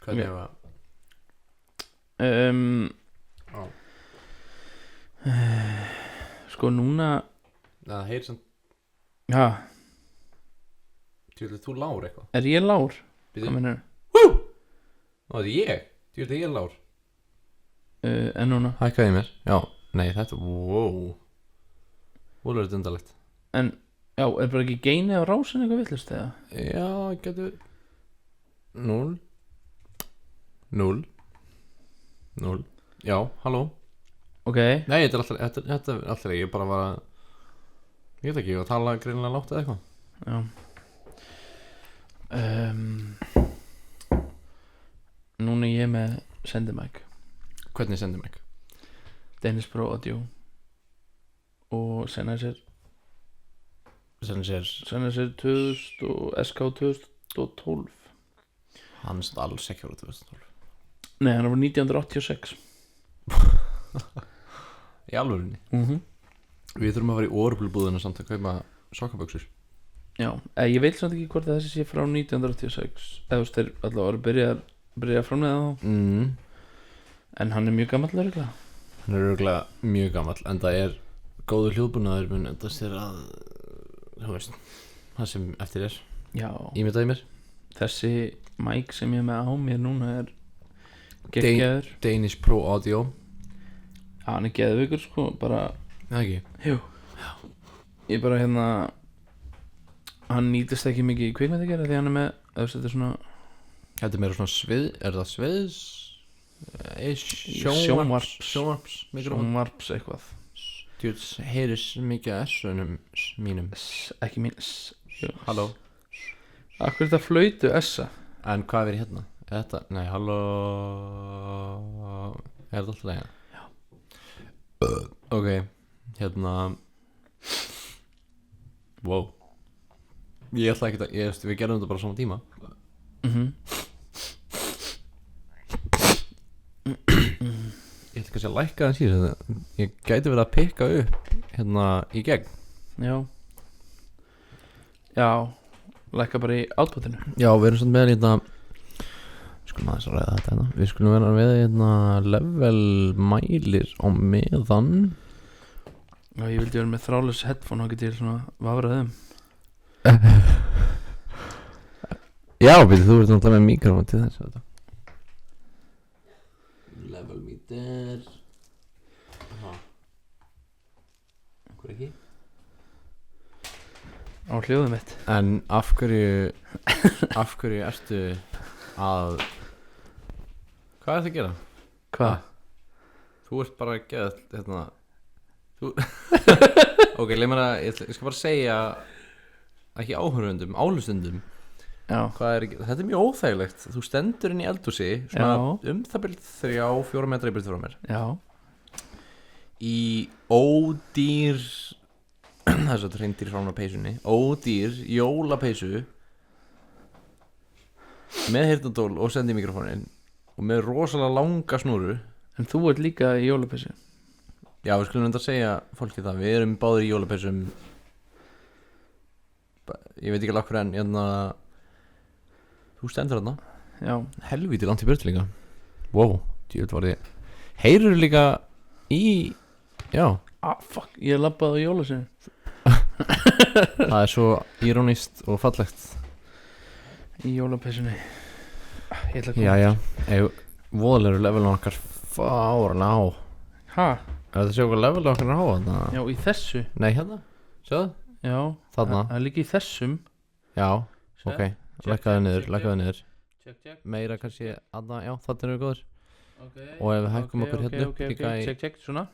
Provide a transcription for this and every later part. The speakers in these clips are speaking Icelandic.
Hvernig var Sko núna það heyrir samt Já, Þú lár eitthvað er ég lár? Bíddu. Hvað mennur? Það er ég ég lár En núna Hækkaði mér Já Nei þetta Wow Úlur þetta undarlegt En, já, er bara ekki geinið á rásin eitthvað villust eða? Já getur 0 0 0 Já halló Ok, Nei þetta er alltaf Þetta er alltaf Ég bara var að Ég veit ekki Ég var að tala greinilega látt eða eitthvað já Núna er ég með sendimæk Hvernig sendum ekki Dennis Pro Audio Og Sennheiser Sennheiser 2000 og SK 2012 Hann er samt alls ekki ára 2012 Nei, hann var 1986 Í alvörinni Mhm. Við þurfum að fara í orubulbúðina samt að kaupa sokkaböksur Já, ég veit samt ekki hvort að þessi sé frá 1986 eða þú veist þeir allavega voru byrja að framleiða þá en hann er mjög gamall örugglega. Hann er örgulega mjög gamall en það er góður hljóðbúnaður mun endast þér að þú veist það sem eftir er Já, ímyndaði mér þessi mic sem ég er með á mér núna er geggjaður. Danish Pro Audio Já, hann er geðveikur sko, bara Það ekki jú. Ég bara hérna hann nýtist ekki mikið í kvikmyndagerð því hann er með þetta er svona Þetta er meira svona svið Er það sviðs Sjónvarps mikrofón sjónvarps eitthvað Djúts heyris mikið að S-unum mínum ekki mín Halló Akkur er þetta flautu essa En hvað er hérna? Er þetta? Nei, halló Er þetta alltaf leginn? Já Ok, hérna Wow Ég ætla ekki að við gerum þetta bara á sama tíma Ég ætla kannski að lækka það síðan Ég gæti verið að pikka upp hérna í gegn Já Já Lækka bara í outputinu Já, við erum svona með hérna Skulum aðeins að ræða þetta hérna Við skulum vera með hérna level mælir á meðan Já, ég vildi vera með þrálaus headphone og geti ég svona vafrað þeim Já, býttu, þú ert náttúrulega með mikrofón til þess þetta. Level meter Hvað ekki? á hljóðum mitt En af hverju ertu að Hvað er það að gera? Hvað? Þú ert bara að geða hérna Þú Ok, leið mér að ég skal bara segja ekki áhörfundum, álustundum Já Þetta er mjög óþægilegt Þú stendur inn í eldhúsi svona það byrð 3-4 metra í byrð frá mér Já í ódýr þess að reyndir frá mér peysunni ódýr jólapeysu með heyrnartól og sendi mikrofónin og með rosalega langa snúru. En þú ert líka í jólapeysu. Já, við skulum enda að segja fólki það. Við erum báðir í jólapeysum. Ég veit ekki alveg hverju en þú stendur þarna. Já. Helvíti langt í burt líka. Wow, djúvill var ég. Heyrur líka í. Já. Fuck, ég labbaði á jólasveinu. Það er svo ironist og fallegt. Í jólapeysunni. Ég ætla að koma. Jæja, voðalegur levelin okkar fárlega há. Ha? Er þetta sjá hvað levelin okkar er há þarna? Já, í þessu. Nei, hérna, sjáðu. Já. Þarna. Það er líka í þessum. Já, ok, lækkaðu niður. Check. Meira kannski, þarna, já, þarna erum við góður. Okay, og ef við hækkum okkur hérna upp líka í check, svona.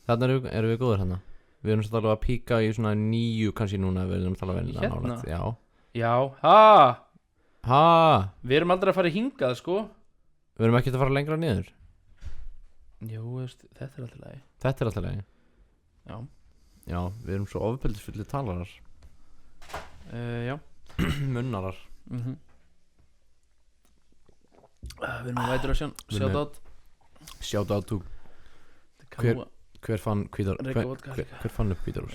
Þarna erum við góður hérna. Við erum svolítið alveg að píka í svona 9 kannski núna. Við erum að tala vel hérna? Já, Ha? Við erum aldrei að fara hingað, sko. Við erum ekkert að fara lengra niður. Jú, veist, þetta er alltaf lagi. Þetta er alltaf lagi. Já, við erum svo ofbeldisfullir talarar. Já. Munnarar. Við erum að vætur að shout out to Hver fann upp hvítarús?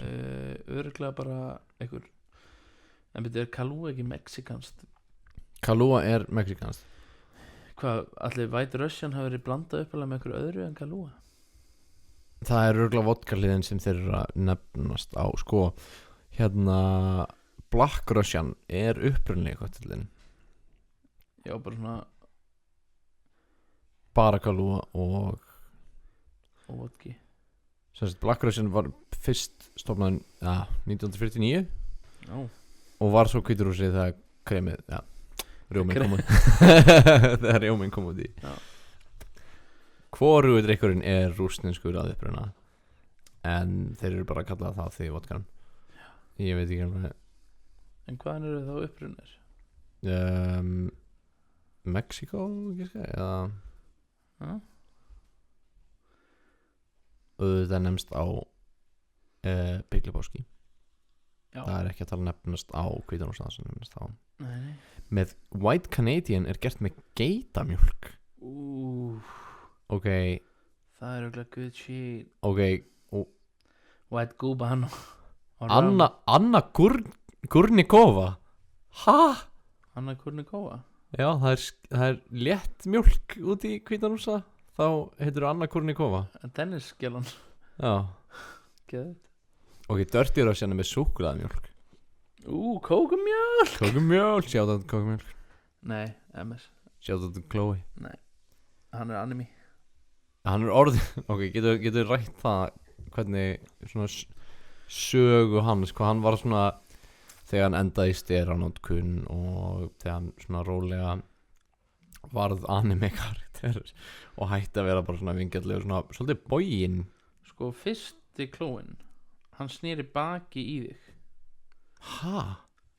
Örugglega bara einhver. En betur, er Kahlúa ekki mexikanst? Kahlúa er mexikanst. Hvað, allir White Russian hafi verið blandað uppalega með einhverju öðru en Kahlúa? Það er örugglega vodka-liðin sem þeir eru að nefnast á. Sko, hérna Black Russian er upprunlega koktellinn. Já, bara svona Bara Kahlúa og vodki. Sérst, Black Russian var fyrst stofnaður 1949 Já. og var svo hvíturhúsið þegar kremið, rjóminn kom út þegar rjóminn kom út í. Já. Hvorugur drykkurinn er rússneskur að uppruna, en þeir eru bara að kalla það því vodkan. Ég veit ekki alveg. En hvaðan eru þá upprunir? Mexíkó, eða Já. auðvitað nefnst á Big Lebowski. Já. Það er ekki að tala nefnast á hvítunhúsið sem nefnast á. Nei. Með White Canadian er gert með geitamjólk. Ok, Það er auðvitað good shit. ok. White Gubano. Anna Gurnikova. Ha? Anna Kurnikova. Já, það er létt mjólk út í hvítunhúsið. Þá heitir Anna Gurnikova. Dennis Gjellan. Já. Geðið. Ok, Dirty Russian er með súkkulaðimjólk. Kókumjólk. Kókumjólk, sjáðu þetta kókumjólk. Nei, MS. Sjáðu þetta Chloe. Nei, hann er anime. Hann er orðið, ok, getur rætt það hvernig svona sögu hans, hvað hann var svona þegar hann endaði í steranótkun og þegar hann svona rólega varð anime karakter og hætti að vera bara svona vingjallegur, svona svolítið boginn. Sko, fyrsti klóin, hann snýri baki í þig. Ha?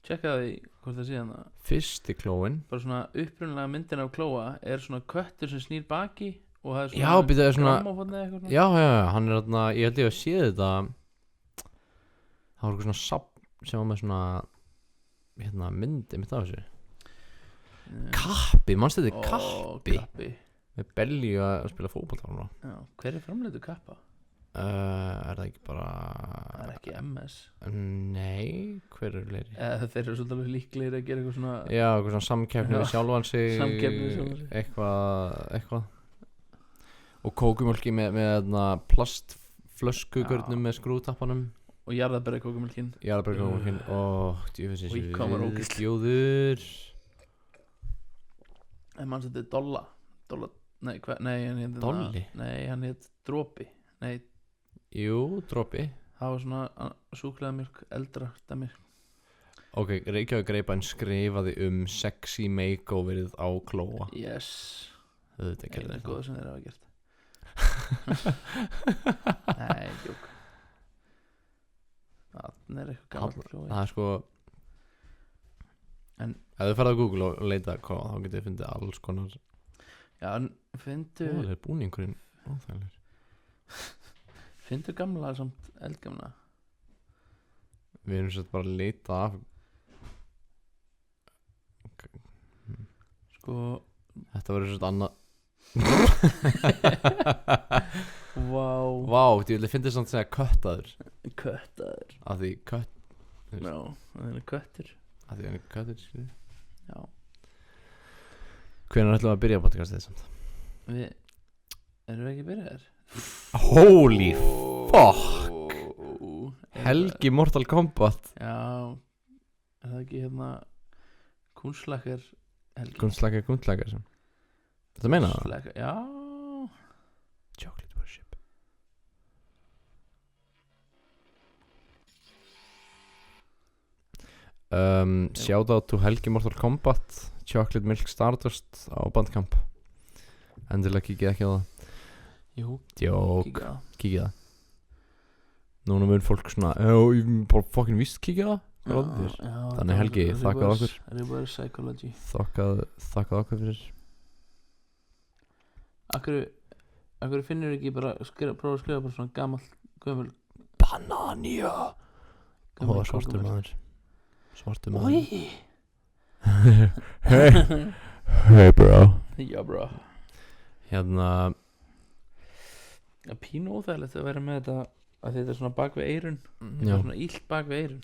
Tjekkaði hvort það sé hann það. Fyrsti klóin? Bara svona upprunalega myndin af klóa er svona köttur sem snýr baki og það er Já, svona býta, svona grammófónni eða eitthvað svona. Já, hann er þarna, ég held ég að sé þetta. Það var eitthvað svona safn sem var með svona myndi mitt af þessu. Kappi, mannstu þetta Kappi? Kappi. Með Belgíu að spila fótbolta. Já, hver er framleitur Kappa? Er það ekki bara Það er ekki MS. Nei, hver eru leiri? Þeir eru svolítið alveg líklegir að gera eitthvað svona. Já, eitthvað svona samkeppni við sjálfan sig. Samkeppni við sjálfan sig. Eitthvað Og kókumjólki með plastflöskugörnum með skrútappanum. Og jarðarberja kókumjólkin. Jarðarberja kókumjólkin. Djöfisins Í, hvað var ógeðslegt. Þjóður. En mann þetta er Dolla. Nei, hvað? Nei, hann heit Dolli? Nei, hann heit Dropi. Nei, Jú, Dropi. það var svona súkkulaðimjólk, eldra dæmir. Ok, Reykjavík Greipæn skrifaði sexy makeoverið á Klóa. Yes. Þetta gerði Einu það. góða sem þeir hafa gert. Nei, djók. Það er eitthvað gammal Klói. Það er sko En- ef þú ferð á Google og leita hvað, þá getur þið fundið alls konar. Já, en fyndu Það er búningurinn óþægilegur. Fyndu gamla samt eldgamla. Við erum sett bara að leita af. Sko, Þetta verður sett annað. vá. Vá, ég vil finna samt að segja köttaður. Köttaður. Af því kött, Já, það er köttur. af því hann er köttur, skilur. Já. Hvenær ætlum við að byrja podcastið samt? Erum við ekki byrjaðir? Holy fuck. Er Helgi Mortal Kombat. Já. Er það ekki hérna Kunstlaker Helgi? Kunstlækjar sem. Þetta meina það? Kunstlaker, já. Chocolate worship. Shout out to Helgi Mortal Kombat, Chocolate Milk Stardust á Bandcamp. Endilega kikið ekki á það. Jú, Jók, kíkja á. kikið það. Núna mun fólk svona, ég bara fucking víst kikið það. Hvað er það þér? Já, Þannig Helgi, þakkað okkur. Reverse psychology. Þakkað okkur fyrir. Akkur finnur ekki bara prófa að skrifa bara svona gömul Banania. Ó, svartur maður. Svartur maður. Oi. Hey bro. Já, bro. Hérna, Það er pínu óþægilegt að vera með þetta að þetta er svona bak við eyrun. Það já, er svona illt bak við eyrun.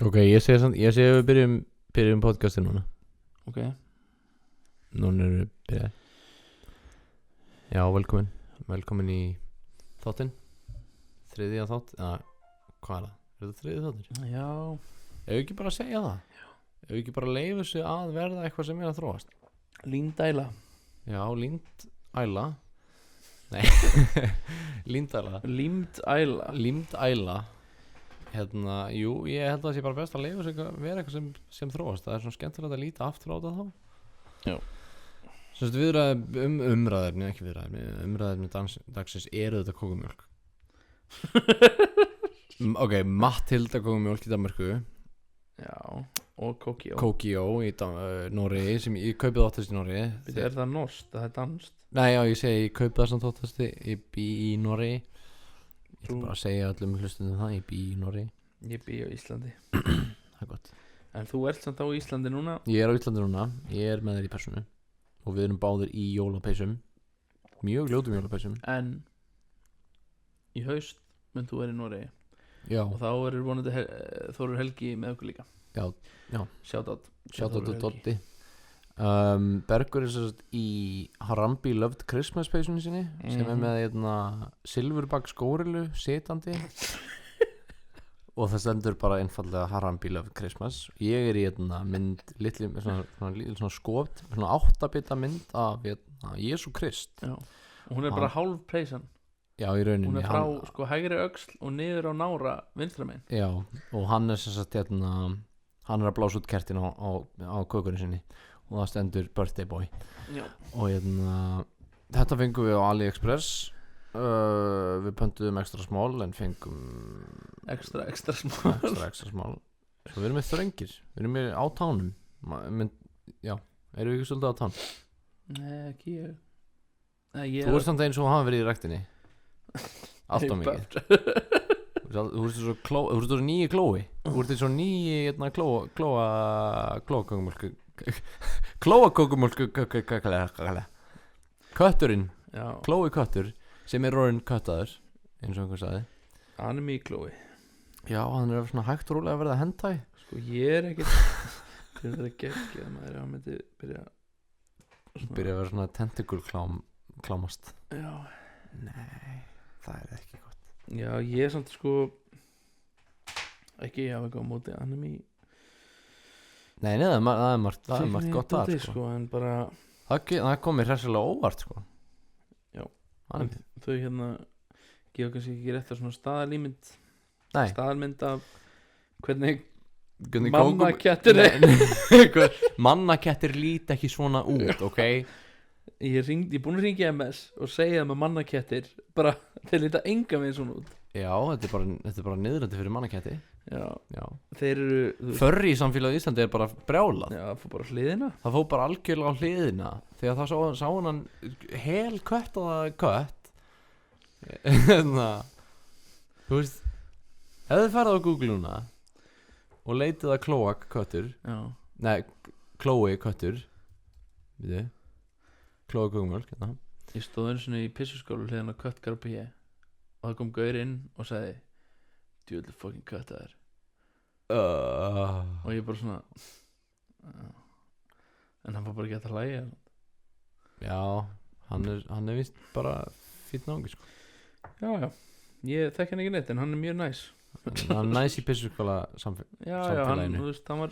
Ok, ég segi við byrjum podcastin núna. Ok. Núna erum við byrjað. Já, velkomin í þáttinn. Þriðja þátt. Hvað er það? Er það þriðja þáttur? Já. Ef ekki bara að segja það. Já. Ef ekki bara leyfa sig að verða eitthvað sem að þróast. Líndæla. Já, líndæla. Nei. Líndæla. Límdæla. Jú, ég held að það sé bara best að leyfa sig að vera eitthvað sem þróast. Það er svona skemmtilegt að líta aftur á það þá. Já. Sérst viðræðum umræðefni, ekki viðræðefni. Umræðefni dagsins eru þetta kókumjólk. Ok, Matthilda kókumjólk í Danmörku. Já, og Kókjó í Noregi sem ég kaupið oftast í Noregi. Er það norskt? Það er danskt? Nei, já, ég segi ég kaupið það samt oftast ég bý í Noregi. Ég ætla bara að segja öllum hlustundum það, ég bý í Noregi. Ég bý á Íslandi. Það er gott. En þú ert samt á Íslandi núna? Ég er á Íslandi núna, ég er með þér í persónu. Og við erum báðir í jólapeysum. Mjög ljótum jólapeysum. En í haust mun þú vera í Noregi. Já. Og þá er vonandi Þórður Helgi með okkur líka. Já. Shoutout til Dotti. Bergur er sérst í Harambe Loved Christmas peysunni sinni sem er með silfurbak skórilu sitandi og það stendur bara einfallega Harambe Loved Christmas. Ég er í mynd litli, svona skopt, svona 8-bita mynd af Jesú Krist. Já. Og hún er bara hálf peysan. Já, í rauninni. Hún er frá sko hægri öxl og niður á nára vinstra megin. Já, og hann er sérst hann er að blása út kertin á kökunni sinni og það stendur birthday boy. Já. Og þetta fengum við á AliExpress. Við pöntuðum extra small en fengum extra small. Svo við erum með þröngir. Við erum með á tánum. Já, erum við ekki svolítið á tánum? Nei, ekki ég. Þú ert samt eins og hafa verið í ræktinni. Allt á mikið. Þú ert svo nýju klói. Þú ert svo nýju klóakókumölku kötturinn. Klói köttur sem er orðinn köttaður eins og einhver sagði. Anime klói. Já, hann er svona hægt og rólega að verða hentai. Sko ég er ekkert fyrir þetta geggja að maður myndi byrja að vera svona tentacle klámast. Já. Nei, það er ekki gott. Já, ég er samt sko ekki hafa eitthvað á móti anime. Nei, það er margt gott þar sko. En bara það kom mér hressilega óvart sko. Já. Þau gefa kannski ekki rétt að svona staðalímynd. Nei. Staðalmynd af hvernig mannakettir mannakettir líta ekki svona út, ok? Ég er búin að ringja MS og segja með mannakettir bara þeir líta enga veginn svona út. Já, þetta er bara niðrandi fyrir mannaketti. Já. Þeir eru Förri í samfélagi í Íslandi er bara brjálað. Já, það fór bara hliðina. Það fór bara algjörlega á hliðina þegar það sá hann hel kött og það kött. Þú veist, ef þið farið á Google núna og leitið að klóak köttur. Já. Nei, klói köttur. Við klóa kókumjólk. Ég stóð einu sinni í pissuskólu hliðan á köttgarpi og það kom gaur inn og sagði djúðlega fucking kött það er. Og ég bara svona en hann var bara ekki að hlæja. Já, hann er vist bara fínn náungi sko. Já, ég þekki hann ekki neitt en hann er mjög næs. Hann er næs í pissuskóla samfélaginu. Þú veist, hann var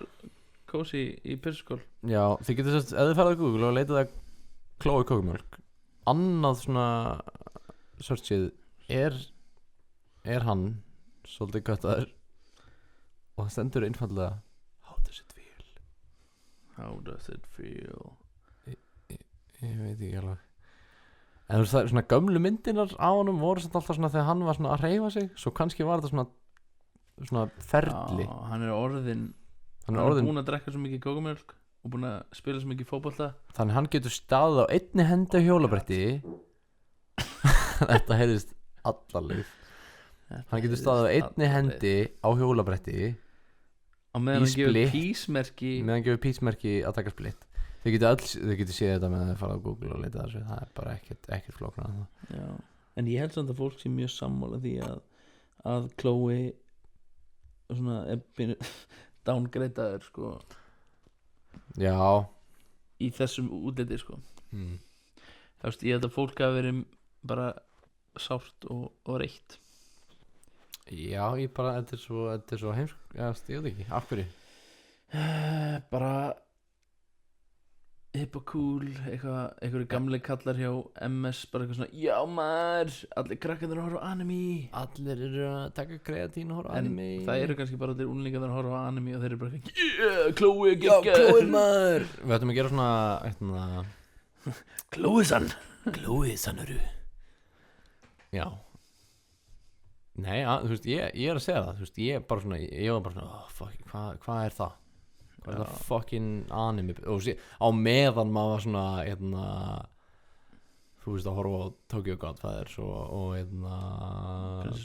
kósi í pissuskól. Já, þið getur sérst, ef þið farið á Google og leitið að klói kókumjólk, annað svona searchið er hann svolítið köttaður og það stendur einfallega How does it feel? Ég veit ekki alveg. En þú veist, það er svona gömlu myndinar á honum voru samt alltaf svona þegar hann var svona að hreyfa sig, svo kannski var þetta svona ferli. Já, hann er búinn að drekka svo mikið kókumjólk og búinn að spila svo mikið fótbolta. Þannig hann getur staðið á einni hendi á hjólabretti. Þetta heyrðist alla leið. Hann getur staðið á einni hendi á hjólabretti á meðan hann gefur písmerki að taka splitt. Þið getur séð þetta með að fara á Google og leita þessu. Það er bara ekkert flóknar en það. Já. En ég held samt að fólk sé mjög sammála því að Chloe svona downgreitaður sko Já. í þessum útliti sko. mm. Þú veist, ég held að fólk hafi verið bara sárt og reitt. Já, ég bara, þetta er svo heimsk. Já, ég veit ekki, af hverju. Bara hip og cool, einhverju gamli kallar hjá MS, bara eitthvað svona já maður, allir krakkarnir að horfa á anime. Allir eru að taka kreatín og horfa á En anime. það eru kannski bara allir úlingar að horfa á anime og þeir eru bara eitthvað yeah, Chloe, Já, Chloe maður. Við ætlum að gera svona Chloe-san Chloe-sanuru. Já. Nei, þú veist, ég er að segja það. Þú veist, ég var bara svona fuck, hvað er það? Hvað er það fucking anime? Og á meðan maður var svona þú veist, að horfa á Tokyo Godfathers og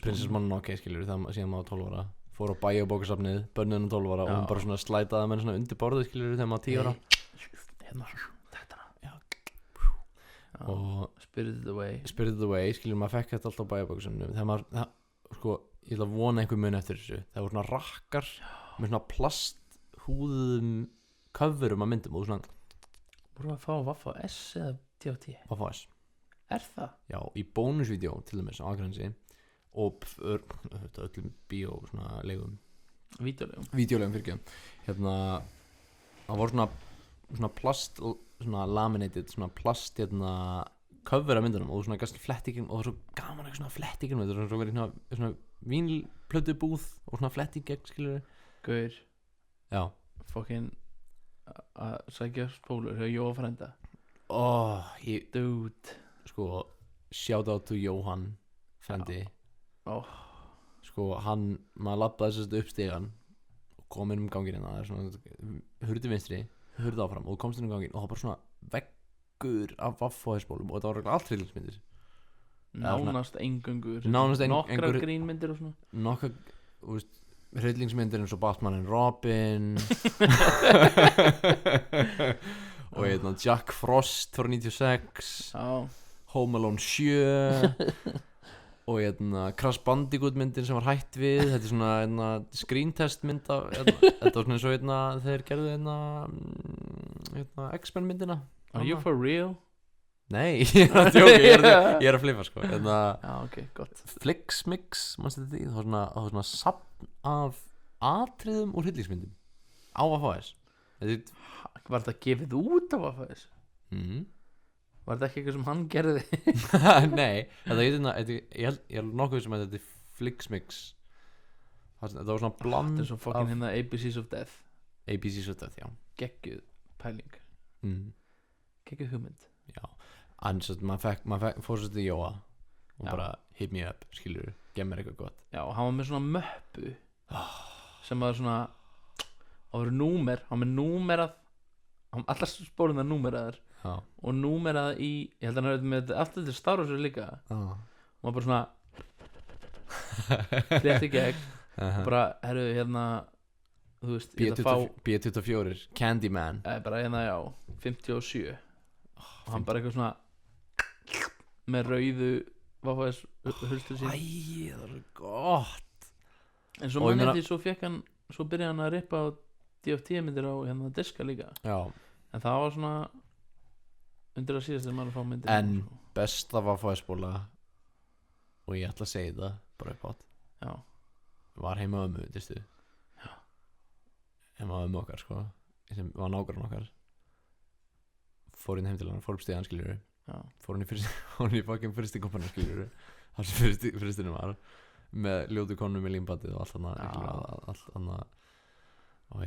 Princess Mononoke, skilur það, síðan maður 12 ára fór á bæjabókasafnið, börnunum 12 ára og hún bara svona slætaði með svona undir borðið, skilur þegar maður 10 ára hérna, þetta Já. og Spirited Away, skilur maður fekk þetta alltaf á bæjabókasafnið þegar maður, sko, ég ætla að vona einhver mun eftir þessu, það voru svona rakkar með svona plasthúðum coverum að myndum og svona voru að fá Vaffa S eða DFT? Vaffa S. Er það? Já, í bónusvídeó til dæmis á Akranesi og öllum bíó svona legum vídeolegum fyrir hérna það voru svona plast svona laminated, svona plast cover af myndunum og svona gæst flettingin og það var svo gaman eitthvað svona flettingin það var svo verið svona vínplötu búð og svona fletting gegn, skilur Gaur Já fokkin að sækja spólur hjá Jóa frænda dude sko, shout out to Jóhann frendi sko, maður labbaði sérst upp stigann og kom inn ganginn það er svona, hurði vinstri hurði áfram og komst inn ganginn og það var bara svona veggur af vaffóðisbólum og þetta var allt hryllingsmyndir nánast eingöngur nokkrar grínmyndir og svona nokkrar, þú veist hryllingsmyndir eins og Batman and Robin og Jack Frost frá 96 Home Alone 7 og Crash Bandicoot myndin sem var hætt við þetta er svona screen test mynd af, þetta var svona eins og þeir gerðu X-Men myndina Are you for real? Nei, ég er að djóka, ég er að flippa sko ok, gott Flixmix, mannstu þetta því það var svona safn af atriðum úr hryllingsmyndum á VHS Var þetta gefið út á VHS? Var þetta ekki eitthvað sem hann gerði? Nei, ég er nokkuð sem að þetta er Flixmix þetta var svona bland þetta er svo fokkin hérna ABCs of Death já geggjuð pæling geggjuð hugmynd já, en svo maður fekk fórsett í Jóa og bara hit me up, skilur, gef mér eitthvað gott já, hann var með svona möppu sem var svona það voru númer, hann með númerað allar spólum það númeraðar og númerað í ég held að hann hefði með allt þetta Star Wars líka og hann bara svona flétti gegn bara, herru, hérna þú veist, ég ætla að fá B24, Candyman bara hérna, já, 57 og hann bara eitthvað svona með rauðu Vaffaðis hulstur sín það var gott en svo mann eftir svo fekk hann svo byrjaði hann að rippa á DFT myndir á hérna diska líka já. En það var svona undir að síðast þegar maður að fá myndir en besta Vaffaðisbóla og ég ætla að segja það bara upp átt var heima ömmu, veistu heima ömmu okkar sko sem var nágrann okkar fór inn heim til hann, fór upp stíðan, skiljur fór hann í fucking fyrsti kompanum, skiljur þar sem fyrstinum var með ljótu konu með límbandið og allt annað og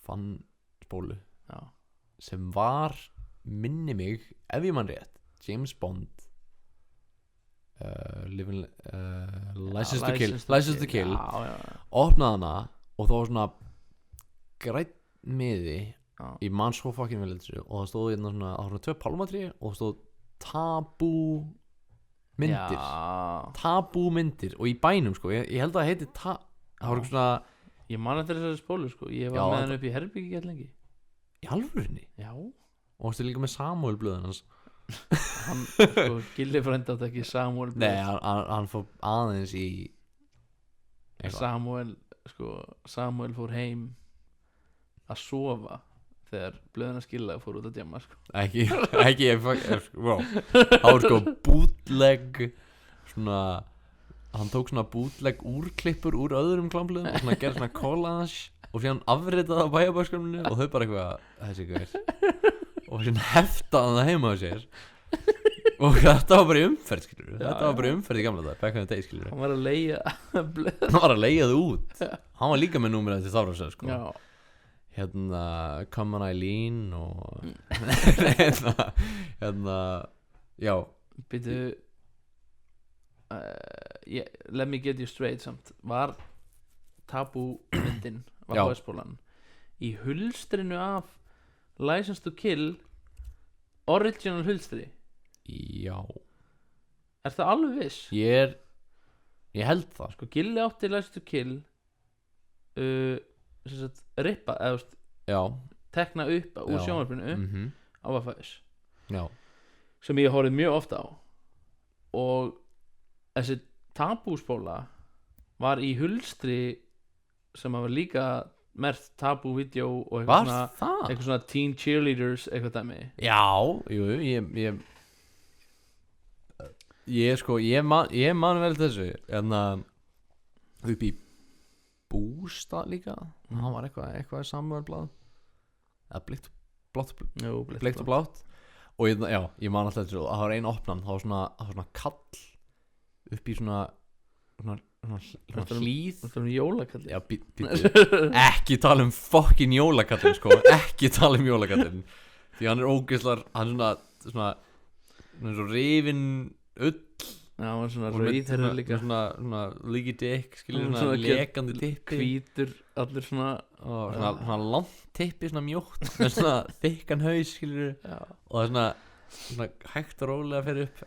fann spólu sem var, minni mig ef ég mann rétt, James Bond License to Kill opnaði hana og það var svona grætt miði ég man svo fucking vel þessu og það stóð svona, það var svona 2 pálmatrí og það stóð tabú myndir og í bænum sko, ég held að það heiti það var svona ég man eftir þessari spólu sko, ég var með hann upp í herbyggi gett lengi í alvörinni? Já og það er líka með Samuel blöðun hans hann, sko, Gilli frændi átt ekki Samuel blöð nei, hann fór aðeins í Samuel fór heim að sofa þegar blöðina skilla fór út að djamma sko. Ekki wow. Það var sko bootleg svona, hann tók svona bootleg úrklippur úr öðrum klámblöðum og svona gerði svona collage og síðan afritaði það á bæjarbæskaminu og þau bara eitthvað, þessi gaur, og síðan heftaði það heima á sér og þetta var bara í umferð, skilur við. Þetta var bara í umferð í gamla dag, back in the day, skilur við. Hann var að leigja blöð. Hann var að leigja þau út. Hann var líka með númerið til Þárásar, sko. Já. Hérna, Come on Eileen og hérna, já. Býtu let me get you straight samt. Var Taboo myndin var hóðspólan í hulstrinu af License to Kill original hulstri? Já. Er það alveg viss? Ég held það. Sko Gilli átti License to Kill rippa eða já, tekna upp úr sjónvarpinu á VHS já, sem ég horfði mjög ofta á og þessi tabúspóla var í hulstri sem var líka mert tabú-vídeó og eitthvað svona teen cheerleaders eitthvað dæmi. Já, jú, ég man vel þessu en upp í Bústað líka hann var eitthvað Samuelblað eða Blikt og blátt og ég man alltaf þessu og það var einn opnan, það var svona kall upp í svona hlýð jólakallin. Já, ekki tala um fucking jólakallin sko, ekki tala um jólakallin því hann ógeðslar, hann svona svo rifin ull. Já, hann var svona rauðherður líka svona líki dikk, skilur, svona lekandi tippi, hvítur, allir svona langt tippi, svona mjótt með svona þykkan haus, skilur, og það svona hægt og rólega fyrir upp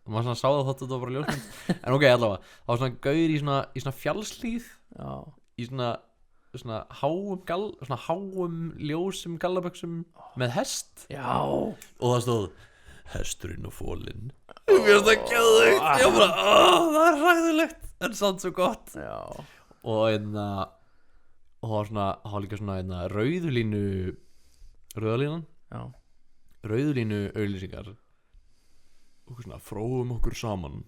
og maður svona sá það þótt að það var bara ljósmynd en ok, allavega, það var svona gaur í svona fjallslíð í svona háum ljósum gallaböksum með hest og það stóð hesturinn og fólinn og mér finnst það gjöðugt ég bara, það er hræðilegt en samt svo gott og það var líka svona rauðulínan auglýsingar og svona fróum okkur saman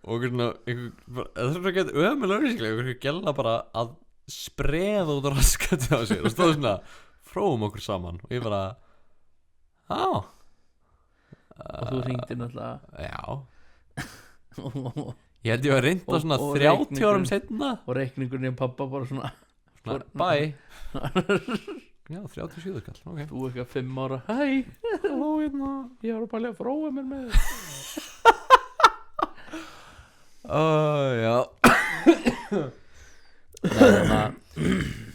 og svona það er svona gett ömulega auglýsingar og gæla bara að spreða út raskati á sér og stóð svona fróum okkur saman og ég bara og þú hringdi náttúrulega ég held ég að reynda svona 30 árum setna og reikningurinn í pappa bara svona bye já, 37 kall, ok þú eitthvað 5 ára hæ, halló hérna ég var bara að fróa mér með já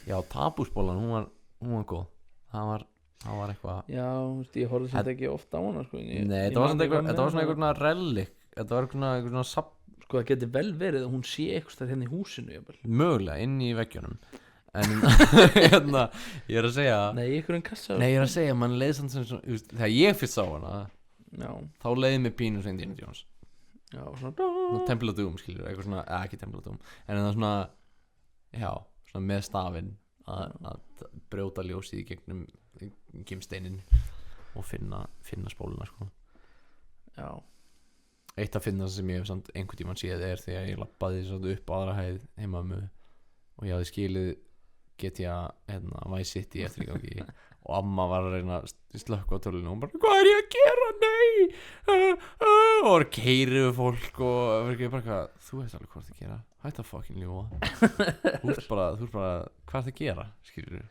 já, tabúspólan hún var góð það var eitthvað já, ég horfði sem þetta ekki ofta á hana sko. Nei, þetta var svona eitthvað relic þetta var eitthvað svona sko það geti vel verið að hún sé eitthvað þar hérna í húsinu jafnvel. Mögulega, inn í veggjunum en hérna, ég er að segja ég er að segja, mann leið samt sem þegar ég fyrst sá hana þá leiði mig pínu sem Indiana Jones svona Temple of Doom, skilur eitthvað svona, ekki Temple of Doom en það svona, svona með stafinn að brjóta ljósið í gegnum gimsteinin og finna spóluna sko. Já. Eitt að finna sem ég hef samt einhvern tímann séð er þegar ég lappaði upp á aðra hæð heima og ég hafði skilið GTA Vice City eftir í gangi og amma var að reyna að slökkva á tölunum og hún bara, hvað er ég að gera, nei og var að keiri við fólk og verður ekki bara, þú veist alveg hvað það gera, hætt að fucking ljúa þú ert bara, hvað það gera, skilur þú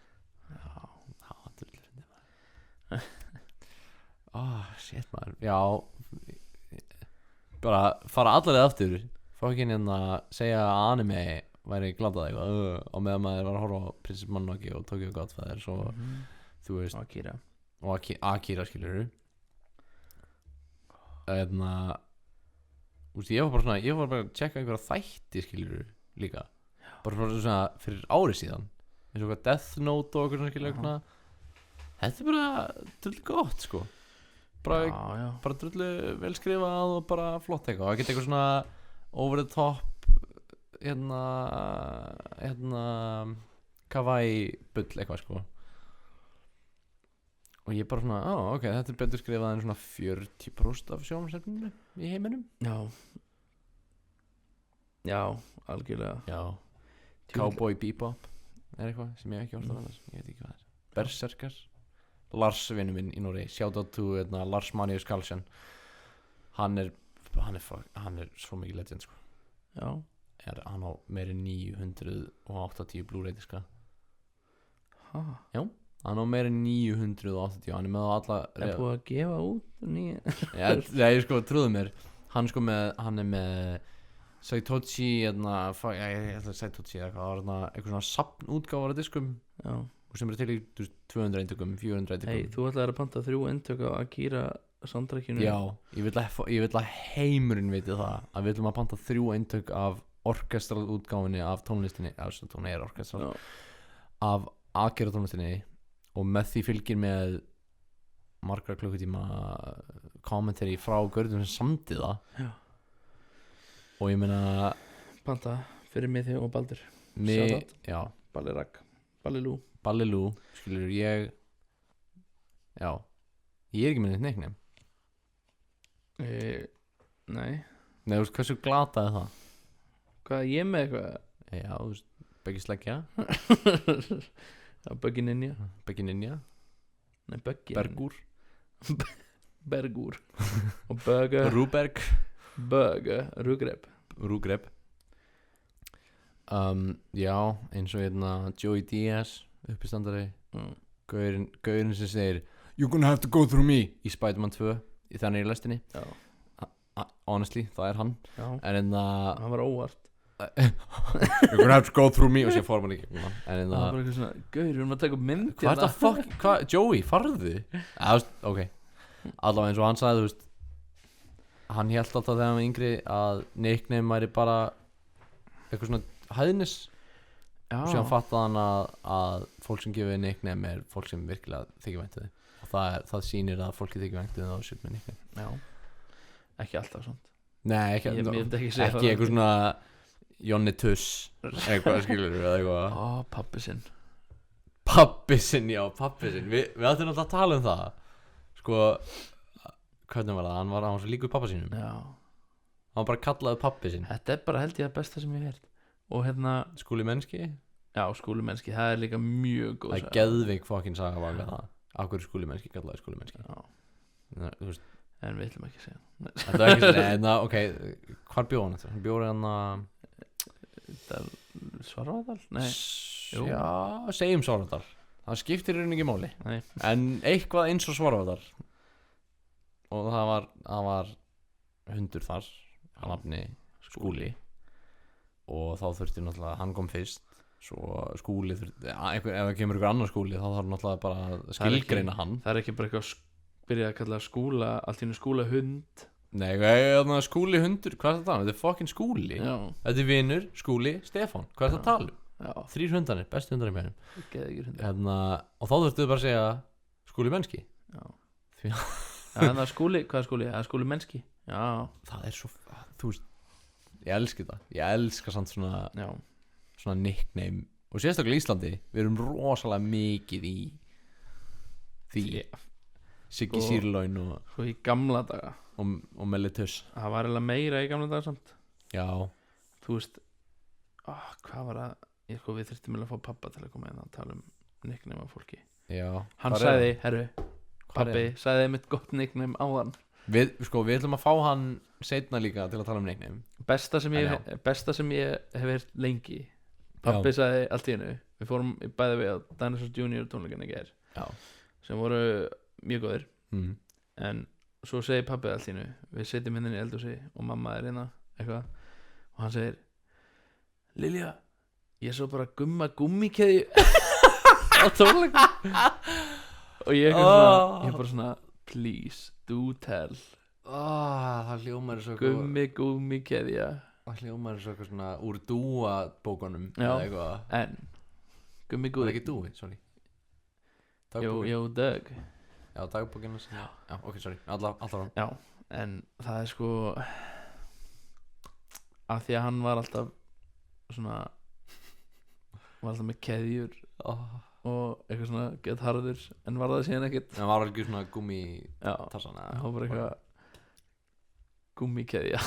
shit maður, já bara fara allarlega aftur fucking segja að anime væri glatað eitthvað og meðan maður var að horfa á Princess Mononoke og Tokyo Godfather svo, þú veist og Akira skilur ég var bara að checka einhverja þætti skilur líka bara svona fyrir ári síðan eins og eitthvað Death Note og okkur svona skilur þetta er bara drullu gott sko bara drullu vel skrifað og bara flott eitthvað það geta eitthvað svona over the top kawaii bull eitthvað sko. Og ég bara svona, ok, þetta er betur skrifað en svona 40% af sjónvarpsefninu í heiminum. Já, algjörlega. Já, Cowboy Bebop er eitthvað sem ég hef ekki orðað annars, ég veit ekki hvað það er. Berserkar, Lars vinnu minn í Noregi, shout out to Lars Manius Karlsson. Hann er svo mikið legend sko. Já. Hann á meiri 980 Blu-ray diska. Já, hann á meiri 980, hann er með á alla. Er búið að gefa út nýja? Já, sko, trúðu mér. Hann er með Saitochi, ég ætla Saitochi eitthvað svona safnútgáfar af diskum. Já. Og sem til í 200 eintökum, 400 eintökum. Hey, þú ætlaðir að panta 3 eintök á Akira soundtrackinu. Já, ég vil að heimurinn viti það, að við ætlum að panta 3 eintök af orkestral útgáfinni af tónlistinni, hún er orkestral, af Akira tónlistinni, og með því fylgir með margra klukkutíma kommentari frá gaurðum sem samdi það. Já. Og ég meina panta fyrir mig þig og Baldur. Já, Ballirak, Ballilú, skilur ég. Já, ég er ekki með neitt neiknum. Nei, þú veist, hversu glataði það? Hvað, ég með eitthvað? Já, þú veist, Beggi Sleggja. Já, Buggy Ninja. Nei, Buggy Bergur og Böge Rúberg Rúgreb. Já, eins og Joey Diaz uppistandari. Gaurinn sem segir "You're gonna have to go through me" í Spider-Man 2 í þannig í lestinni. Já. Honestly, það er hann. Já. En hann var óvart. You're gonna have to go through me, og sér fór maður ekki. En það var bara eitthvað svona, gaur, við erum að taka upp mynd. Hvað er það fuck, Joey, farðu? Ok, allavega eins og hann sagði, þú veist, hann hélt alltaf þegar hann var yngri að nickname væri bara eitthvað svona hæðnis. Og síðan fattaði hann að fólk sem gefur nickname er fólk sem virkilega þykir vænt þau. Og það sýnir að fólki þykir vænt þau og sér með nickname. Já, ekki alltaf svona. Nei, ekki eitthvað svona Jonni Tuss eitthvað, skilur við eitthvað. Pabbi sinn, já, pabbi sinn. Við ættum alltaf að tala um það. Sko, hvernig var það? Hann var svo líkur pappa sínum. Já. Hann var bara kallaði pabbi sinn. Þetta er bara held ég að besta sem ég hef heyrt. Og Skúli Mennski. Já, Skúli Mennski, það er líka mjög góð saga. Það er geðveik fucking saga baka það. Af hverju Skúli Mennski kallaði Skúli Mennski. Já. Þú veist. En við ætlum ekki að segja. Þetta er ekki að segja, ok, hvar bjóð hann þetta? Hann bjóð hann Svarfaðardal? Nei. Já, segjum Svarfaðardal. Það skiptir í rauninni ekki máli. Nei. En eitthvað eins og Svarfaðardal. Og það var hundur þar að nafni Skúli. Og þá þurfti náttúrulega, hann kom fyrst. Svo Skúli þurfti, ef það kemur ykkur annar Skúli, þá þarf náttúrulega bara að skilgreina hann. Það er ekki bara eitthvað byrja að kalla Skúla, allt í hennu Skúla hund. Nei, Skúli hundur, hvað er það að tala? Þetta er fucking Skúli. Já. Þetta er vinur, Skúli, Stefán. Hvað er það að tala um? Já. 3 hundanir, bestu hundar í mennum. Geðveikir hundar. Og þá þurftu bara að segja Skúli Mennski. Já. Því það er Skúli, hvað er Skúli? Það er Skúli Mennski. Já. Það er svo, þú veist, ég elski það. Ég elska samt svona nickname. Og sérstaklega í Íslandi, við erum rosalega mikið í því. Siggi Sýrlaun og svo í gamla daga og Melli Tuss. Það var eiginlega meira í gamla daga samt. Já. Þú veist, hvað var það? Við þurftum að fá pappa til að koma inn að tala um nickname af fólki. Já. Hann sagði, herru, pappi sagði mitt gott nickname á hann. Við ætlum að fá hann seinna líka til að tala um nickname. Besta sem ég hef heyrt lengi. Pappi sagði allt í hennu. Við fórum bæði við á Dinosaur Junior tónleikana í gær. Já. Sem voru mjög góðir. En svo segir pabbi allt í hennu, við setjum henni í eldhúsi og mamma er hérna eitthvað og hann segir, Lilja, ég svo bara gumma gummikeðju á tónleikum. Og ég bara svona, please do tell. Það hljómar svo gummikeðja. Það hljómar svo eitthvað svona úr dúa bókunum. Já, en gummigúi. Það er ekki dúi, sorry. Jó, Doug. Já, dagbókinu. Já, ok, sorry, alltaf. Já, en það er sko að því að hann var alltaf svona var alltaf með keðjur og eitthvað svona gett harður en var það síðan ekkert Það var alveg svona gummi já, tassan það var bara eitthvað gummikeðja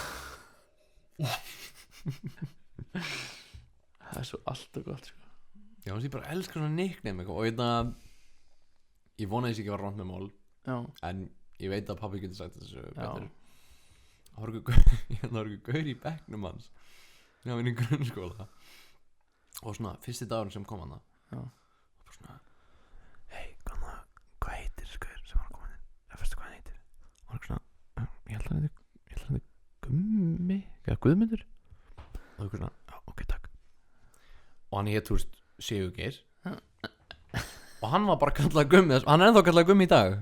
það er svo allt og gott sko. Já, ég bara elskar svona nickname eitthvað. Og ég vona þess ekki að vera ránt með mál já, en ég veit að pabbi getur sagt þessu betur. já, Það var eitthvað gaur í bekknum hans þegar hann var í grunnskóla og svona fyrsti dagurinn sem kom hann já, og bara svona hei, hvað heitir þessu gaur sem var að koma inn? Það fyrstu hvað hann heitir og hann svona, ég held að hann heitir Gummi eða Guðmundur og það svona, já, ok, takk og hann hétt, þú veist, Sigurgeir og hann var bara kallað Gummi hann er ennþá kallað Gummi í dag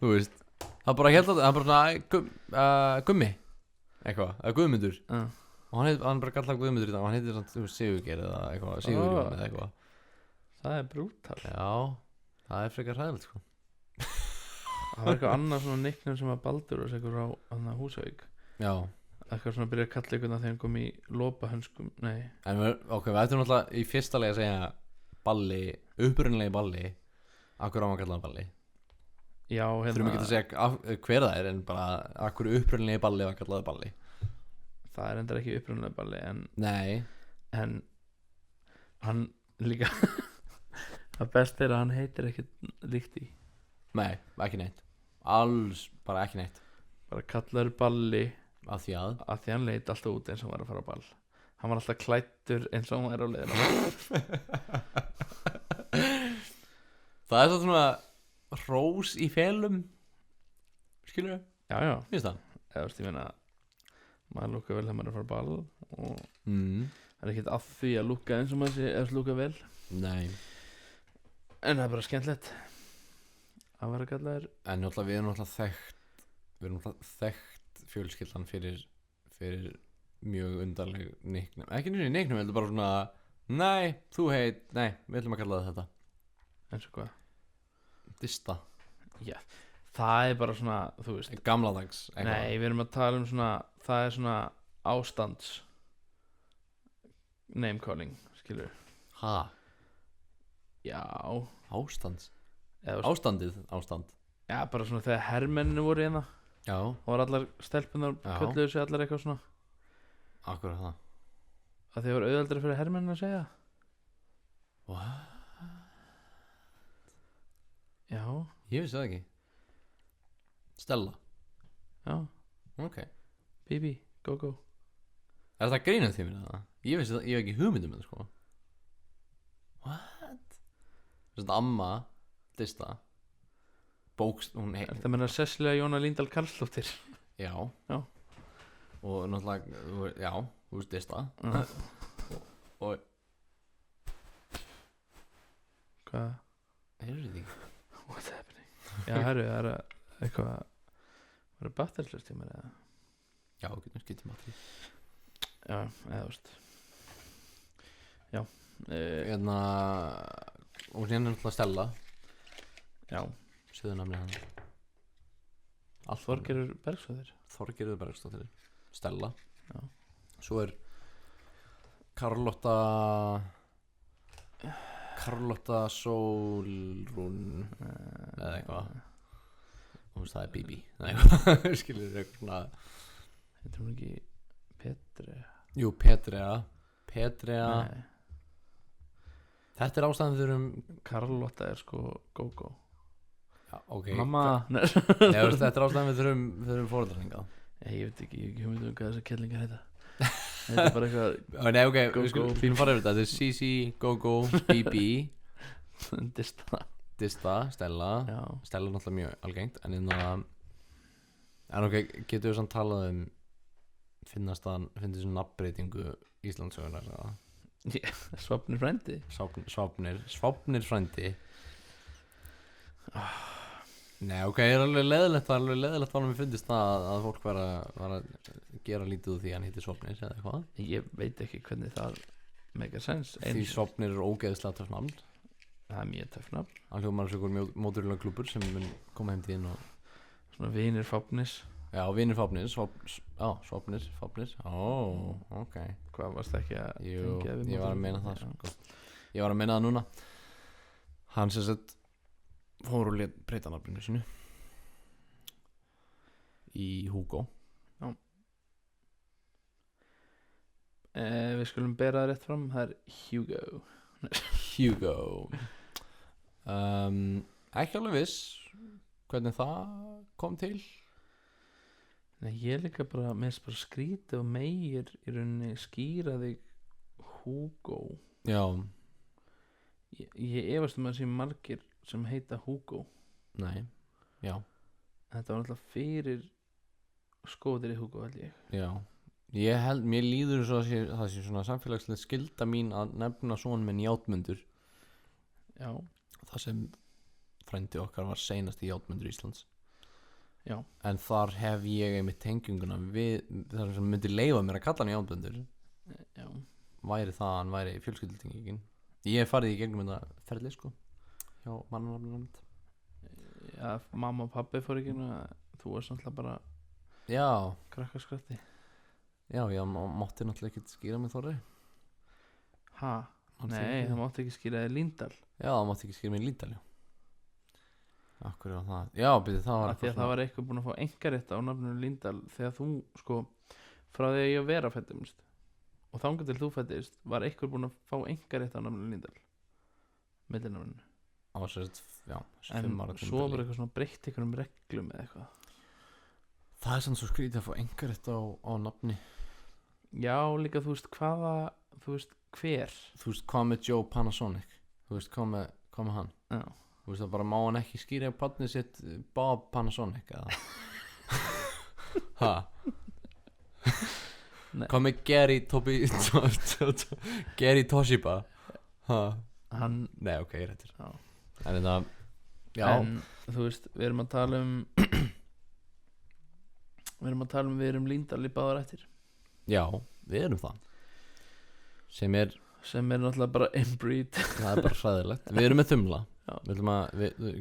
þú veist það bara held að það bara svona Gummi eitthvað, eða Guðmundur já. og hann bara kallað Guðmundur í dag og hann heitir svona Sigurgeir eða eitthvað Sigurjón eða eitthvað það er brútal já, það er frekar hræðilegt sko. það var eitthvað annað svona nickname sem var Baldur og segur á annað Húsavík já, eitthvað svona byrja að kalla eitthvað þegar hann kom í lopahönskum nei, en við ættum náttúrulega í fyrsta leið að segja balli, upprunalegi balli akkur á að kalla það balli já, þurfum ekki að segja hver það er en bara akkur upprunalegi balli að kalla það balli það er endur ekki upprunalega balli nei, en hann líka það best er að hann heitir ekkert líkt í nei, ekki neitt alls, bara ekki neitt bara kallaður balli af því að því hann leit alltaf út eins og hann var að fara á ball hann var alltaf klæddur eins og hann var á leiðina það er svona hrós í felum skilur við, já, já, finnst það? eða þú veist, ég meina maður lúka vel þegar maður er að fara á ball og Mm. það er ekkert að því að lúka eins og maður sé eða lúka vel Nei, en það er bara skemmtilegt að vera kallaður en náttúrulega við erum náttúrulega þekkt fjölskyldan fyrir mjög undarleg nickname, ekki nýri nickname, heldur bara svona nei, þú heit, nei, við ætlum að kalla það þetta eins og hvað Dista, það er bara svona, þú veist gamladags nei, við erum að tala um svona það er svona ástands name calling, skilur ha, já, ástands eða, ástand já, bara svona þegar hermenninu voru hérna já, og var allar stelpunar Já. kölluðu sig allar eitthvað svona akkur það að þið voru auðveldari fyrir hermenninu að segja what? já, Ég vissi það ekki Stella, já, ok Bibi, go go Er það grínað því mér það? Ég vissi það, ég hef ekki hugmyndum með það sko What? Þetta amma Dista Bókst, hún er það meina Cecilia Jóna Líndal Karlsdóttir Já Já. Og náttúrulega, já, þú veist Dista Og hvað, Heyrðu þið ekki? what's happening já, herru, það er eitthvað það er batterislust tímar eða Já, getum skiptum að því já, eða þú veist já Hérna Og hérna er náttúrulega Stella já, Suðunafni hann Allt Þorgerur Bergsvöður Þorgerður Bergsdóttir Stella Já. Svo er Carlotta Sólrún eða eitthvað Þú veist það er Bibi eða eitthvað skilur eitthvað svona heitir hún ekki Petri Jú, Petrea nei, Þetta er ástæðan fyrir Karlotta er sko go-go Já, ok mamma nei, Nei, þú veist, þetta er ástæðan við þurfum fóreldrarhinga ég veit ekki, ég hef ekki hugmynd um hvað þessar kellingar heita þetta er bara eitthvað Nei, ok, Go, við go. skulum fara yfir þetta Þetta er Cici, Gogo, Bibi Dista, Stella já, Stella er náttúrulega mjög algengt En ok, getur við samt talað finnst þessu nafnbreytingu Íslandssögunar Svapnir frændi Svapnir frændi Nei, ok, það er alveg leðilegt að mér finnist það að fólk var að gera lítið úr því að hann heitir Svapnir eða eitthvað ég veit ekki hvernig það make a sense Því Svapnir er ógeðslega töff nafn það er mjög töff nafn Hann hljómar svo ykkur móturilega klúbbur sem mun koma heim til þín og svona vinir Fáfnis Já, vinir Fáfnir, Svopnir, ok. Hvað varst ekki að Jú, tengja við ég var að mótorhjól? meina það Já. sko. Ég var að meina það núna. Hann sem sagt fór og lét breyta nafninu sínu í Hugo. Við skulum bera það rétt fram. Það er Hugo. Ekki alveg viss hvernig það kom til. Nei, ég er líka bara, mér finnst bara skrítið og meir í rauninni skýra þig Hugo. Já, Ég efast að sé margir sem heita Hugo. nei, já, Þetta var náttúrulega fyrir skotir í Hugo, held ég. já. Ég held, mér líður svo að það sé svona samfélagslega skylda mín að nefna son minn Játmundur. Já, Það sem frændi okkar var seinast í Játmundur Íslands. já, En þar hef ég einmitt tenginguna við það sem myndi leyfa mér að kalla hann Játmundur. já. Væri það að hann væri fjölskyldutengingin. Ég hef farið í gegnum þetta ferli sko. Já, mannanafnum. Já, mamma og pabbi fór ekki nú að þú varst náttúrulega bara Já, krakkaskratti. já, ég mátti náttúrulega ekki skýra mig Þorri. Ha? Nei, það mátti ekki skýra þig Líndal. Já, það mátti ekki skýra mig Líndal, já. Akkur var það. Já, byrju, það var Af því að það var eitthvað búin að fá einkarétt á nafninu Líndal þegar þú, sko, frá því að ég vera fættumst og þangað til þú fættist var eitthvað búin að fá einkarétt á nafninu Líndal, millinafninu. á sérst, já, þessi En 5 ára svo tímabili. bara eitthvað svona breytt einhverjum reglum eða eitthvað. Það er sann svo skrítið að fá engarétt á nafni. Já, líka þú veist hvaða, þú veist hver. Þú veist, hvað með Joe Panasonic? Þú veist, hvað með hann? Já. Þú veist, það bara má hann ekki skýra barnið sitt Bob Panasonic eða ha? Nei. Hvað með Gary Toshiba? Ha? Hann, Nei, ok, ég réttir. já. En þetta, já, En þú veist, við erum að tala um við erum Líndal í báðar ættir, já, við erum það. Sem er, sem er náttúrulega bara inbreed. það er bara hræðilegt. Við erum með þumla. Já. Við ætlum að,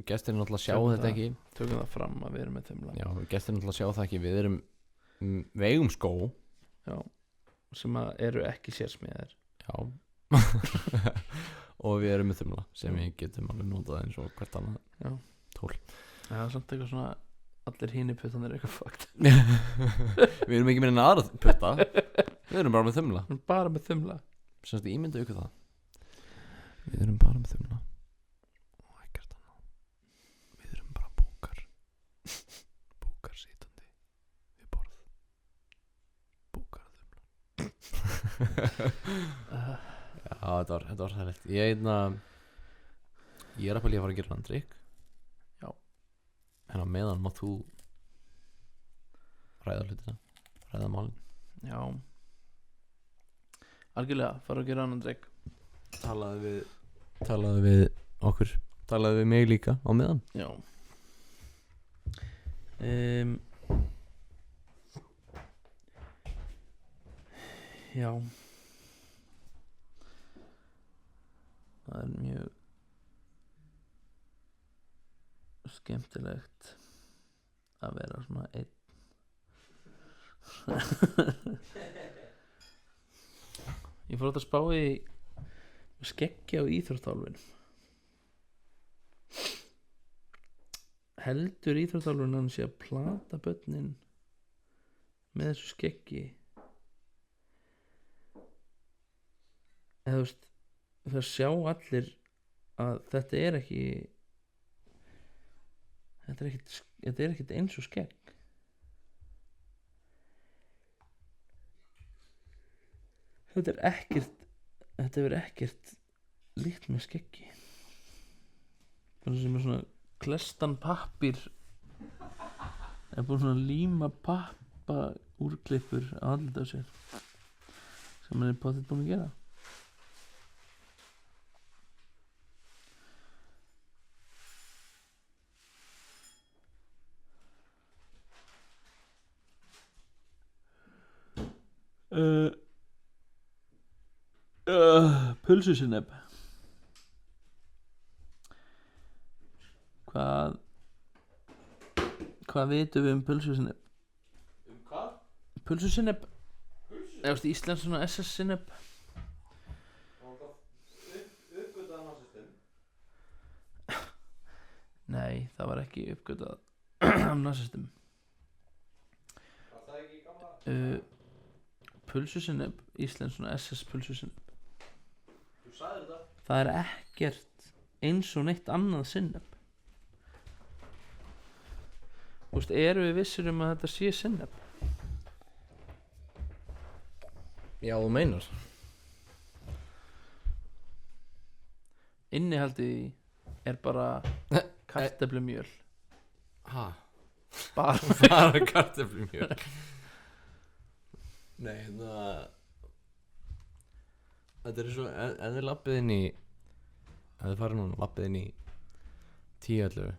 gestirinn náttúrulega sjá Tökum þetta það. ekki. Tökum það fram að við erum með þumla. Já, gestirinn náttúrulega sjá það ekki. Við erum, við eigum skó. Já, sem að eru ekki sérsmiðar. Já. Og við erum með þumla sem við getum alveg notað eins og hvert annað. Já. Tól. Það er samt eitthvað svona, allir hínir puttanir eitthvað fakt. Við erum ekki með eina aðra putta. Við erum bara með þumla. Við erum bara með þumla. Semst ímyndu ykkur það. Við erum bara með þumla. Og ekkert annað. Við erum bara búkar. Búkar sítandi við borð. Búkar þumla. Já, þetta var hægt. Ég er að pæla í að fara að gera hann drikk. Já. En á meðan mátt þú ræða hlutina. Ræða málin. Já. Algjörlega, fara að gera annan drikk. Talaðu við okkur. Talaðu við mig líka á meðan. Já. Já. Það er mjög skemmtilegt að vera svona einn. Ég fór að spá í skeggi á íþróttálfin. Heldur íþróttálfin hann sé að plata börnin með þessu skeggi? Eða þú veist, það sjá allir að þetta er ekki eins og skegg. Þetta er ekkert líkt með skeggi. Það sem er svona klestan pappír er búin svona að líma pappa úrklippur á andlitið á sér sem hann er pottet búin að gera. Pulsusinneb. Hvað vitum við um pulsusinneb? Pulsusinneb eða veist íslensk svona SS sinneb. Uppgötaðan nazistum? Nei, það var ekki uppgötað af nazistum. Var það ekki gamla? Pulsusinneb, íslensk svona SS pulsusinneb. Þú sagðir þetta. Það er ekkert eins og neitt annað sinneb. Þú veist, eru við vissir að þetta sé sinneb? Já, þú meinar. Innihaldið í er bara kartöflumjöl. Ha? Bara Bara kartöflumjöl. Nei, þetta er svo, ef þið lappið inn í ef þið farið núna, lappið inn í 10-11.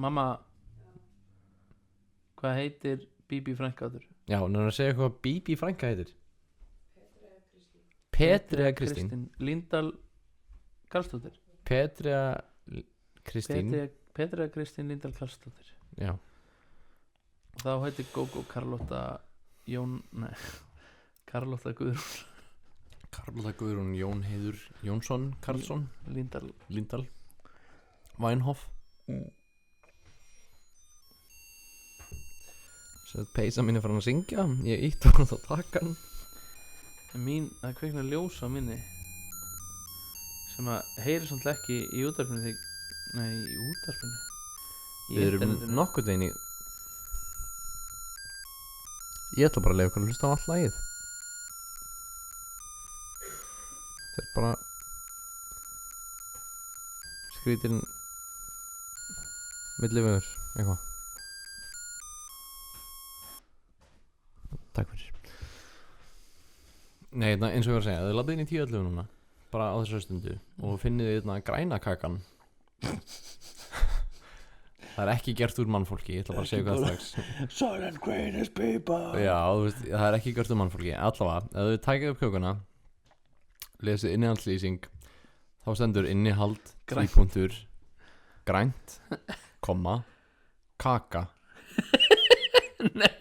Mamma, hvað heitir Bíbí frænka áttur? Já, hún er að segja hvað Bíbí frænka heitir. Petrea Kristín. Líndal Karlsdóttir. Petrea Kristín. Petrea Kristín Líndal Karlsdóttir. Já. Og þá heitir Gógó Karlotta Karlotta Guðrún Karlotta Guðrún Jón Heiður Jónsson Karlsson Líndal Weinhoff. Svo peisa mín er farin að syngja. Ég ítti hann á takkan. En það kveiknar ljós á minni sem að heyri samt ekki í útvarpinu í útvarpinu í Við erum internetinu. nokkuð veginn í Ég ætla bara að leiða ykkur að hlusta á allt lagið. Þetta er bara skrítin millivegur eitthvað. Takk fyrir. Nei, eins og ég var að segja, þið laðið inn í 10-11 núna bara á þessu stundu og finnið þið græna kakan. Það er ekki gert úr mannfólki, ég ætla bara að segja hvað strax. Silent greatest people. Já, þú veist, það er ekki gert úr mannfólki. Allavega, ef þið tækið upp kökuna, lesið innihaldslýsing, þá stendur innihald, tvípunktur, grænt, komma, kaka. Nei.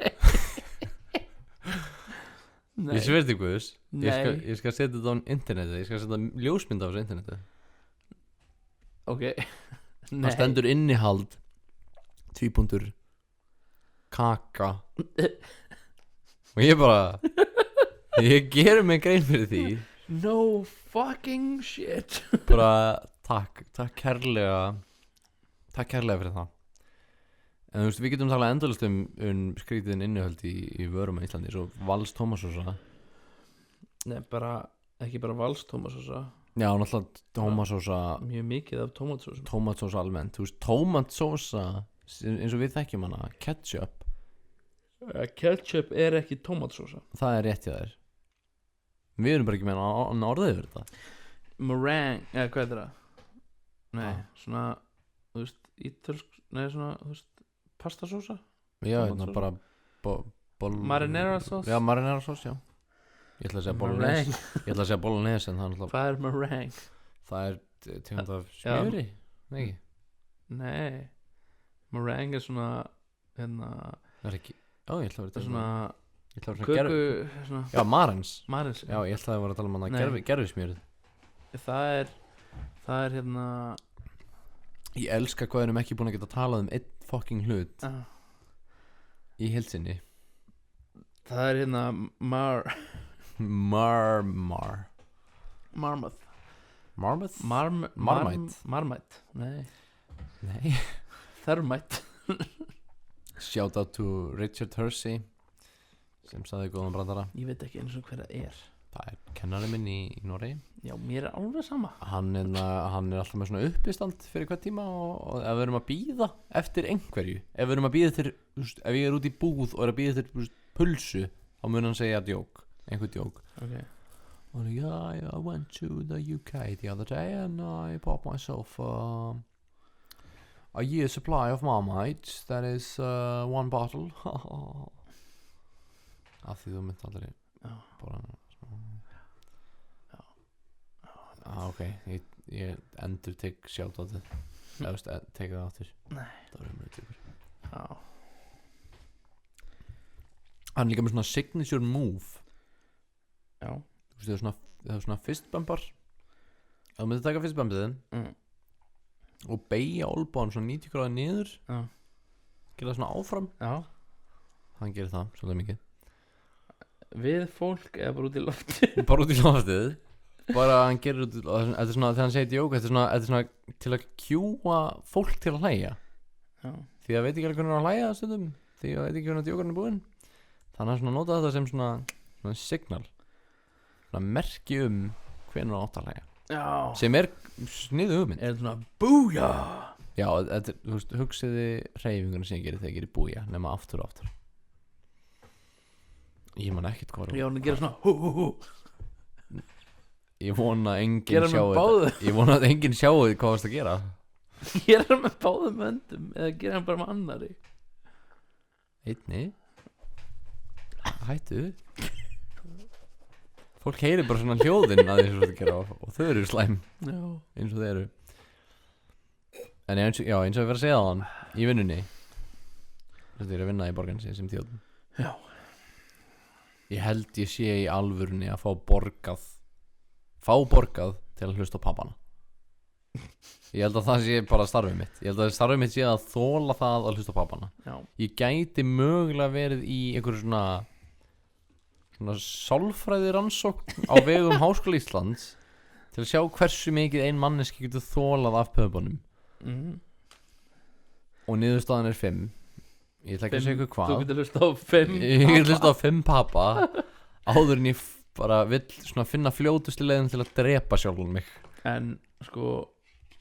Ég sverði Guðs, Nei. ég skal setja þetta á internetið, ég skal setja ljósmynd á þessu internetið. Ok. Það stendur innihald, tvípunktur, kaka. Og ég bara, ég gerir mig grein fyrir því. No fucking shit. Bara takk kærlega fyrir það. En þú veist, við getum talað endalaust skrítinn innihald í vörum á Íslandi, svo Vals tómatsósa. Nei, ekki bara Vals tómatsósa. Já, náttúrulega tómatsósa, Mjög mikið af tómatsósum. tómatsósa almennt. Þú veist, tómatsósa eins og við þekkjum hana, ketchup, Ketchup er ekki tómatsósa. það er rétt hjá þér. Við erum bara ekki með hann orðið yfir þetta. Meringue, eða hvað er það? Nei, svona, þú veist, ítölsk, nei, svona, þú veist, pastasósa? Já, Tómatsósa. bara Marinara sauce? Já, marinara sauce, já. Ég ætla að segja bolognese. Ég ætla að segja bolognese, en það er náttúrulega, Hvað er meringue? það er tegund af smjöri, nei ekki? Nei, meringue er svona, Það er ekki, já, ég ætla að vera að tala svona ég ætla að vera köku, að svona, já, marins. marins. Já, ég ætla að vera að tala um Nei. hana gerfismjörið. Það er Ég elska hvað erum ekki búin að geta talað um einn fucking hlut í heilsinni. það er Marmite. Marmouth. Marmite. Marmite. Nei, Nei. Thermite. Shout out to Richard Hersey sem saði góðan brandara. Ég veit ekki eins og hver það er. Það er kennari minn í Noregi. Já, mér er alveg sama. Hann er alltaf með svona uppistand fyrir hvað tíma og ef við erum að bíða eftir einhverju, ef við erum að bíða eftir, ef ég er út í búð og er að bíða eftir pulsu, þá mun hann segja einhver djók. Ok. Og yeah, I went to the UK the other day and I bought myself a year's supply of Marmite. That is one bottle. Af því þú mynd aldrei bara ok, ég endur tek sjálfdótið eða tek það áttur. Nei. Það var umröðt ykkur. Já. Hann er líka með svona signature move. Já. Þú veist, það er svona fistbumbar. Ef þú myndir taka fistbumpið og beygja olbáðan svona 90 gráði niður, Já. gera það svona áfram. Já. Hann gerir það svolítið mikið. Við fólk eða bara út í lofti? Bara út í loftið. Bara hann gerir út í loftið. Þetta er svona, þegar hann segir djók, þetta er svona til að kjúa fólk til að hlæja. Já. Því að veit ekki alveg hvernig hann er að hlæja stundum. Því að veit ekki hvernig djókarinn er búinn. Þannig að svona nota þetta sem svona signal. Svona merki hvernig hann átt að hlæja. Já. Sem er sniðu hugmynd. Er þetta svona búja? Já, þetta er, þú veist, hugsiði hreyfingunum sem ég gerir þegar ég gerir búja, nema aftur og aftur. Ég man ekkert hvað Já, hann gera svona hú hú hú. Ég vona að enginn Gera sjái með báðu. Ég vona að enginn sjái hvað varst að gera. Gera hann með báðum höndum eða gera hann bara með annari? Einni. Hættu. Fólk heyrir bara svona hljóðin að því sem þú ert að gera og þau eru slæm Já. eins og þau eru. En eins og ég verið að segja það hann í vinnunni. Þetta er að vinna í borgarnesi sem þjóðn. Já. Ég held ég sé í alvörunni að fá borgað til að hlusta á pappana. Ég held að það sé bara starfið mitt. Ég held að starfið mitt sé að þola það að hlusta á pappana. Já. Ég gæti mögulega verið í einhverju svona sálfræði rannsókn á vegum Háskóla Íslands til að sjá hversu mikið ein manneski getur þolað af pöpunum. Og niðurstaðan er 5. Ég ætla ekki að segja ykkur hvað. Þú getur hlusta á 5 Ég getur hlusta á 5 pappa áður en ég bara vill svona finna fljótustu leiðin til að drepa sjálfum mig. En sko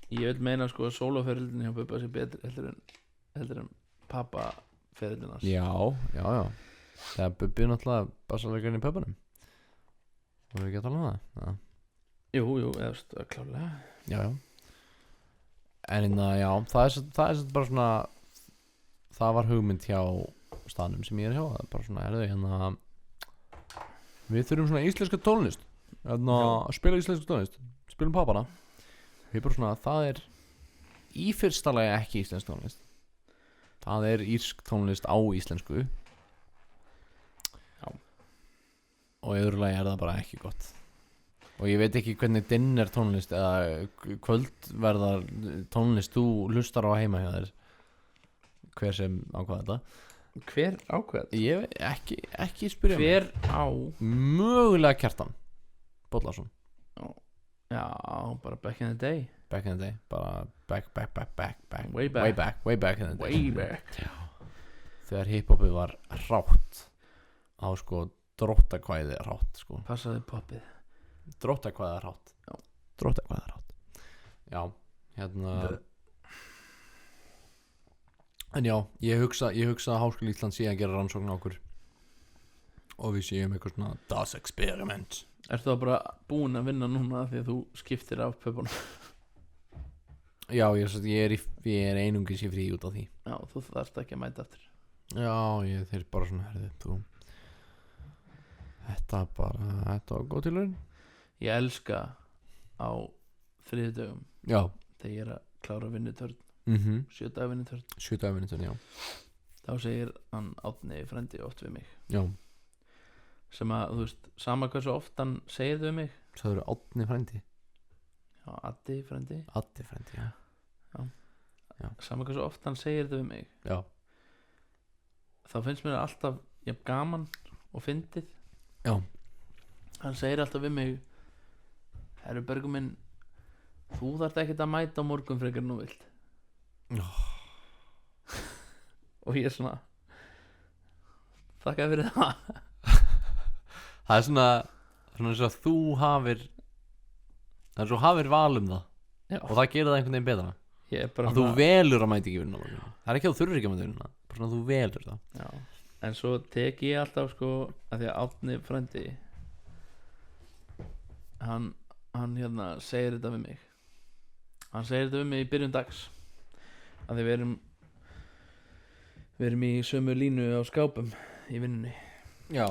ég vil meina sko að sólóferildin hjá Bubba sé betri heldur en pappaferildin hans. Já. Það er Bubbi náttúrulega bassalegurinn í pöpunum. Voru ekki að tala um það? Já. Jú, eða klálega. Já. En já, það er bara svona. Það var hugmynd hjá staðnum sem ég er hjá. Það er bara svona, við þurfum svona íslenska tónlist. Spila íslenska tónlist. Spilum pappana. Við bara svona, það er í fyrsta lagi ekki íslensk tónlist. Það er írsk tónlist á íslensku. Já. Og í öðru lagi er það bara ekki gott. Og ég veit ekki hvernig dinner tónlist eða kvöldverðar tónlist þú hlustar á heima hjá þér. Hver sem ákvað þetta. Hver ákvað? Ég veit ekki spyrja mig. Hver á? Mögulega Kjartan Bollason. Já, bara back in the day. Back in the day. Bara back. Way back. Way back in the day. Way back. Já. Þegar hiphopið var rátt. Á sko dróttakvæði rátt sko. Passaði poppið. Dróttakvæði rátt. Já. Dróttakvæði rátt. Já, En já, ég hugsa að Háskóli Ísland sé að gera rannsókn á okkur. Og við séum eitthvað svona Das Experiment. Ertu þá bara búin að vinna núna því að þú skiptir af pöpunum? Já, ég er einungis í frí út af því. Já, þú þarft ekki að mæta aftur. Já, þeir bara svona Þetta var góð til laun. Ég elska á þriðjudögum Já. þegar ég er að klára vinnutörn 7 daga vinnutörn 7 daga vinnutörn, já. Þá segir hann Árni frendi oft við mig. Já. Sem að, þú veist, sama hversu oft hann segir þau við mig. Sagður Árni frendi? Já, Addi frendi. Addi frendi, já. Sama hversu oft hann segir þau við mig. Já. Þá finnst mér alltaf jafn gaman og fyndið. Já. Hann segir alltaf við mig: Herru Bergur minn, þú þarft ekkert að mæta á morgun frekar nú vilt. Og ég er svona, þakka fyrir það. Það er svona eins og að þú hafir val um það. Já. Og það gerir það einhvern veginn betra. Ég er bara að þú velur að mæta ekki vinna. Það er ekki að þú þurfir ekki að mæta vinna. Bara svona að þú velur það. Já. En svo tek ég alltaf sko, að því að Árni frendi hann segir þetta við mig. Hann segir þetta við mig í byrjun dags, að því við erum í sömu línu á skápum í vinnunni. Já.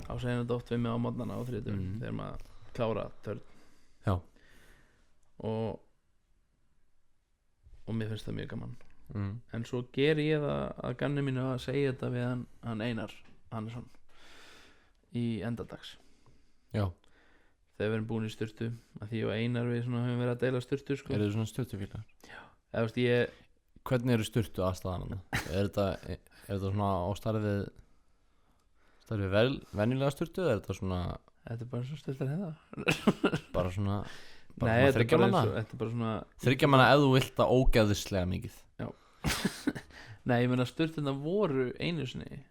Þá segir hann þetta oft við mig á morgnana á þriðjudögum þegar maður klára törn. Já. Og mér finnst það mjög gaman. En svo ger ég það að gamni mínu að segja þetta við hann Einar, Hannesson í endadags Já. þegar við erum búin í sturtu að því og Einar við svona höfum verið að deila sturtu sko. Eru þið svona sturtufílar? eða veist ég Hvernig eru sturtu aðstæðan? Er þetta svona á starfið venjulega sturtu eða er þetta svona þetta er bara svo sturtar hérna bara svona nei, þetta er þriggja bara manna? þetta er bara svona Þriggja manna ef þú vilt það ógeðislega mikið. nei, ég meina sturtuna voru einu sinni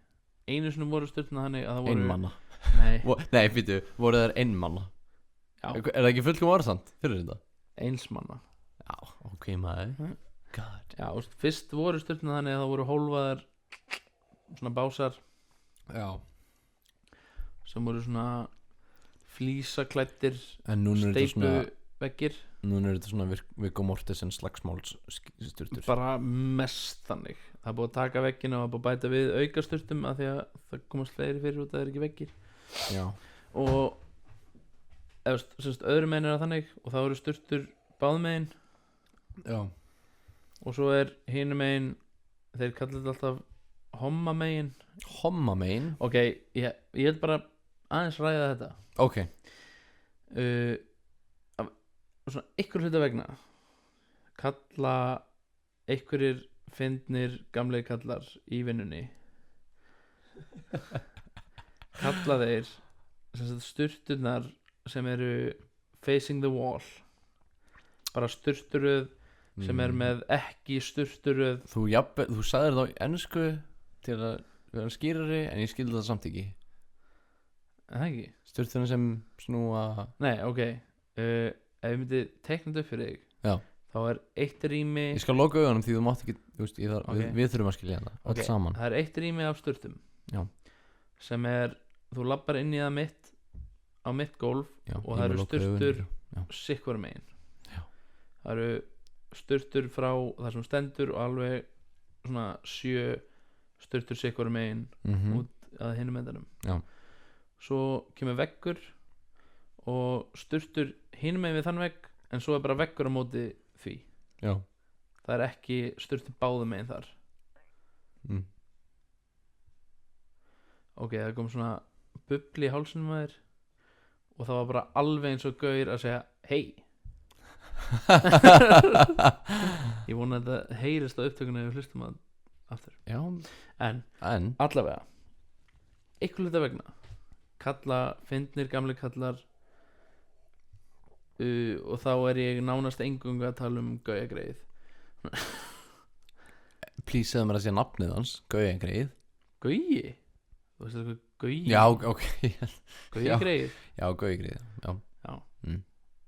voru sturtuna þannig að það voru Einmanna. nei, Nei, býtu, voru þær einmanna? Já. Er það ekki fullkom orðsamt fyrir þetta? einsmanna Já, ok maður. Mm. God. já, og fyrst voru sturtuna þannig að það voru hólfaðar svona básar Já. sem voru svona flísaklæddir En núna er þetta svona steypuveggir Núna er þetta svona Viggo Mortensen slagsmáls sturtur. bara mest þannig það er búið að taka veggina og það er búið að bæta við auka sturtum af því að það komast fleiri fyrir út að það er ekki veggir Já. og semst öðru megin er það þannig og það eru sturtur báðmegin Já. og svo er hinum megin þeir kalla þetta alltaf homma megin Homma megin. ok, ég held bara aðeins ræða þetta Ok. af svona ykkur hluta vegna kalla einhverjir fyndnir gamlega kallar í vinnunni kalla þeir sturturnar sem eru facing the wall bara sturturöð sem er með ekki sturturöð Þú sagðir það á ensku til að vera skýrari en ég skildi það samt ekki. er það ekki? Sturturinn sem snúa. nei, ok ef ég myndi teikna þetta upp fyrir þig Já. þá er eitt rými Ég skal loka augunum því þú mátt ekki Ok. við þurfum að skilja það öll Ok, saman. það er eitt rými af sturtum Já. sem er, þú lappar inn í það mitt á mitt gólf Já, og ég það mun eru loka augunum. sturtur sikkvar megin Já. það eru sturtur frá það sem stendur og alveg svona 7 sturtur sikkvar megin út að hinum endanum Já. svo kemur veggur og sturtur hinum megin við þann vegg en svo er bara veggur á móti því Já. það er ekki sturtur báðum megin þar ok, það kom svona bubli í hálsunum að þér og það var bara alveg eins og gaur að segja hei ég vona að þetta heyrist á upptökunni ef við hlustum að aftur Já. en En allavega ykkur hluta vegna kalla fyndnir gamli kallar og þá er ég nánast engungu að tala um Gauja greið please segðu mér að sé nafnið hans Gauja greið. Gauji? Þú veist eitthvað Gauji? Já, ok. Gauja Já. greið Já, Gauja greið. Já. Já, Mm.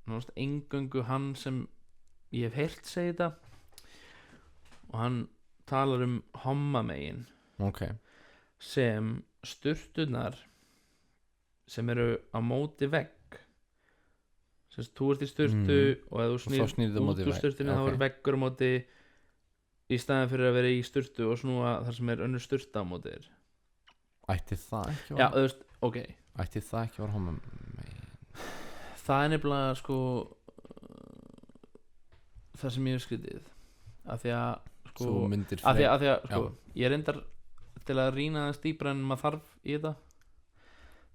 nánast engungu hann sem ég hef heyrt segja þetta og hann talar um hommamegin Ok. sem sturturnar sem eru á móti vegg sem sagt, þú ert í sturtu og ef þú Og þá snýrðu á móti út úr vegg. sturtunni þá Ok. er veggur á móti í staðin fyrir að vera í sturtu og snúa þar sem er önnur sturta á móti þér Ætti það ekki já, þú veist, ok Ætti það ekki var homma megin. það er nefnilega sko það sem ég hef skrítið af því að sko Þú myndir af því að sko, Já. ég reyndar til að rýna það stýpra en maður þarf í þetta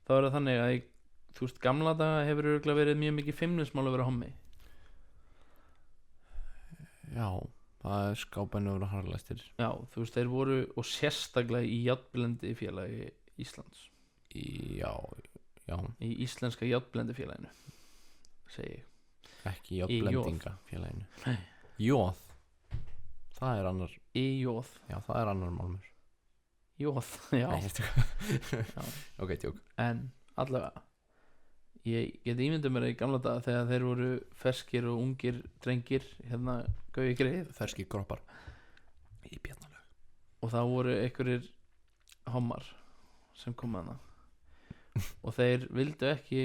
þá er það þannig að þú veist, gamla daga hefur örugglega verið mjög mikið feimnismál að vera hommi Já, það er skápæni að vera harðlæstir. já, þú veist, þeir voru og sérstaklega í játblendi félagi Íslands Já, já. í íslenska játblendi félaginu segi ég Ekki Í játblendinga félaginu. Nei. Jóð. Það er annar. í jóð, Já, það er annar málmur. jóð, já Nei, ég Já. Ok, tjók. en allavega ég get ímyndið mér í gamla daga þegar þeir voru ferskir og ungir drengir hérna Gauji greið Ferski kroppar. Í bjarnalög. og það voru einhverjir hommar sem kom hana og þeir vildu ekki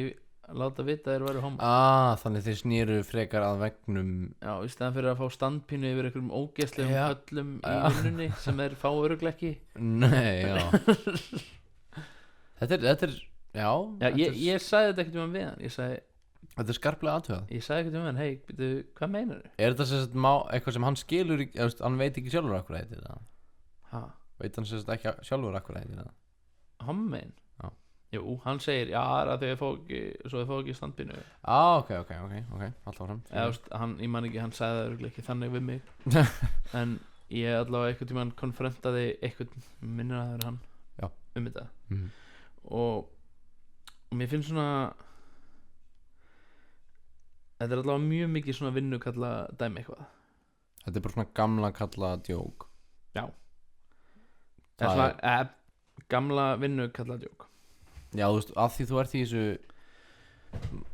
láta vita að þeir væru hommar Þannig þeir snýru frekar að vegnum. já, í staðan fyrir að fá standpínu yfir einhverjum ógeðslegum Já. höllum í Já. vinnunni sem þeir fá örugglega ekki Nei, já. Þetta er, já. já, ég sagði þetta ekkert um hann við hann ég sagði Þetta er skarplega aðtöðað. ekkert um hann, hei, byrju, hvað meinar þau? Er þetta sem sagt eitthvað sem hann skilur, hann veit ekki sjálfur akkur heitir það? ha, Veit hann sem sagt ekki sjálfur akkur heitir það? Hommein? Já. Jú, hann segir, já, það er að þau fá ekki standbínu. ok, alltaf fram Eða, þú veist, ég man ekki, hann sagði það örugglega ekki þannig við mig. En ég allavega einhvern tímann konfrontaði einhvern, minnir að það er hann, Já. þetta. Mhm. Og mér finnst svona, þetta er allavega mjög mikið svona vinnukalla dæmi eitthvað. Þetta er bara svona gamla kalla djók. Já. Það Það er svona, gamla vinnukalla djók. Já, þú veist, af því þú ert í þessu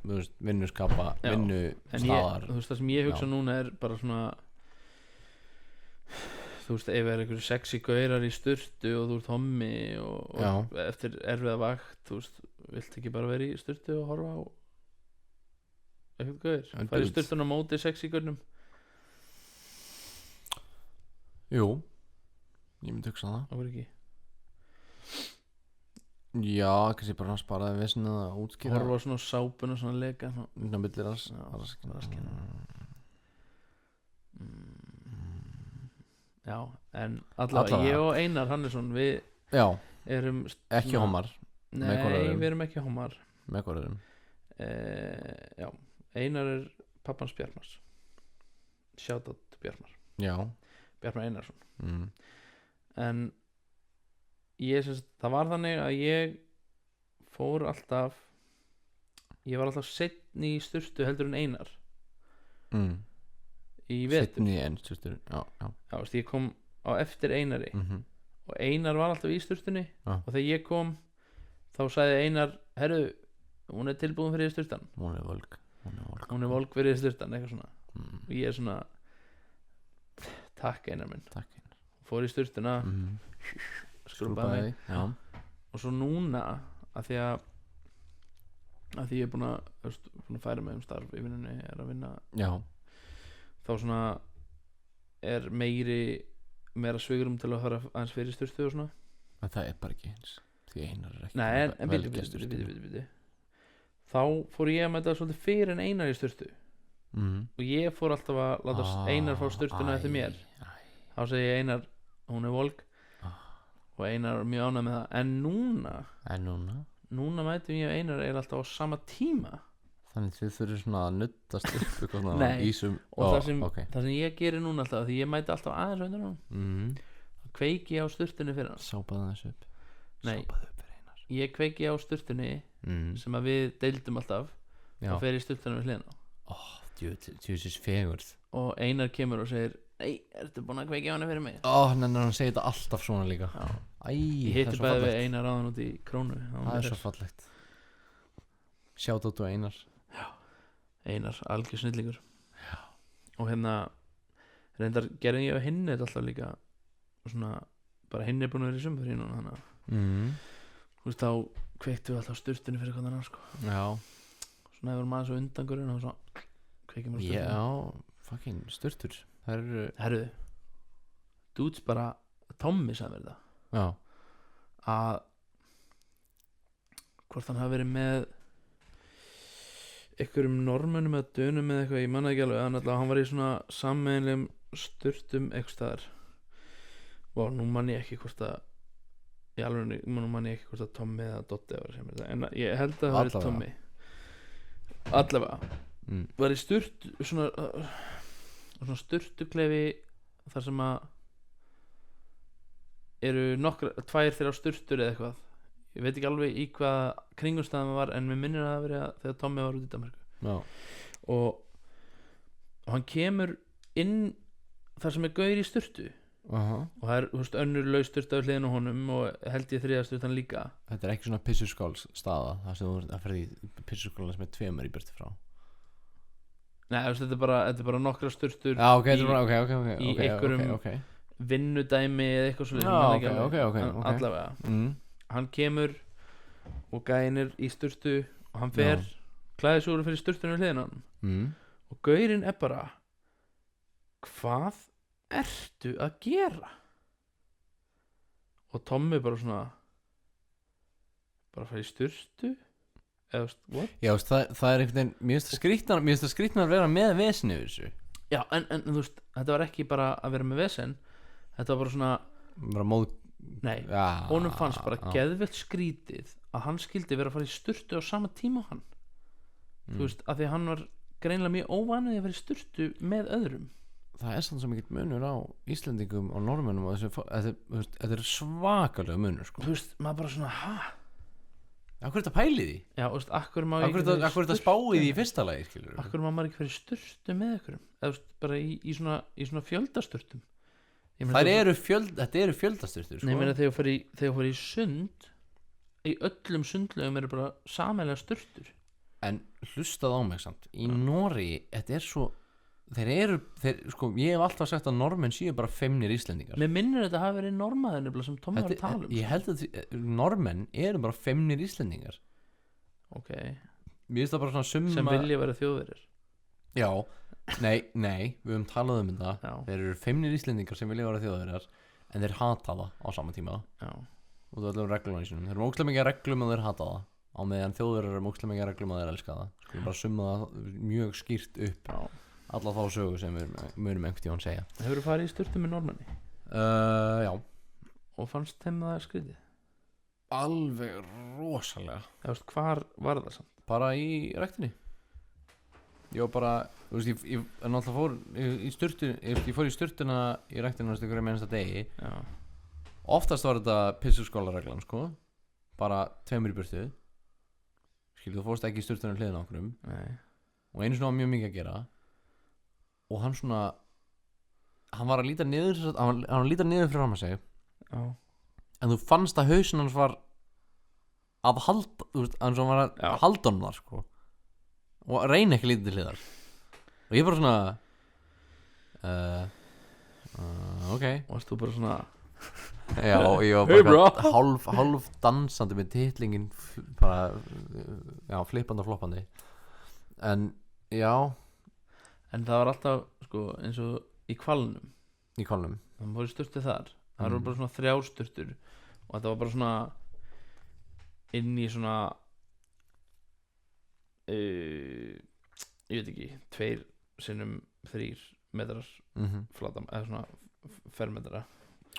þú veist, vinnuskapa Já. vinnustaðar. Þú veist, það sem ég hugsa Já. núna er bara svona, þú veist, ef er einhverju sexy gaurar í sturtu og þú ert hommi og eftir erfiða vakt, þú veist, vilt ekki bara vera í sturtu og horfa á eitthvað gaur, fara í sturtun á móti sexy gaurnum. Jú, ég myndi hugsa það. Það var ekki Já, kannski bara hann sparaði vissin að útskýra horfa á svona sápun og svona leka svona. Innan millir raskina. Já, en allavega ég og Einar Hannesson, við Já, erum ekki homar. Nei, Með hvor öðrum? við erum ekki homar. Með hvað erum? Já, Einar er pappans Bjarmars. Shoutout Bjarmar. Já. Bjarmar Einarsson. Mm. En ég syns, það var þannig að ég fór alltaf, ég var alltaf seinni í sturtu heldur en Einar í vetur. Seinni en sturtur. Já. Já, veist, ég kom á eftir Einari og Einar var alltaf í sturtunni Já. og þegar ég kom þá sagði Einar, herru, hún er tilbúin fyrir sturtan, Hún er volg. hún er volg fyrir sturtan, eitthvað svona. Mm. Og ég er svona, takk Einar minn, Takk. fór í sturtuna, skrúpaði mig. Já. Og svo núna að því ég er búin að færa mig starf í vinnunni, er að vinna, Já. þá svona er meira svigurum til að fara aðeins fyrir sturtu og svona. En það er bara ekki eins. Því Einar er ekki Nei, en bíddu. Þá fór ég að mæta svolítið fyrir en Einar í sturtu og ég fór alltaf að láta Einar fá sturtuna eftir mér. Þá segi ég Einar, hún er volg og Einar er mjög ánægð með það. En núna mætum ég og Einar er alltaf á sama tíma. Þannig þið þurfið svona að nuttast upp eitthvað svona Nei, ísum. og það sem ég gerir núna alltaf, því ég mæti alltaf aðeins undir hann, þá kveiki ég á sturtunni fyrir hann. Sápaði þessu upp. Nei. Sápaði upp fyrir Einar. Ég kveiki á sturtunni sem að við deildum alltaf og fer í sturtunni við hliðina. Djúsis fegurð. Og Einar kemur og segir, ei, ertu búin að kveiki á hana fyrir mig? Nennar hann segir þetta alltaf svona líka. Já. það Ég hitti er svo bæði við fallegt. Einar áðan út í Krónu. Það er svo fallegt. Sjátt át og Einar. Einar, algjör snillingur. Og hérna reyndar gerði ég á hinni þetta alltaf líka og svona, bara hinni er búin að vera í sumfrí núna, þannig að þú veist, þá kveiktu við alltaf sturtunni fyrir hvernig annar, sko. Já. Svona hefur maður svo undangurinn og svo kveikjum við sturtunni. Já, fucking sturtur. Það eru Herðu, dudes bara, Tommi sagði mér það, Já. að hvort hann hafi verið með einhverjum normunum eða dönum eða eitthvað, ég manna ekki alveg, en alltaf hann var í svona sammeginlegum sturtum eitthvað staðar. Og nú man ég ekki hvort að nú man ég ekki hvort að Tommi eða Dotti var sem þetta, en ég held að það var Tommi allavega var í sturt svona sturtuklefi þar sem að eru tvær þeirra sturtur eða eitthvað, ég veit ekki alveg í hvað kringumstæðum það var, en mér minnir að það verið þegar Tommi var út í Danmörku. Já. og hann kemur inn þar sem er gaur í sturtu og það er, þú veist, önnur laus sturta á hliðinu á honum og held ég þriða sturtan líka. Þetta er ekki svona pissuskáls staða, það sem þú ert að ferði í pissuskála sem er tveimur í burtu frá. Nei, þú veist, þetta er bara nokkra sturtur Já, ok, þetta er bara, í einhverjum vinnudæmi eða eitthvað svo allavega. Hann kemur og gænir í sturtu og hann fer klæðir sig úr fyrir sturtunum við hliðina á hann og gaurinn er bara, hvað ertu að gera? Og Tommi bara svona, bara fara í sturtu eða what? Já, það er einhvern veginn, mér finnst það skrýtnar að vera með vesen yfir þessu. Já, en þú veist, þetta var ekki bara að vera með vesen, þetta var bara svona Bara Nei, ja, honum fannst bara geðveikt skrítið að hann skildi vera að fara í sturtu á sama tíma og hann þú veist, af því að hann var greinilega mjög óvanið að vera í sturtu með öðrum. Það er samt svo mikill munur á Íslendingum og Norðmönnum og þetta er svakalega munur sko. Þú veist, maður bara svona, Akkur er þetta pælið í? Já, þú veist, akkur má Akkur er þetta spáið í fyrsta lagi, skilur? Akkur má maður ekki fyrir sturtu með ykkurum eða þú veist, bara í svona fjöldasturtum. Þetta eru fjöldasturtur sko. Nei, ég meina þegar þú fyrir í sund í öllum sundlegum eru bara sameiginlega sturtur. En hlustað á mig samt í Noregi, þetta er svo þeir sko, ég hef alltaf sagt að normenn séu bara feimnir Íslendingar. Mér minnir þetta hafi verið normaðin sem Tommi var að tala um. Ég held að normenn eru bara feimnir Íslendingar. Ok. Mér finnst það bara svona sem vilja vera þjóðverðir. Já, nei, við höfum talað um þetta. Já. Þeir eru feimnir Íslendingar sem vilja vera þjóðverðir en þeir hata það á sama tíma. Já. Og það er reglum í sínum. Þeir eru ógeðslega mikið reglum og þeir hata það á meðan þjóðverðir eru ógeðslega mikið reglum og þeir elska það. Skulum bara summa það mjög skýrt upp. Já. Alla þá sögu sem við munum einhvern tímann segja. Hefur þú farið í sturtu með normanni? Já. Og fannst þeim það skrítið? Alveg rosalega. Þú veist, hvar var það samt? Bara í ræktinni. Ég var bara, þú veist, ég náttúrulega fór í sturtu, ég fór í sturtuna í ræktinna hverja mennsta degi. Já. Oftast var þetta pissuskólareglan, sko. Bara 2 í burtu. Skilju, þú fórst ekki í sturtuna hliðina á okkurum. Nei. Og einu svona var mjög mikið að gera. Og hann svona hann var að líta niður hann var að líta niður fyrir fram að segja. Já. En þú fannst að hausinn hans var að halda, þú veist, hann var að halda hann þar, sko. Og að reyna ekki lítið til hliðar. Og ég bara svona ok. Varst þú bara svona Já, ég var bara hálf dansandi með titlingin bara, já, flippandi og floppandi. En, já. En það var alltaf, sko, eins og í Hvalnum. Í Hvalnum. Það voru sturtið þar. Það voru bara svona 3 sturtur. Og þetta var bara svona inn í svona ég veit ekki 2 sinnum 3 metrar flata, eða svona fermetra.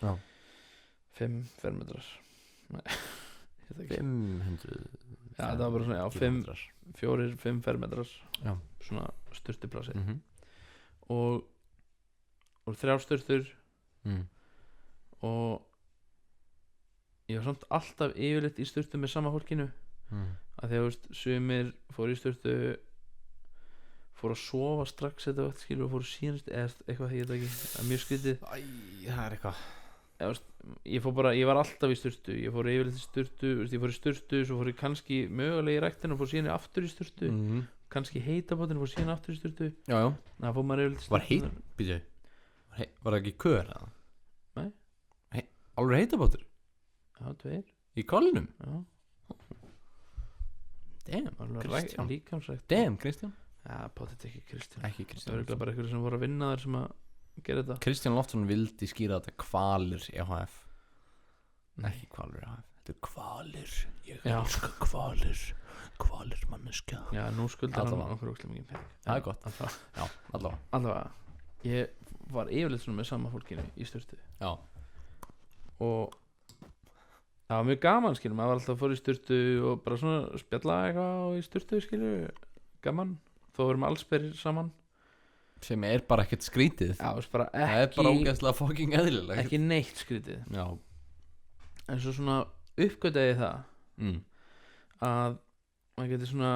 Já. 5 fermetrar. Nei, ég veit ekki. 500. Já, það var bara svona, já, 4-5 fermetrar. Já. Svona sturtuplási. Og 3 sturtur. Og ég var samt alltaf yfirleitt í sturtu með sama fólkinu. Að því að, þú veist, sumir fór í sturtu, fór að sofa strax þetta vart, skilur, og fór síðan eða eitthvað, ég veit ekki, það er mjög skrítið. Það er eitthvað. Ég var alltaf í sturtu. Ég fór yfirleitt í sturtu, ég fór í sturtu, svo fór ég kannski mögulega í ræktinu og fór síðan aftur í sturtu. Kannski í heitabátinu og fór síðan aftur í sturtu. Já. Það fór maður yfirleitt í sturtu. Var það ekki kör eða? Nei. Alveg heitabátur? Já, 2. Í Hvalnum? Já. Damn, Kristján. Líkamsrækt. Damn, Kristján. Já, pottet ekki Kristján. Ekki Kristján. Það var bara einhverjum sem voru að vinna þar sem að gera þetta. Kristján Loftsson vildi skýra þetta Hvalir EHF. Ekki Hvalir EHF. Þetta er Hvalir. Ég elska Hvalir. Hvalir manneskja. Já, nú skuldar hann okkur ógeðslega mikið pening. Það er gott. Já, allavega. Ég var yfirleitt svona með sama fólkinu í sturtu. Já. Og það var mjög gaman, skilur. Maður var alltaf að fór í sturtu og bara svona spjalla eitthvað í sturtu, skilur. Gaman. Þó erum allsberrir saman. Sem er bara ekkert skrítið. Já, bara ekki. Það er bara ógeðslega fucking eðlilega. Ekki neitt skrítið. Já. En svo svona uppgötaði það að maður geti svona,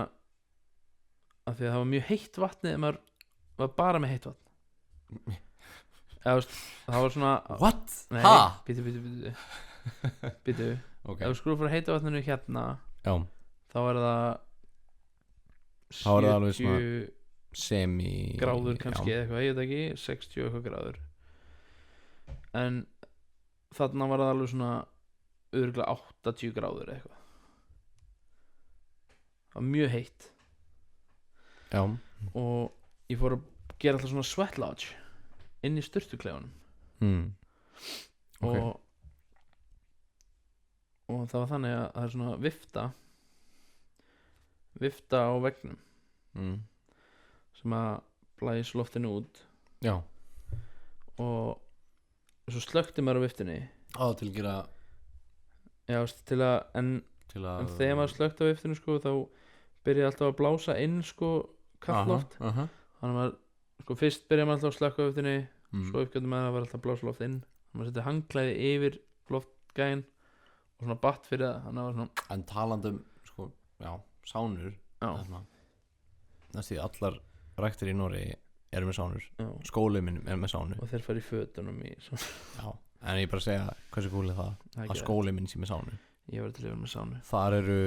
af því að það var mjög heitt vatnið en maður var bara með heitt vatn. Það var svona. What? Nei, Býtu okay. Ef við skrúum frá heita vatninu hérna. Já. Þá er það 70 semi gráður kannski, eitthvað, ég veit ekki, 60 eitthvað gráður. En þarna var það alveg svona örugglega 80 gráður eitthvað. Það var mjög heitt. Já. Og ég fór að gera alltaf svona sweat lodge inn í sturtuklefanum. Okay. Og það var þannig að það er svona vifta á veggnum sem að blæs loftinu út. Já. Og svo slökkti maður á viftinni. Til að gera Já, veist, en þegar maður slökkt á viftinu sko, þá byrja alltaf að blása inn sko, kallloft. Þannig að maður, sko, fyrst byrja maður alltaf að slökka á viftinu, svo uppgjöndum maður að vera alltaf að blása loft inn. Maður setur hangklæði yfir loftgæðin og svona batt fyrir það, þannig að það var svona. En talandum, sko, já, sánur. Já. Næstu allar ræktir í Noregi eru með sánur. Já. Skólinn minn er með sánu. Og þeir fara í fötunum í svona. Já, en ég bara segja hversu cool er það að skólinn minn sé með sánu. Ég var til að vera með sánu. Þar eru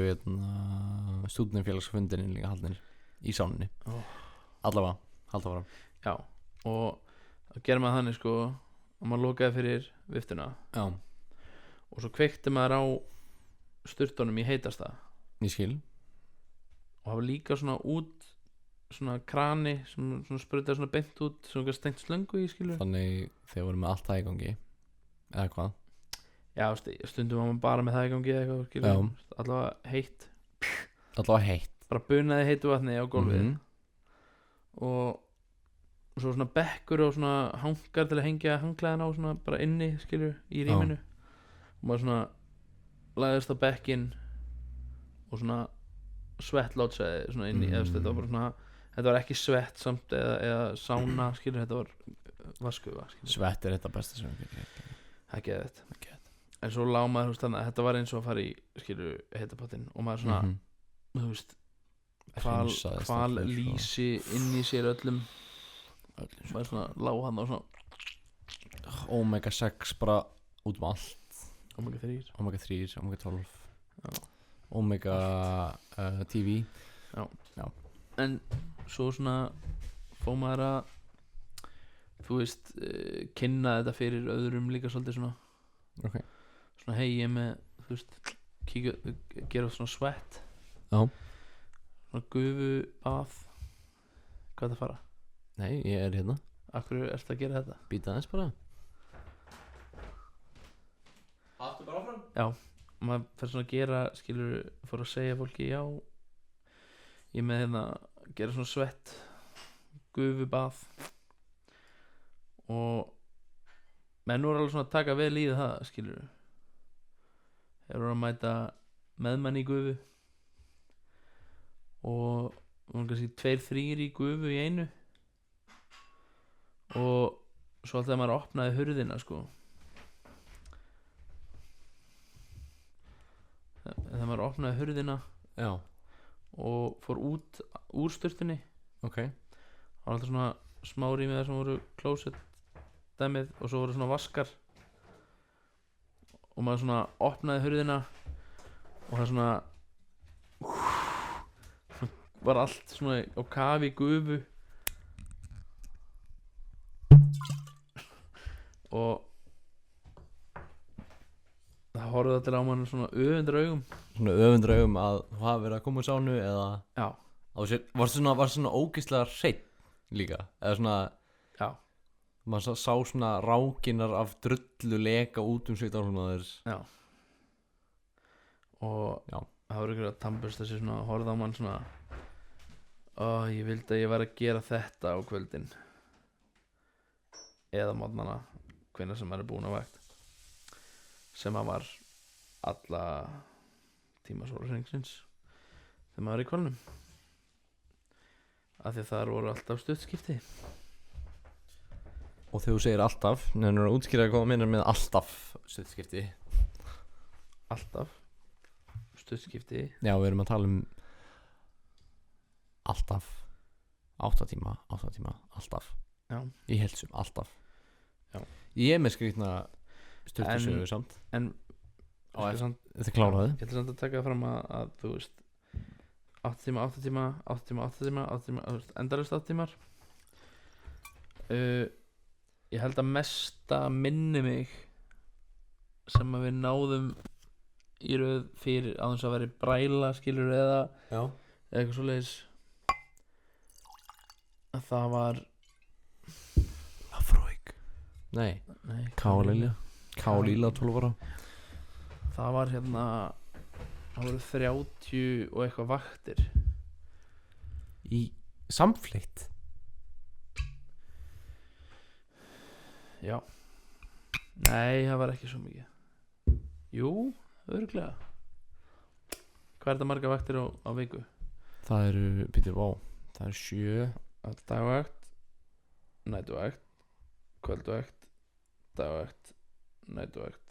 stúdentafélagsfundinni líka haldnir í sánunni. Allavega, halda fram. Já, og að gera maður þannig sko, að maður lokaði fyrir viftuna. Já. Og svo kveikti maður á sturtunum í heitasta. Ég skil. Og hafa líka svona út svona krani sem svona sprutaði svona beint út sem svona stengt slöngu í, skilur. Þannig þegar voru með allt það í gangi eða hvað? Já, stundum var maður bara með það í gangi eða eitthvað, skilur. Allavega heitt bara bunaði heitu vatni á gólfið. Og svo svona bekkur og svona hangar til að hengja hangklæðina á svona bara inni, skilur, í rýminu. Og maður svona lagðist á bekkinn og svona svettlátsaði svona inni, þetta var bara svona, þetta var ekki svett samt eða sána, skilur, þetta var vaskuva, skilur. Svett er þetta besta sem við getum. Það er geðveikt. En svo lá maður, þannig að þetta var eins og að fara í, skilur, heitapottinn og maður svona, þú veist, hval lýsi inn í sér öllum. Maður svona lá hann og svona Omega 6 bara út um allt. Omega 3, Omega 12. Já. Omega TV. Já. En svo svona fór maður að, þú veist, kynna þetta fyrir öðrum líka svolítið svona. Ok. Svona hei, ég með, þú veist, gera svona svett. Já. Svona gufu bað. Hvað er það að fara? Nei, ég er hérna. Akkur ertu að gera þetta? Býta aðeins bara. Haltu bara áfram? Já, maður fyrir svona að gera, skilur, fór að segja fólki, já, ég með hérna, gera svona svett gufu bað. Og menn voru alveg svona að taka vel í það, skilur. Þeir voru að mæta meðmenn í gufu og voru kannski 2-3 í gufu í einu. Og svo alltaf maður opnaði hurðina, sko, þegar maður opnaði hurðina. Já. Og fór út úr sturtunni. Ok. Það var alltaf svona smá rými þar sem voru klósett dæmið og svo voru svona vaskar og maður svona opnaði hurðina og það svona var allt svona á kafi í gufu og það horfði allir á mann svona öfundur augum. Svona öfundur augum að þú hafi verið að koma úr sánu eða? Já. Var svona ógeðslega hreinn líka eða svona? Já. Maður sá svona rákinar af drullu leka út um sig dálmaður. Já. Og já, það voru ykkur að tannbursta þessi svona, horfði á mann svona, ég vildi að ég var að gera þetta á kvöldin eða morgnana, hvenær sem maður er búinn á vakt, sem að var alla tíma sólarhringsins þegar maður er í kólnum, af því að þar voru alltaf stuttskipti. Og þegar þú segir alltaf, nefnir að útskýra hvað meinar með alltaf stuttskipti? Alltaf stuttskipti? Já, við erum að tala um alltaf 8 tíma, alltaf. Já. Í heilsum, alltaf. Já. Ég er með skrýtna stuttusögu samt. En þetta kláraði. Ég ætla samt að taka það fram að þú veist 8 tíma endalaust 8 tímar. Ég held að mesta minni mig sem að við náðum í röð fyrir á þess að vera bræla, skilur, eða eitthvað svoleiðis, að það var Afróik. Nei, Kálíla 12 ára. Það var hérna, það voru 30 og eitthvað vaktir í samfleitt. Já. Nei, það var ekki svo mikið. Jú, örugglega. Hvað er þetta marga vaktir á viku? Það eru, býttu, það eru 7. Dagvakt, næturvakt, kvöldvakt, dagvakt, næturvakt,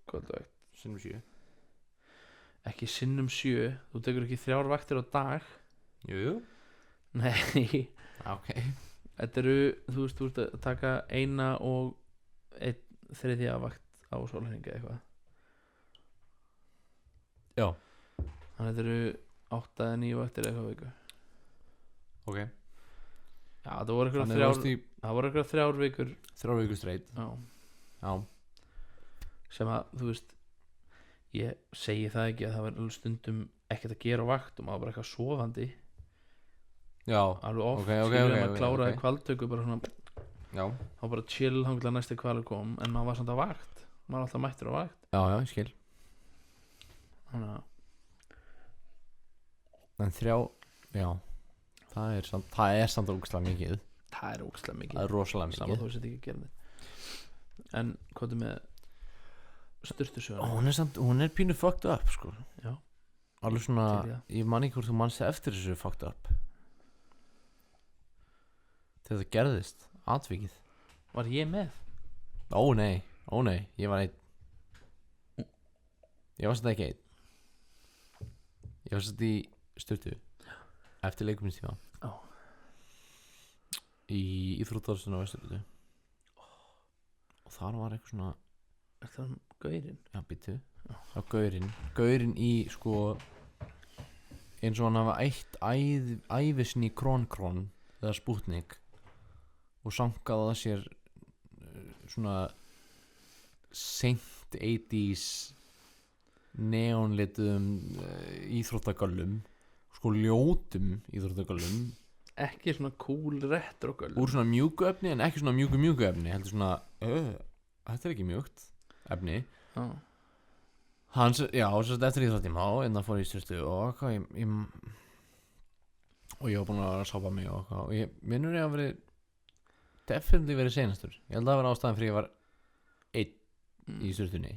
kvöldvakt. Sinnum 7. Ekki sinnum 7. Þú tekur ekki 3 vaktir á dag. Jú. Nei. Ok. Þetta eru, þú ert að taka 1 og 1/3 vakt á sólhringi eitthvað. Já. Þannig að þetta eru 8 eða 9 vaktir eitthvað á viku. Ok. Já, það voru Þannig eitthvað 3 vikur. 3 vikur straight. Já. Sem að, þú veist, ég segi það ekki að það var alveg stundum ekkert að gera á vakt og maður bara eitthvað sofandi. Já. Alveg oft, Ok, maður kláraði kvaltöku bara svona, Já. þá bara chill hangla næstu kvalur kom, en maður var samt á vakt. Maður var alltaf mættur á vakt. Já, ég skil. Þannig að En 3, já. Það er samt ógeðslega mikið. það er ógeðslega mikið. Það er rosalega Saman mikið. þó sétt ekki að gera þetta. En hvað er með sturtusöguna? Hún er pínu fucked up, sko. Já. Alveg svona, Til í það. ég man ekki hvort þú manst eftir þessu fucked up. Þegar það gerðist, atvikið. Var ég með? Ó nei, ég var einn. Ég var samt ekki einn. Ég var samt í sturtu eftir leikumistíma. Já. Í íþróttarstunum á Vesturlötu. Og þar var eitthvað svona, Er það gaurinn? já, býttu. Já, gaurinn í, sko, eins og hann hafa eitt ævisni krón eða Sputnik og sankaði að sér svona seint 80s neonlituðum íþróttagöllum, sko ljótum íþróttagöllum Ekki svona cool retro göll. úr svona mjúku efni, en ekki svona mjúku efni, heldur svona þetta er ekki mjúkt efni. Já. Hans, já, svo eftir íþróttíma en það fór í styrstu og eitthvað og ég var búin að sápa mig og eitthvað og ég minnur ég að veri definitív verið seinastur. Ég held að það var ástæðan fyrir ég var einn í styrstunni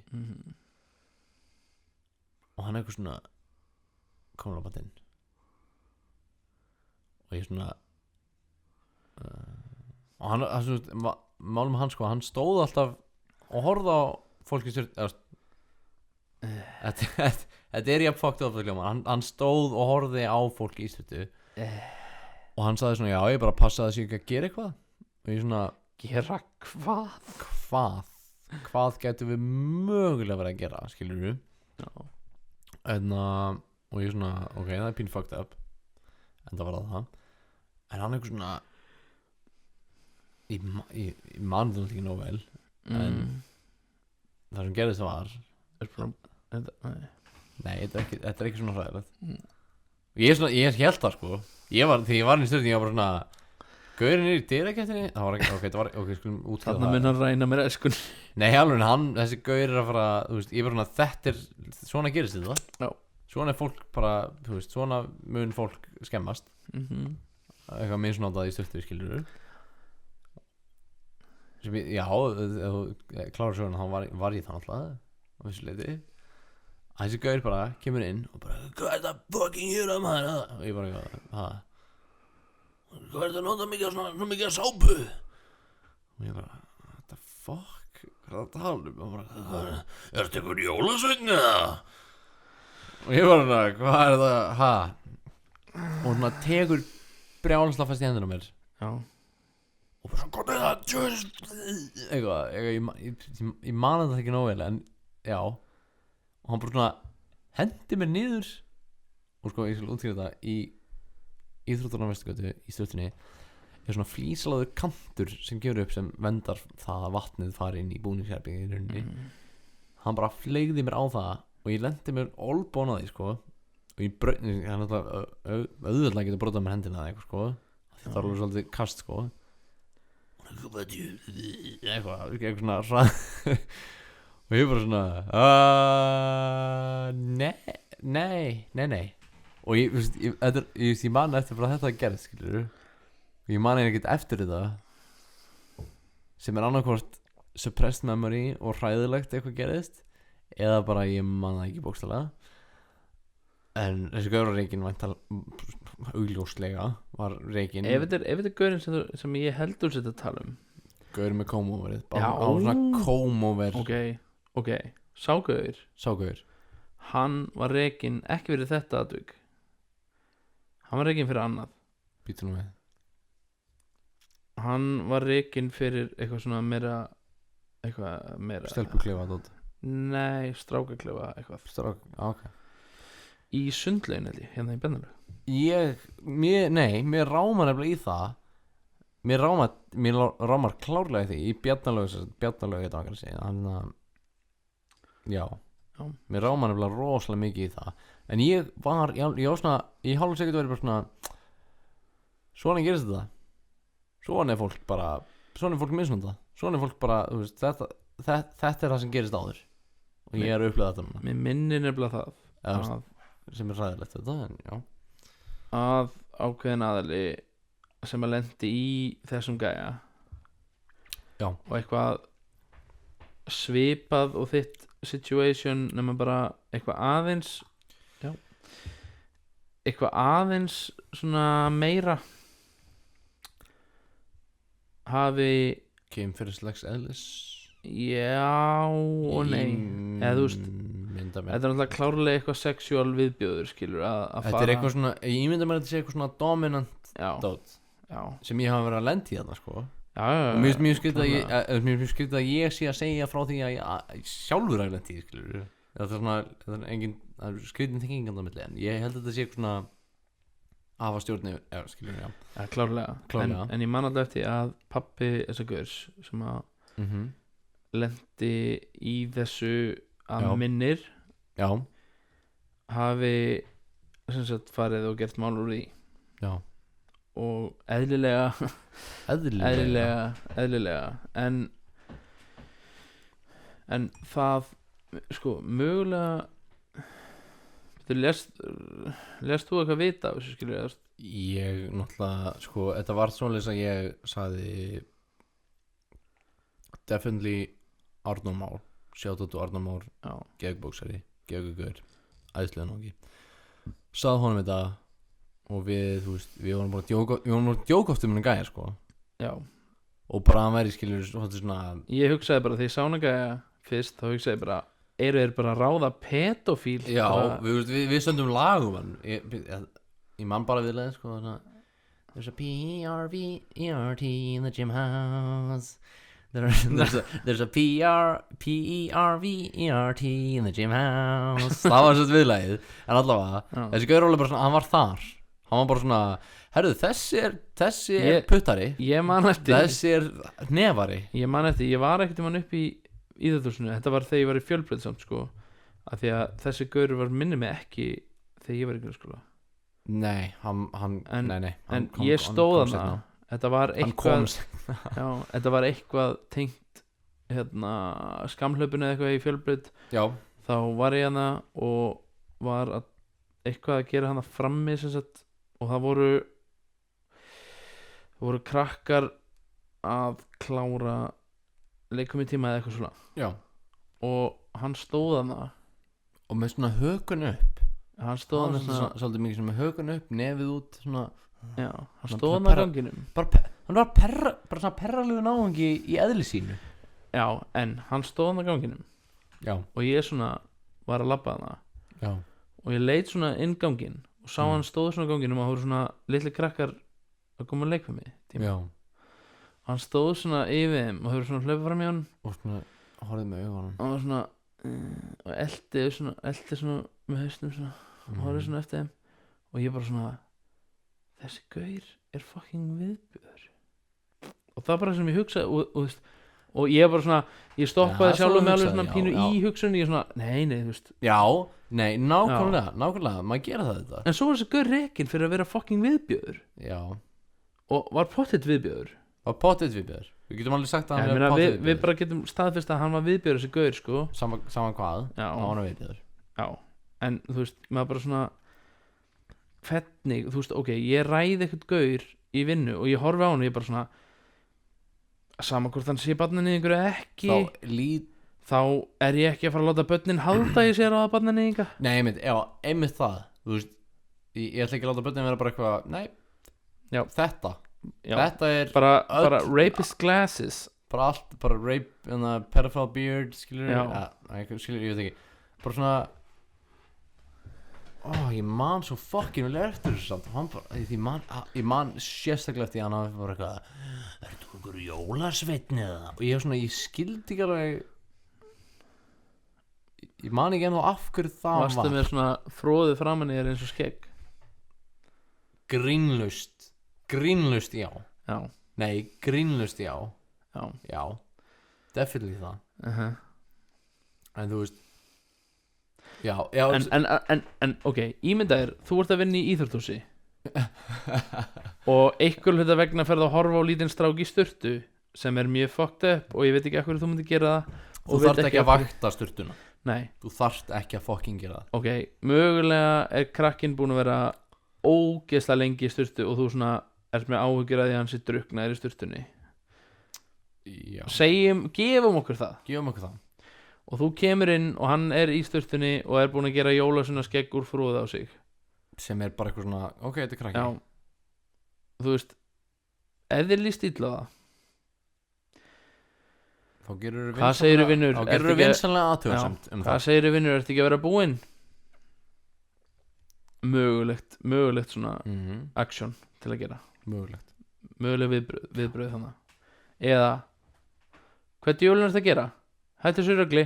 og hann eitthvað svona komur á batinn og ég svona og hann, málum hann sko, hann stóð alltaf og horfði á fólki styrt þetta er ég fucked up hann stóð og horfði á fólki í styrtu og hann sagði svona, já ég bara passaði að sé ekki að gera eitthvað og ég svona, Gera hvað? hvað getum við mögulega verið að gera, skilur við Já. og ég svona, ok, það er pín fucked up en það var það en hann eitthvað svona ég man það ekki nóg vel en það sem gerðist var nei, þetta er ekki svona hræðilegt ég held það sko þegar ég var inn í stjórn ég var bara svona gaurinn í dyragættinni það var ekki, ok, skulum útskýra Þannig mun hann ræna mér eskun. nei, alveg, þessi gaur er að fara þú veist, ég var svona, þetta er svona gerist þetta Já. svona er fólk bara, þú veist, svona mun fólk skemmast eitthvað misnotað í stjórn skilur já, ef þú klárar söguna þá var ég það alltaf á þessu leiti þessi gaur bara kemur inn og bara, hvað er það fucking gera maður og ég bara, hvað er það að nota mikið sápu og ég bara, what the fuck hvað er það að tala um og bara, er þetta einhver jólasveinn og ég bara, hvað er það og svona tekur brjálanslega fast í hendina á mér Já. og bara, hvað er það eitthvað ég man þetta ekki nóg vel en já og hann bara svona hendi mér niður og sko ég skal útskýra þetta í íþrótturinn á Vesturgötu í stjórninni er svona flísalaður kantur sem gefur upp sem vendar það að vatnið fari inn í búningsherbyggið í rauninni hann bara fleygði mér á það og ég lendi mér olbón á því sko og ég bröð hann auðvitað getur brotað mér hendina eða eitthvað sko það var alveg svolítið kast sko eitthvað svona og ég bara svona nei og ég man eftir bara þetta að gera skilur og ég man ekkert eftir þetta sem er annarkvort suppressed memory og hræðilegt eitthvað gerist eða bara ég man það ekki bókstaflega. En þessi gaur var reikinn væntal augljóslega var reikinn. Ef þetta er gaurinn sem ég heldur sér að tala Gaur með kómóverið. Já. Á svona kómóver. Ok, sá gaur. Sá gaur. Hann var reikinn ekki fyrir þetta atvik. Hann var reikinn fyrir annað. Býtum við. Hann var reikinn fyrir eitthvað svona meira Stelpuklefa dót. Nei, strákaklefa eitthvað Ok. Í sundlegin held ég, hérna í Bennalög. Mér rámar nefnilega í það. Mér rámar klárlega í því. Í Bjarnalög þetta var að segja. Þannig að já. Mér rámar nefnilega rosalega mikið í það. En ég var svona í hálf sekund verið bara svona gerist þetta. Svona er fólk misnunda. Svona er fólk bara, þú veist, þetta er það sem gerist áður. Og ég er að upplega þetta núna. Mér minnir nefnilega það sem er ræðilegt þetta, en já. Að ákveðin aðali sem að lendi í þessum gæja. Já. Og eitthvað svipað og þitt situation nema bara eitthvað aðeins svona meira hafi Kynferðislegs eðlis. já og nei eða þú veist þetta er náttúrulega klárlega eitthvað sexual viðbjóður skilur að Þetta fara er eitthvað svona, ég mynda mér að þetta sé eitthvað svona dominant já, dót já, sem ég hafa verið að lendi í þarna sko. já, Og mér finnst mjög skrítið að ég sé að segja frá því að ég sjálfur að lendi í skilur. Það er svona, það er skrítin tenging á milli, en ég held að þetta sé eitthvað svona hafa stjórni, skilur, já. ja, klárlega. En ég man alltaf eftir að pappi þessa gaurs sem að lendi í þessu að Já. minnir Já, hafi sem sagt farið og gert mál úr því já. og eðlilega en það sko mögulega þú lest þú eitthvað vita af þessu skilur ég Ég náttúrulega, sko, þetta var svoleiðis að ég sagði definitely Arnór Már, shout out to Arnór Már, gegbóksari, geggugur, æðslega nógi. Sagði honum þetta og við, þú veist, við vorum bara að djóka oft um henni gæja, sko. já, Og bara hann væri, skilur, svona ég hugsaði bara því ég sá hana gæja fyrst þá hugsaði ég bara eru þeir bara að ráða pedofíl Já, bara, við stöndum lagum hann Ég man bara viðlega, sko, svona There's a P-E-R-V-E-R-T in the gym house There's a P-E-R-V-E-R-T in the gym house Það var svona viðlegið En allavega, þessi gauróli bara svona, hann var þar Hann var bara svona, herru, þessi er puttari ég man eftir Þessi er nefari ég var ekkert um hann upp í íþjóðhúsinu, þetta var þegar ég var í Fjölbraut samt sko, af því að þessi gaur var minni mig ekki þegar ég var í grunnskóla Nei, hann ég stóð hana þetta var eitthvað þetta var eitthvað tengt skamhlaupinu eða eitthvað í Fjölbraut Já. þá var ég hana og var eitthvað að gera hana frammi sem sagt, og það voru krakkar að klára leikum í tíma eða eitthvað svona Já. og hann stóð hana Og með svona hökun upp hann stóð hana svona svolítið mikið svona með hökun upp, nefið út svona, já, hann stóð hana á ganginum hann var bara svona perralegu náðungi í eðli sínu já, en hann stóð hana á ganginum Já. og ég svona var að labba hana Já. og ég leit svona inn gangin og sá hann stóð svona á ganginum og það voru svona litli krakkar að koma að leika með mig Já. hann stóð svona yfir þeim og þau voru svona hlaupa fram í hann Og svona horfði með augunum og var svona og eldi svona með haustum svona og horfði svona eftir þeim og ég bara svona þessi gaur er fucking viðbjör og það bara sem ég hugsaði og ég bara svona ég stoppaði sjálf með alveg svona pínu í hugsunni ég svona nei þú veist Já, nei, nákvæmlega maður gera það þetta en svo var þessi gaur rekinn fyrir að vera fucking viðbjör Já. og var pottet viðbjör Var pottet viðbjör Við getum alveg sagt að hann var pottet við bara getum staðfest að hann var viðbjör þessi gaur sko Saman hvað, hann var viðbjör Já, en þú veist maður bara svona hvernig, þú veist, ok, ég ræði eitthvað gaur í vinnu og ég horfi á hann og ég bara svona sama hvort hann sé barninni ykkur ekki þá er ég ekki að fara að láta börnin halda í sér á að barnaneyðinga. Nei, einmitt það. Þú veist, ég ætla ekki að láta börnin vera bara eitthvað. Nei, Já. Þetta er bara rapist glasses. bara allt, bara rape, pedophile beard, skilur. Já. Skilur, ég veit ekki. Bara svona. Ég man svo fucking vel eftir þessu samt. Hann bara, ég man sérstaklega eftir hann hafi bara eitthvað. Ertu einhver jólasveinn eða? Og ég skildi ekki alveg. Ég man ekki ennþá af hverju það Varstu var. með svona fróðið framan í þér eins og skegg? Grínlust, já. Já. Nei, grínlust, já. Já. Já, definitely það. En þú veist. Já. En ok, ímyndaðir, þú ert að vinna í íþrótthúsi og einhver hluta vegna ferð að horfa á lítinn strák í sturtu sem er mjög fucked up og ég veit ekki af hverju þú myndir gera það. Þú þarft ekki að vakta sturtuna. Nei. Þú þarft ekki að fucking gera það. Ok, mögulega er krakkinn búin að vera ógeðslega lengi í sturtu og þú svona ert með áhyggjur að því að hann sé drukknaður í sturtunni. Já. Gefum okkur það. Gefum okkur það. Og þú kemur inn og hann er í sturtunni og er búin að gera jólasuna skegg úr fróða á sig. Sem er bara eitthvað svona, ok, þetta er krakki. Já. Þú veist, ef þér líst illa það, þá gerur hvað segirðu vinnur? Þá gerur þú vinsanlega aðtöðsamt Hvað segirðu vinnur? Ertu ekki að vera búinn? Mögulegt svona action til að gera. Möguleg viðbröð þannig. Eða hvað djúlun ertu að gera? Hættu þessu rögli.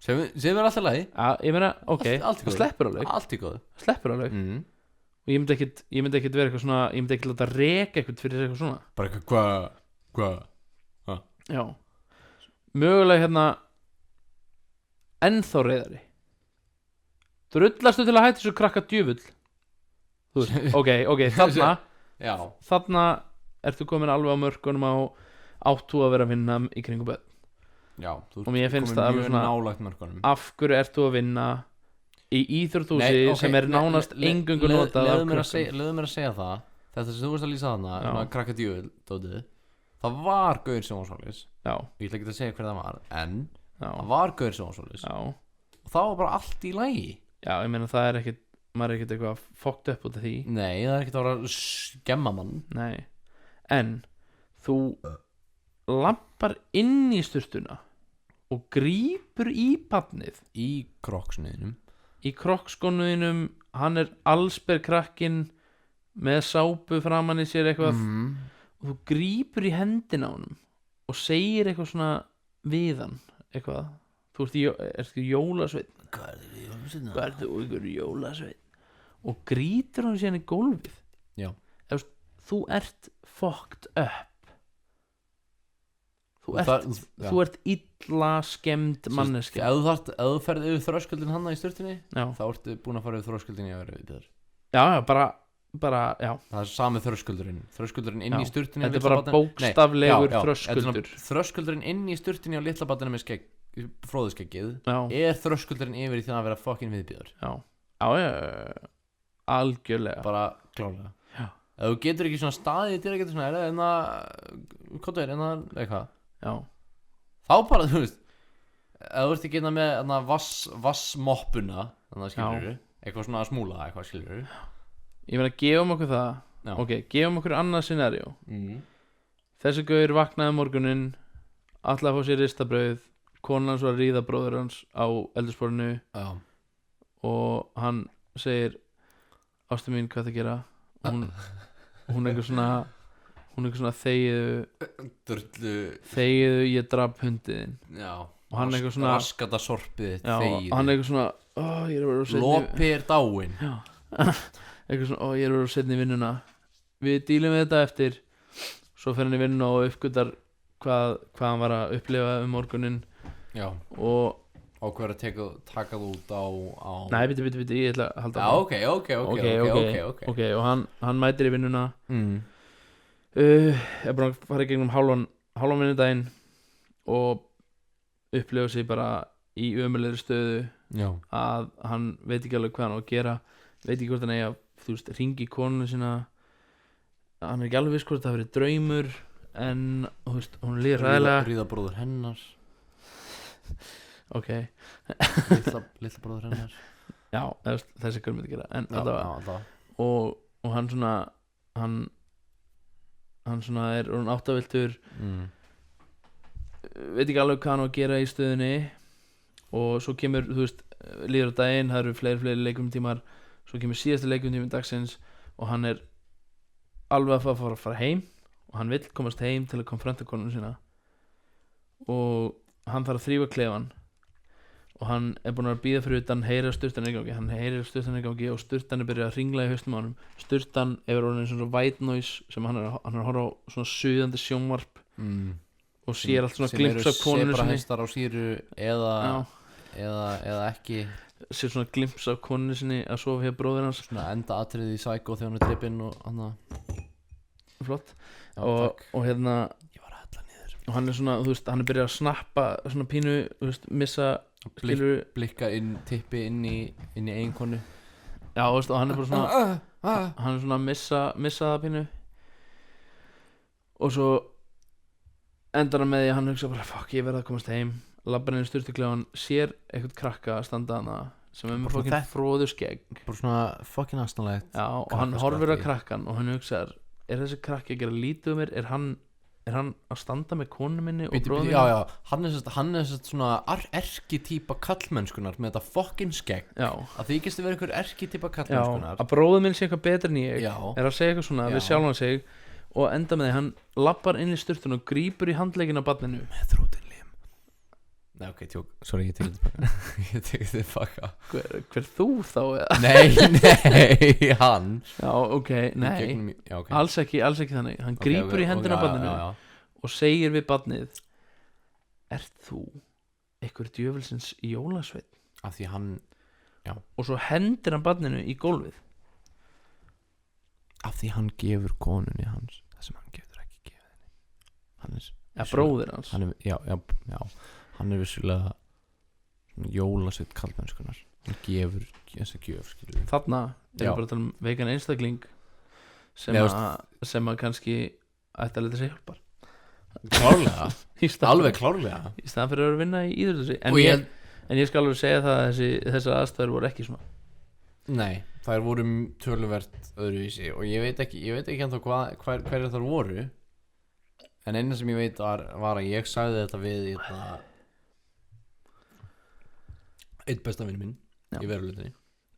Sem er alltaf lagi. Já, ég meina, ok, Allt í góðu. það sleppur alveg. Allt í góðu. Sleppur alveg. Og ég myndi ekkit vera eitthvað svona, ég myndi ekkit láta reka eitthvað fyrir eitthvað svona. Bara eitthvað, hvað? Já. Mögulega hérna ennþá reyðari. Drullastu til að hætta þessu krakka djöfull. Þú veist, ok, þarna ertu komin alveg á mörkunum á áttu að vera að vinna í kringum börn. Já, þú og mér finnst það alveg svona nálægt mörkunum. Af hverju ertu að vinna í íþrótthúsi sem er nánast eingöngu notað af krökkum? Leðu mér að segja það. Þetta sem þú veist að lýsa þarna krakka djöfull, það var gaur sem var svoleiðis. Já. Ég ætla ekki að segja hver það var, en það var gaur sem var svoleiðis. Já. Og það var bara allt í lagi. Já, ég meina það er ekkit, maður er ekkit eitthvað fucked up út af því. Nei, það er ekkit að vera að skemma mann. Nei. En þú lampar inn í sturtuna og grípur í barnið í krokkskónuðinum, hann er allsber krakkinn með sápu framan í sér eitthvað og þú grípur í hendina á honum og segir eitthvað svona við hann eitthvað, þú ert jólasveinn. Hvað er þú ykkur jólasveinn? Og grítur hann síðan í gólfið. Já. Þú ert fucked up. Þú ert illa skemmd manneskja. Ef þú ferð yfir þröskuldin hanna í sturtunni, þá ertu búin að fara yfir þröskuldin í að vera viðbjöður. Já, bara, já. Það er sami þröskuldurinn inn í sturtunni. Þetta er bara bókstaflegur þröskuldur. Þröskuldurinn inn í sturtunni á litla batinu með skegg, fróðuskeggið, er þröskuldurinn yfir í því að vera fucking viðbjöður. Já, algjörlega. Bara klárlega. Já. Ef þú getur ekki svona staðið til að geta svona, hvað er eitthvað? Já. Þá bara, þú veist, ef þú ert ekki hérna með vassmoppuna, þannig að skilur eitthvað svona að smúla eitthvað, skilur. Ég meina, gefum okkur það. Já. Ok, gefum okkur annað scenario. Þessi gaur vaknaði morguninn, ætlaði að fá sér ristabrauð, konan hans var að ríða bróður hans á eldhúsborðinu. Já. Og hann segir, ástu mín, hvað það gera? Hún er eitthvað svona þegiðu ég drap hundiðinn. Já. Og hann eitthvað svona raskata sorpið þitt, þegiðu. Og hann eitthvað svona ég er að vera að setja Lopi er dáinn. Já. Eitthvað svona ég er að vera að setja í vinnuna. Við dílum við þetta eftir. Svo fer hann í vinnuna og uppgötar hvað hann var að upplifa morguninn. Já. Og ákveður að taka það út á Nei, biti, ég ætla að halda ok. Ok, og hann mætir í vinnuna. Er bara að fara í gegnum hálfan vinnudaginn og upplifa sig bara í ömulegri stöðu. Já. Að hann veit ekki alveg hvað hann á að gera, veit ekki hvort hann eigi að, þú veist, hringi í konuna sína. Hann er ekki alveg viss hvort það hafi verið draumur, en þú veist, hún líður ræðilega. Ríða bróður hennar. Ok, Lilla bróður hennar. já, þessi hver myndi gera. En Já, allavega, alltaf. og hann svona hann svona er orðinn áttaviltur, veit ekki alveg hvað hann á að gera í stöðunni, og svo kemur, þú veist, líður á daginn, það eru fleiri leikumtímar, svo kemur síðasti leikumtími dagsins og hann er alveg að fara heim, og hann vill komast heim til að konfronta konuna sína, og hann þarf að þrífa klefan, og hann er búinn að bíða fyrir utan, heyra sturtan í gangi, hann heyrir sturtan í gangi og sturtan er byrjað að hringla í hausnum á honum. Sturtan er orðin svona white noise sem hann er að horfa á svona suðandi sjónvarp og sér allt svona glimpsa af konunni sem eru sinni. sebrahestar á síru eða ekki, Sér svona glimpsa af konunni sinni að sofa hjá bróðir hans. svona enda atriði í Psycho þegar hann er trippinn og hann Flott. og hérna, ég var að hella niður, og hann er svona, þú veist, hann er byrjað að snappa svona pínu, þú veist, missa, skilur, blikka tippi inn í eiginkonu. já, þú veist, og hann er bara svona hann er svona að missa það pínu, og svo endar hann með því að hann hugsa bara, fuck, ég verð að komast heim, labbar inn í sturtuklefann, sér eitthvað krakka að standa hana sem er með Bara fokkin þetta- fróður skegg, Bara svona fucking astanlegt. já, og hann horfir á krakkan og hann hugsaðar, er þessi krakki að gera lítið um mér, er hann að standa með konu minni og bróður minni? Já, hann er svona erkitýpa kallmennskunar með þetta fucking skegg. Já, Að þykist að vera einhver erkitýpa já, kallmennskunar. að bróður minn sé eitthvað betur en ég, Já. er að segja eitthvað svona Já. við sjálfan sig, og enda með því hann lappar inn í sturtun og grípur í handlegginn á barninu. Með þrútin lim. Nei, ok, sorry, ég tekið tilbaka. Ég tekið tilbaka. Hver þú þá eða? Nei, hann. Já, ok, nei, Já, ok. alls ekki þannig. Hann grípur í hendina á barninu já. og segir við barnið, ert þú einhver djöfulsins jólasveinn? Af því hann, Og svo hendir hann barninu í gólfið. af því hann gefur konunni hans það sem hann getur ekki gefið henni. Hann er Ja, bróðir hans. hann er, já, hann er vissulega jólasveit kallmennskunar. Hann gefur þessa gjöf, skilur við. Þarna Já. er bara að tala um veikan einstakling sem Nei, að kannski ætti að leta sig hjálpar. Klárlega, Í staðinn alveg klárlega. í staðan fyrir að vera að vinna í íþróttusi. En, Og en ég skal alveg segja það að þessar aðstæður voru ekki svona. Nei, þær voru töluvert öðruvísi og ég veit ekki ennþá hverjar þar voru, en eina sem ég veit var að ég sagði þetta við eitt besta vinur minn Já. í veruleitinni.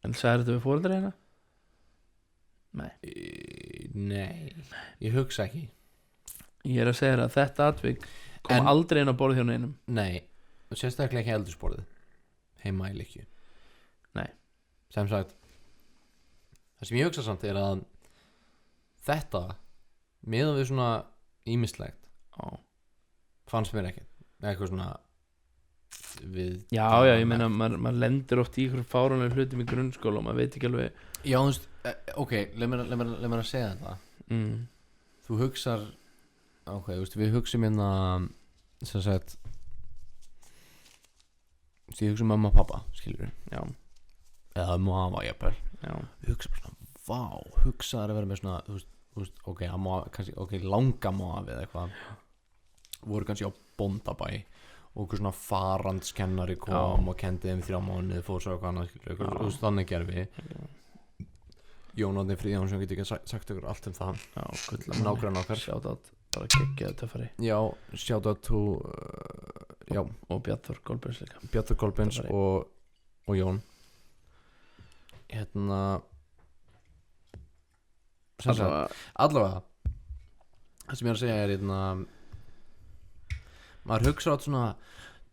En sagði þetta við fóreldra hérna? Nei. Nei, ég hugsa ekki. Ég er að segja þér að þetta atvik kom En- aldrei inn á borð hjá neinum. Nei, og sérstaklega ekki eldursporið heima í Likju. Nei. Sem sagt, það sem ég hugsa samt er að þetta meðan við svona ýmislegt Já, fannst mér ekki eitthvað svona við já, ég meina maður lendir oft í ykkur fáránlega hlutum í grunnskóla og maður veit ekki alveg. Já, þú veist, ok, leið mér að segja þetta. Þú hugsar, ok, þú veist, við hugsum hérna sem sagt ég hugsa mamma og pappa, skilur við, Já, eða mamma, jafnvel. já, Við hugsa bara svona, vá, hugsaðar að vera með svona, þú veist, ok, kannski, ok, langamá við eitthvað, voru kannski á bóndabæ og einhver svona farandskennari kom og kendi þeim 3 mánuði, fór svo eitthvað annað, skilur við, þú veist, þannig gerði við. Jón Árni Friðjónsson getur ekki sagt okkur allt um það. já, Nágrann okkar. Shout out, bara geggjaðu töffari. Já, shout out to já, Og Bjartur Kolbjörns líka. Bjartur Kolbens Töffari. og Jón. Hérna sem sagt, allavega það sem ég er að segja er hérna maður hugsa átt svona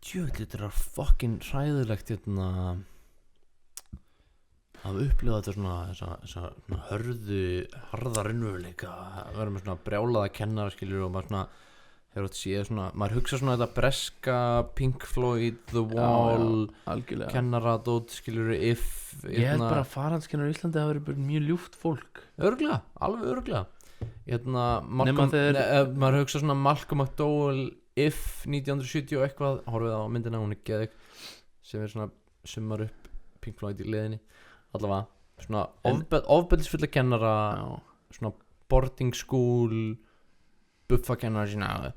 djöfull, þetta er fucking hræðilegt hérna að upplifa þetta svona harða raunveruleika, að vera með svona brjálaða kennara, skilur, og maður svona hefur átt séð svona, maður hugsa svona þetta breska Pink Floyd, The Wall, algjörlega. kennaradót, skilur, If Ég held bara að farandskennar í Íslandi hafa verið bara mjög ljúft fólk. örglega, alveg örglega hérna, Nema þeir- maður hugsa svona Malcolm McDowell, If 1970 og eitthvað, horfið á myndina, hún er geðvik, sem er svona summar upp Pink Floyd í liðinni, allavega svona ofbeldisfulla kennara, svona boarding school buffakennara, svona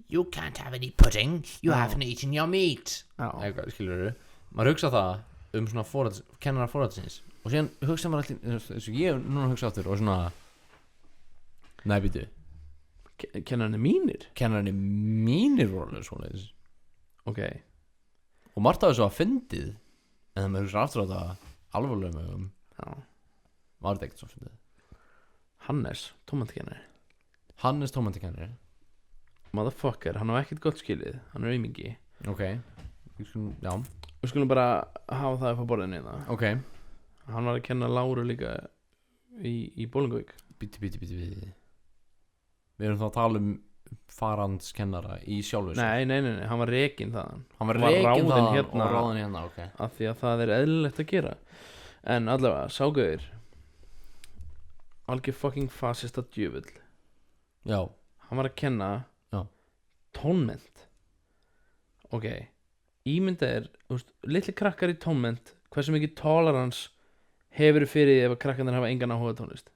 You can't have any pudding, you Já. haven't eaten your meat Já, eitthvað, skilur maður hugsa það svona kennara foreldrasins og síðan hugsa maður alltaf eins og ég núna hugsa áttur og svona nei, býtu, kennarnir mínir. kennararnir mínir voru alveg svoleiðis Ok, og margt af þessu var fyndið en það maður hugsa aftur á það alvarlega með já. var þetta ekkert svo fyndið Hannes, tómatkennari. Hannes tómatikennari Motherfucker, hann á ekkert gott skilið. Hann er aumingi. ok, já, Við skulum bara hafa það upp á borðinu hérna. ok Hann var að kenna Láru líka í Bólingavík. Bíti við erum þá að tala um farandskennara í sjálfu sér. Nei, hann var rekinn þaðan. Hann var var rekinn ráðinn þaðan hérna. og ráðinn hérna, ok Af því að það er eðlilegt að gera. En allavega, ságauður algjör fucking fasista djöfull. já, Hann var að kenna Já. tónmennt. Ok, ímynda er litli krakkar í tónmennt, hversu mikið tolerans hefur fyrir því ef að krakkarnir hafa engan áhuga á tónlist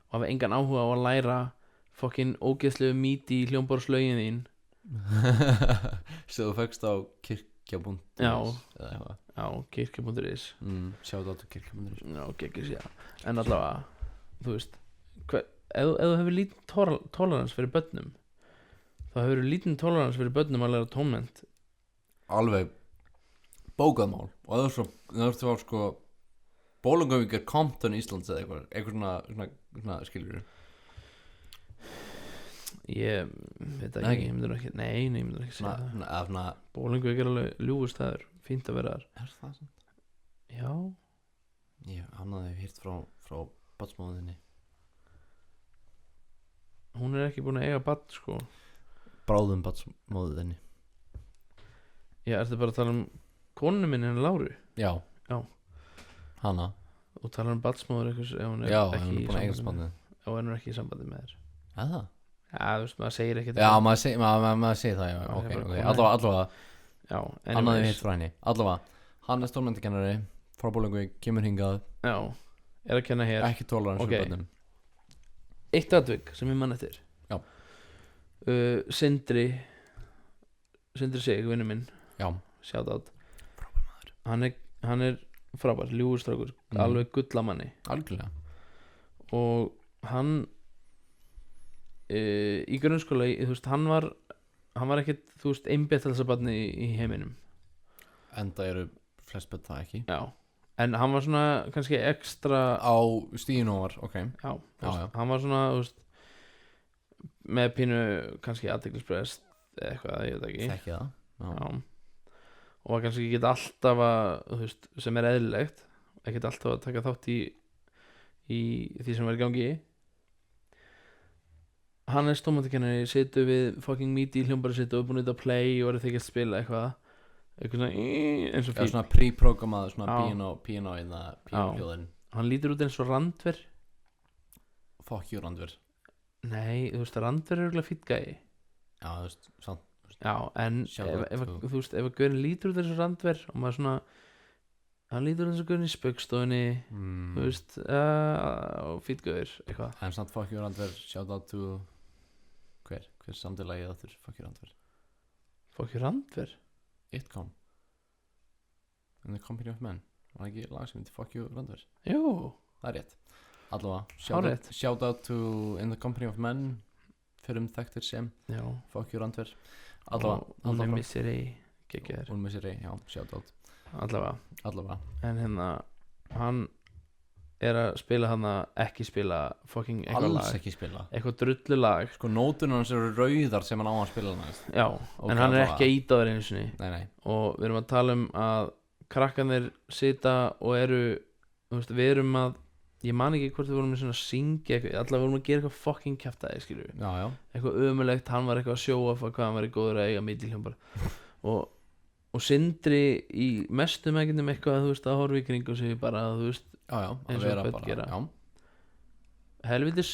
og hafa engan áhuga á að læra fucking ógeðslegu míti í hljómborðslögin þín. sem þú fegst á kirkja.is Já. eða eitthvað Já, kirkja.is. sjáðu á kirkja.is Já, geggis, já. En allavega, þú veist ef þú hefur lítinn tolerans fyrir börnum, þá hefur lítinn tolerans fyrir börnum að læra tónmennt. alveg bókaðmál og það er svo sko Bólungavík er Compton Íslands eða eitthvað svona skiljur Ég veit Nei, ekki, ekki. ég myndir ekki. Nei, ég myndir ekki segja það. svona Bólingavík er alveg ljúfustæður, fínt að vera þar. er það svona Já, hann hafði hýrt frá batsmóðinni hún er ekki búin að eiga badn, sko. bráðum batsmóðinni Já, ertu bara að tala um konunni minni henni Láru? já hana Og tala um badsmóður eitthvað ef hún er já, ekki hann er í búin að eiga sambandi með spannið ef hún er ekki í sambandi með þér. eða Já, þú veist, maður segir ekkert. já, maður segir það já, Já, ok, ég bara ok, komið. allavega Já, hann hafði anyways. hýrt frá henni allavega, hann er stórmyndikennari frá Bólungavík, kemur hingað Já, er að kenna hér. ekki tolerans Ok. fyrir börnum Eitt atvik sem ég mann eftir. Já. Sindri Sig, vinnu minn, já, shout out. frábær maður Hann er frábær, ljúfustrákur, alveg gullamanni. algjörlega Og hann í grunnskóla, þú veist, hann var ekkert, þú veist, einbettalsabarni í heiminum. enda eru flest börn það ekki Já, en hann var svona kannski ekstra. á stíðinu var, ok Já, þú Já, veist, já. hann var svona, þú veist, með pínu kannski athyglisbrest eða eitthvað, ég veit ekki. þekki það Já. Og var kannski ekki alltaf að, þú veist, sem er eðlilegt, ekki alltaf að taka þátt í því sem var í gangi. Hann er stómatikennari, situr við fucking míti í hljómbari sitt og er búin að play og er þykja að spila eitthvað svona eins og Já, fíl. svona pre-programmað, svona Já. piano í það, piano-hljóðin Hann lítur út eins og Randver. Fuck you, Randver Nei, þú veist, Randver er örugglega fínn gæi. Já, þú veist, samt Já, en Shout ef, out ef, to- þú veist, ef að gaurin lítur út eins og Randver og maður svona, hann lítur eins og gaurin í spaukstofunni, þú veist, fínn gaur, eitthvað. En samt fuck you, Randver, shout out to hver samtilagið áttur fuck you, Randver Fokk Randver? Itcom In the Company of Men var ekki lag sem heitir fuck you, Randver Jú, Það er rétt Allavega, Hárrétt. shout out to In the Company of Men fyrir þekktir sem já. fuck you, Randver Og hún er Misery, geggjaður. Hún missir já, shout out Allavega. En En hann er að spila ekki spila fucking eitthvað alls lag, ekki spila eitthvað drullu lag. Sko nótunum hans eru rauðar sem hann á að spila næst Já, Ok, en hann er allavega. ekki að íta á þér einu sinni. Nei, Og við erum að tala um að krakkanir sita og eru, þú veist, við erum að, ég man ekki hvort við vorum að syngja eitthvað, allavega vorum að gera eitthvað fucking kjaftaði, skilur við, já, eitthvað ömulegt, hann var eitthvað að sjóa hvað hann var í góður að eiga miðlhljómbar og Sindri í mestu meginum eitthvað, þú veist, að horfa í kring og segja bara, þú veist, já, Eins að og vera börn bara gera. Já, helvitis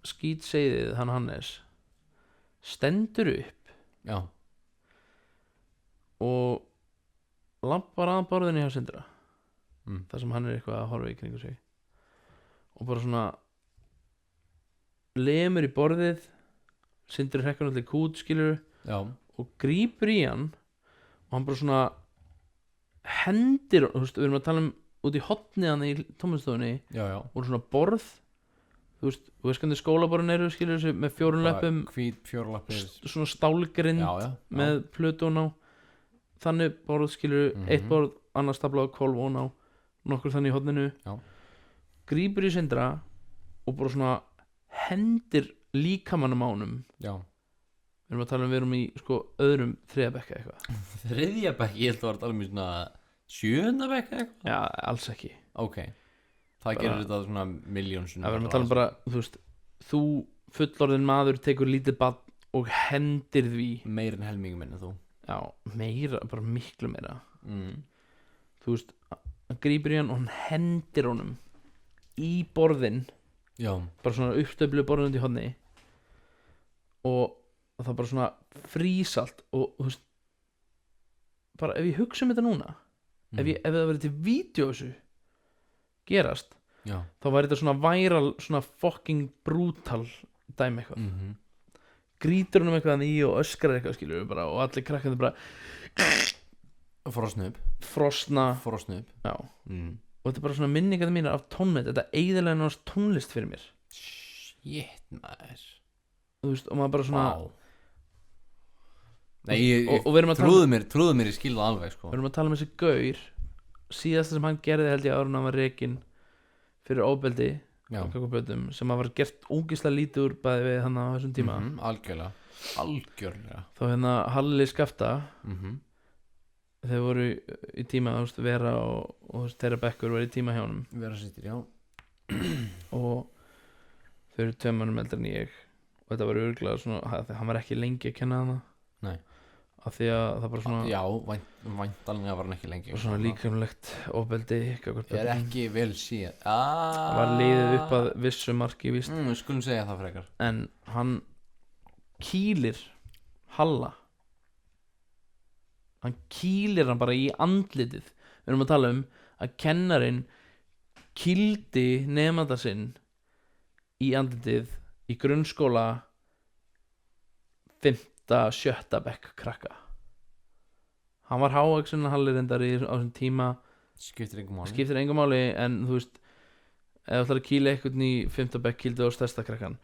skít segðið, Hannes stendur upp já, og lampar að borðinu hjá Sindra mm. þar sem hann er eitthvað að horfa í kringu sig og bara svona lemur í borðið. Sindri hrekkur náttúrulega kút, skilur, Já, og grípur í hann og hann bara svona hendir, þú veist, við erum að tala um út í hotnið hann í tónlistofunni já og svona borð, þú veist hvernig skólaborðin eru, skilur þessu með 4 löpum, hvít fjórlappir svona stálgrind Já, með plötun á, þannig borð, skilur, eitt borð, annars stafla á kolf og á nokkur þannig í hotninu, Já. grípur í Sindra og bara svona hendir líkamannum á honum. Já Við erum að tala um, við erum í sko öðrum þriðabekka eitthvað. Þriðja bekk, ég held að var alveg svona 7. bekk eitthvað Já, alls ekki. Ok, það gerir þetta svona miljón Það verðum að tala um bara, þú veist, þú fullorðin maður tekur lítið barn og hendir því. Meir en helmingi minni þú Já, meira, bara miklu meira. mm. Þú veist, hann grípur í hann og hann hendir honum í borðin, Já, bara svona uppstöflu borðin út í hodni og það bara svona frísalt og þú veist, bara ef ég hugsa um þetta núna, ef það verið til vídeo þessu gerast, Já þá væri þetta svona viral, svona fucking brutal dæmi eitthvað. Grítur hann eitthvað hann í og öskrar eitthvað, skilur við bara, og allir krakkandi bara Frosnup frosna. Já. Og þetta er bara svona minningar mínar af tónlist, þetta eiginlega náttúrulega tónlist fyrir mér, Shit, maður þú veist, og maður bara svona Vá Nei, ég og við erum að tala trúðu mér, ég skil það alveg sko við erum að tala um þessi gaur, síðasta sem hann gerði held ég árun hann var rekinn fyrir ofbeldi Já, á kakobötum, sem að var gert ógeðslega lítið úr bæði við hann á þessum tíma. algjörlega Þá hérna Halli Skafta, þeir voru í tíma, þú veist, Vera og þú veist, þeirra bekkur var í tíma hjá honum Vera sýttir, já og þau eru 2 mannum eldri en ég og þetta var örgulega svona, hann var ekki lengi að kenna hana. Nei. Af því að það bara svona Já, væntanlega var hann ekki lengi svona líkamlegt ofbeldi gagnvart Ég er börnum. ekki vel séð Það var liðið upp að vissu marki víst, Við skulum segja það frekar en hann kýlir Halla, hann kýlir hann bara í andlitið. Við erum að tala um að kennarinn kýldi nemanda sinn í andlitið í grunnskóla 5. 7. bekk krakka. Hann var hávaxinn Halli reyndar á þessum tíma, Skiptir engum máli, en þú veist, ef þú ætlar að kýla eitthvað í 5. bekk, kýldu á stærsta krakkan.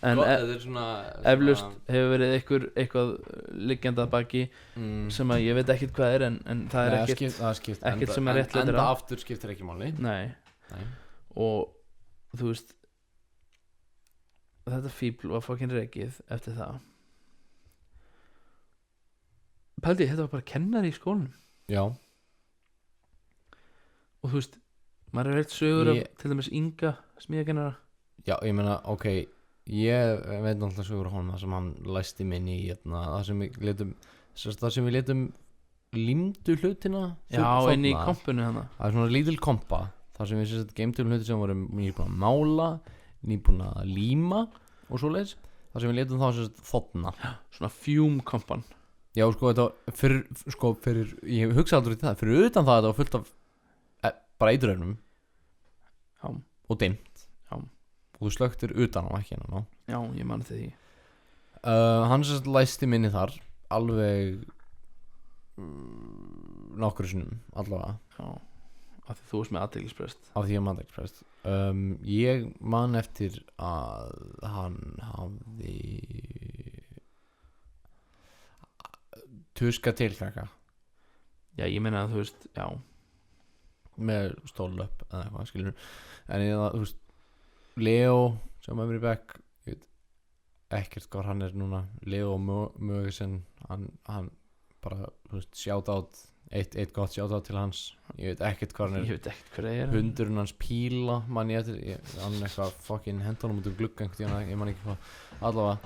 En Þetta er svona eflaust hefur verið eitthvað liggjandi að baki sem að ég veit ekkert hvað er, en það er ekkert sem er réttlætir Enda aftur skiptir ekki máli Nei. Og þú veist, þetta fíbl var fucking rekið eftir það. Pældi, þetta var bara kennari í skólanum. Já Og þú veist, maður heilt sögur af Ég- til dæmis Inga smíðakennara. Já, ég meina, ok Ég veit náttúrulega sögur á honum þar sem hann læsti minni í það sem við letum límdu hlutina Já, þarna. inn í kompunu hana. Það er svona lítil kompa þar sem við geymdum hluti sem vorum nýbúin að mála, nýbúin að líma og svoleiðis, þar sem við letum þá þotna. Svona fume kompan. Já, sko, þetta fyrir ég hugsa aldrei til það, fyrir utan það þetta var fullt af bara eituröfnum Já, og dimmt. Já. Og þú slöktir utan á, ekki innan á. já, ég man því. Hann læsti minni þar alveg nokkru sinnum allavega Já, af því þú veist með athyglisbrest. af því að maður ekki prest ég man eftir að hann hafði tuska til krakka Já, ég meina að þú veist, já. með stólöp eða eitthvað, skilur en ég það, þú veist Leo sem hefur í bekk ég veit ekkert hvað hann er núna Leo Mögesen hann bara, þú veist, shoutout eitt gott shoutout til hans ég veit ekkert hvað hann Ég er veit ekkert hver það er. hundurinn hans Píla man ég eftir hann er eitthvað fucking hendunum út um glugga ég man ekki hvað allavega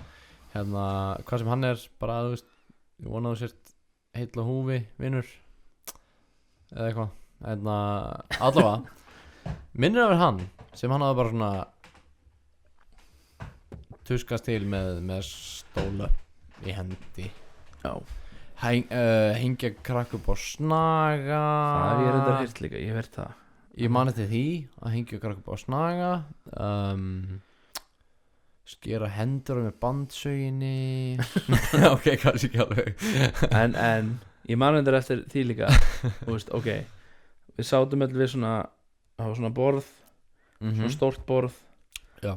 hérna hvað sem hann er bara þú veist ég vonaðu sért heill á húfi vinnur eða eitthvað hérna allavega minnir af hann sem hann hafði bara svona tuskast til með stóla í hendi Já, hengja krakk upp á snaga það hef ég reyndar heyrt líka, ég hef heyrt það. ég man eftir því að hengja krakk upp á snaga skera hendur með bandsöginni ok, kannski ekki alveg en ég man endur eftir því líka þú veist, ok við sátum öll við svona það var svona borð, svona stórt borð já,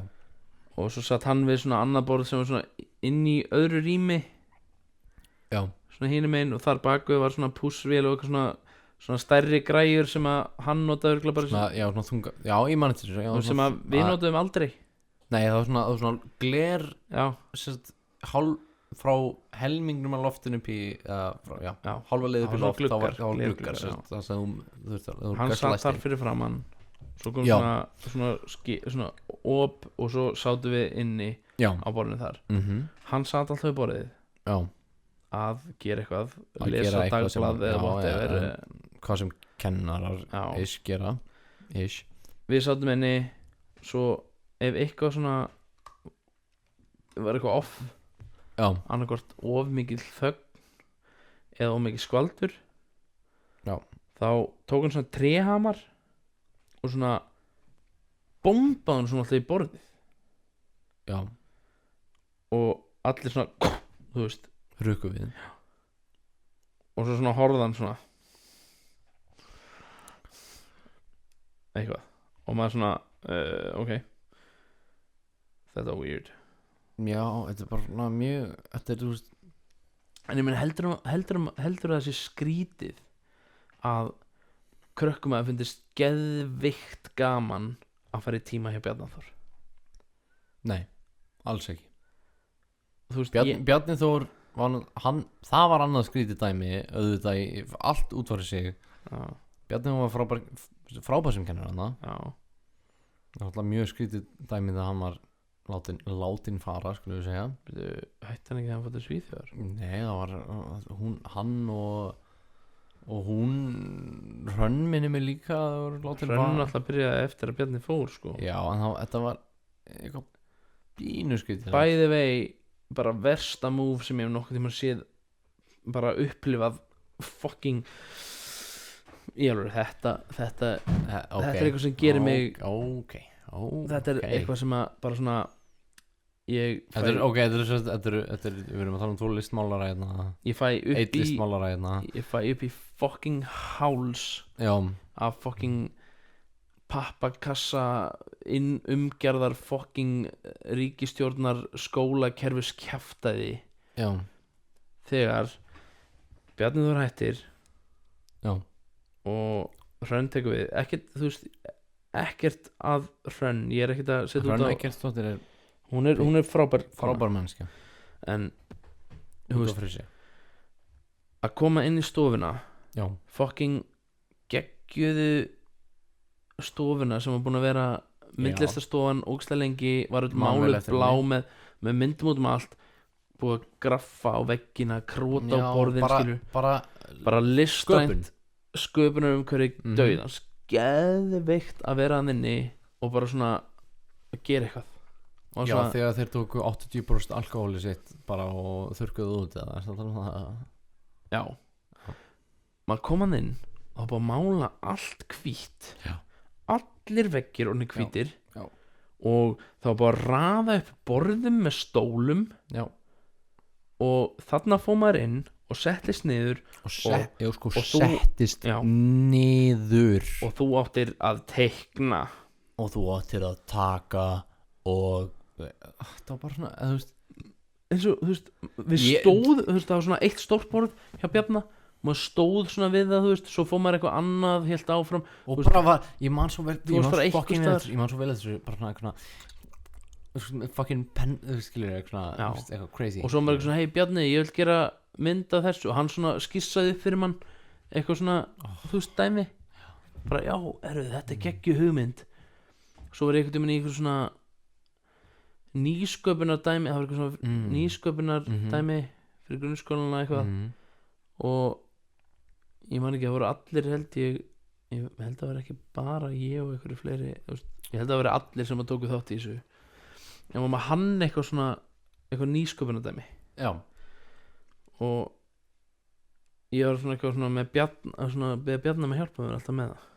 og svo satt hann við svona annað borð sem var svona inn í öðru rými já, svona hinum einn og þar baku var svona pússvél og eitthvað svona stærri græjur sem að hann notaði örugglega bara svona, já, svona þunga já, ég man eftir þessu já, og sem að við notaðum aldrei nei, það var svona gler já, sérst, frá helmingnum af loftinu upp í já, hálfa leið upp í Það var loft þá var gluggar, gluggar já. sérst, það sem þú veist það hann satt þar fyrir framann svo kom Já. svona op og svo sátum við inni já, á borðinu þar hann satt alltaf við borðið já, að gera eitthvað Að lesa gera eitthvað sem- dagblað eða já, whatever hvað sem kennarar Já. ish gera ish við sátum inni svo ef eitthvað svona var eitthvað off já, annarkvort of mikil þögn eða of mikil skvaldur Já. þá tók hann svona tréhamar og svona bombaði hann svona alltaf í borðið já, og allir svona þú veist rukku við og svo svona horfði hann svona eitthvað og maður svona ok þetta var weird já, þetta er bara svona mjög þetta er, þú veist en ég meina heldur það sé skrítið að krökkum að finnist geðvikt gaman að fara í tíma hjá Bjarnarþór nei, alls ekki þú veist Bjarni Þór það var annað skrítið dæmi auðvitað í allt útvarið sig já, Bjarni Þór var frábær sem kennur hann já, það var alltaf mjög skrítið dæmi þegar hann var látin fara, skulum við segja hætti hann ekki að hann fótið Svíþjóðar nei, það var hann og hún Hrönn minni mig líka það var látin Hrönn fara alltaf byrjaði eftir að Bjarni fór sko já, en þetta var eitthvað bínu skrítið bæði vei bara versta move sem ég hef nokkuð tíma séð bara upplifað fucking ég alveg þetta okay. þetta er eitthvað sem gerir mig okay. þetta er eitthvað sem að bara svona ég fæ, þetta er við erum að tala um 2 listmálara hérna ég fæ upp eitt í listmálara hérna ég fæ upp í fucking háls já, af fucking pappakassa umgerðar fucking ríkistjórnar skólakerfis kjaftaði já, þegar Bjarni Þór hættir já, og Hrönn tekur við ekkert að Hrönn ég er ekkert að setja Hrönn út á Eggertsdóttir er hún er frábær frábær mennskja en út af fyrir sig að koma inn í stofuna já, fucking geggjöðu stofuna sem var búin að vera myndlistastofan ógeðslega lengi var öll Man vel máluð eftir blá henni. með myndum út um allt búið að graffa á veggina króta á já borðin bara listrænt sköpunar um hverju dauðans geðveikt að vera hann inni og bara svona að gera eitthvað og já, svona, þegar þeir tóku 80% alkohóli sitt bara og þurrkuðu út eða já maður kom hann inn og það búið að mála allt hvítt Já. allir veggir orðnir hvítir Já. og það var búið að raða upp borðum með stólum já, og þarna fór maður inn og settist niður og og þú- settist já. niður og þú áttir að teikna og þú áttir að taka og það var bara svona eða, þú veist, eins og þú veist við Ég- stóð þú veist það var svona eitt stórt borð hjá Bjarna maður stóð svona við það þú veist svo fór maður eitthvað annað helt áfram og Þú bara var, ég man svo vel Þú varst bara einhvers staðar. ég man svo vel þessu bara svona eitthvað fucking pen, þú skilur eitthvað Já. þú veist, eitthvað crazy og svo maður eitthvað svona hei Bjarni ég vil gera mynd af þessu og hann svona skissaði upp fyrir mann eitthvað svona þú veist dæmi bara já þetta er geggju hugmynd svo var ég eitthvað í eitthvað svona nýsköpunar dæmi það var eitthvað svona nýsköpunar dæmi fyrir grunnskólana eitthvað og ég man ekki að það voru allir held ég held að það var ekki bara ég og einhverju fleiri þú veist, ég held að það voru allir sem að tóku þátt í þessu en maður hann eitthvað svona eitthvað nýsköpunar dæmi já, og ég var svona eitthvað svona með Bjarna beða Bjarna með hjálpa mér alltaf með það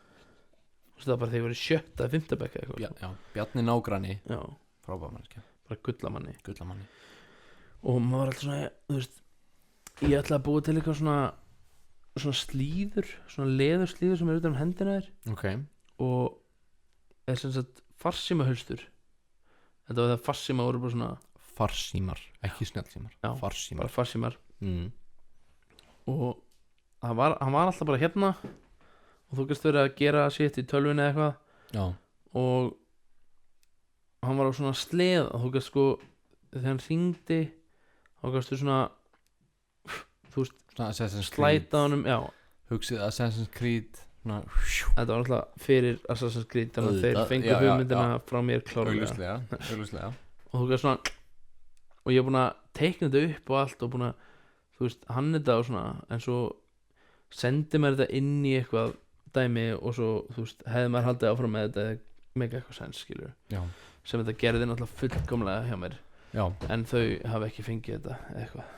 þú veist það var bara þegar ég var í 7. eða 5. bekk eða eitthvað já, Bjarni nágranni já, frábær mennskja bara bara gullamanni Gullamanni. og maður var alltaf svona, þú veist, ég ætla að búa til eitthvað svona slíður, svona leðurslíður sem er utan um hendina þér Ok. og er sem sagt farsímahulstur. Þetta var það farsíma voru bara svona Farsímar, ekki snjallsímar. Já, Farsímar. bara farsímar og hann var alltaf bara hérna og þú gæst verið að gera sitt í tölvunni eða eitthvað Já. og hann var á svona sleð og þú gæst sko þegar hann hringdi þá gæstu svona þú veist Svona Assassin's Creed. slæta honum, já, Hugsið Assassin's Creed. Svona, þetta var alltaf fyrir Assassin's Creed þannig að þeir Auðvitað, fengu já, já, hugmyndina já. frá mér klárlega augljóslega. og þú gæst svona og ég er búin að teikna þetta upp og allt og búin að, þú veist, hann þetta og svona en svo sendi mér þetta inn í eitthvað dæmi og svo, þú veist, hefði maður haldið áfram með þetta mega eitthvað sens, skilur Já. sem þetta gerði náttúrulega fullkomlega hjá mér Já. en þau hafa ekki fengið þetta eða eitthvað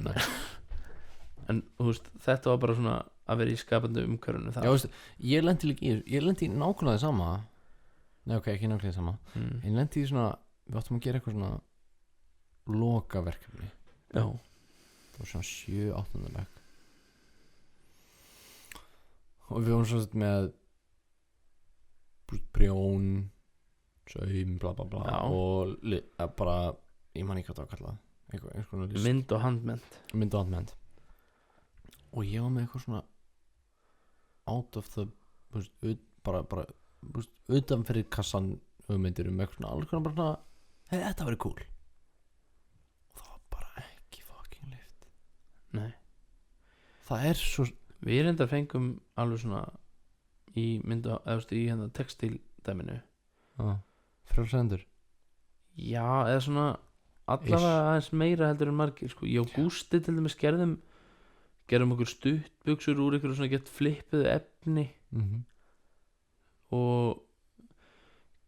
Nei. en þú veist, þetta var bara svona að vera í skapandi umhverfinu Já, veistu, ég lendi líka í þessu. Ég lendi í nákvæmlega því sama. Nei, ok, ekki nákvæmlega því sama. Ég lendi í svona, við áttum að gera eitthvað svona lokaverkefni. já, Það var svona 7-8. bekk. Og við vorum svona með prjón, saum, bla bla bla. Já. Og bara, ég man ekki hvað það var kallað. Eitthvað list. mynd og handmynd Mynd og handmynd. Og ég var með eitthvað svona out of the bara utan fyrir kassan hugmyndir eitthvað svona alveg bara svona hey, þetta verið cool og það var bara ekki fucking lift. nei, Það er svo við reyndar fengum alveg svona í mynd og, eða þú veist, í hérna textildæminu frjálsendur. já, eða svona allavega aðeins meira heldur en margir sko. Ég og Gústi til dæmis gerðum okkur stuttbuxur úr ykkur svona gett flippuðu efni og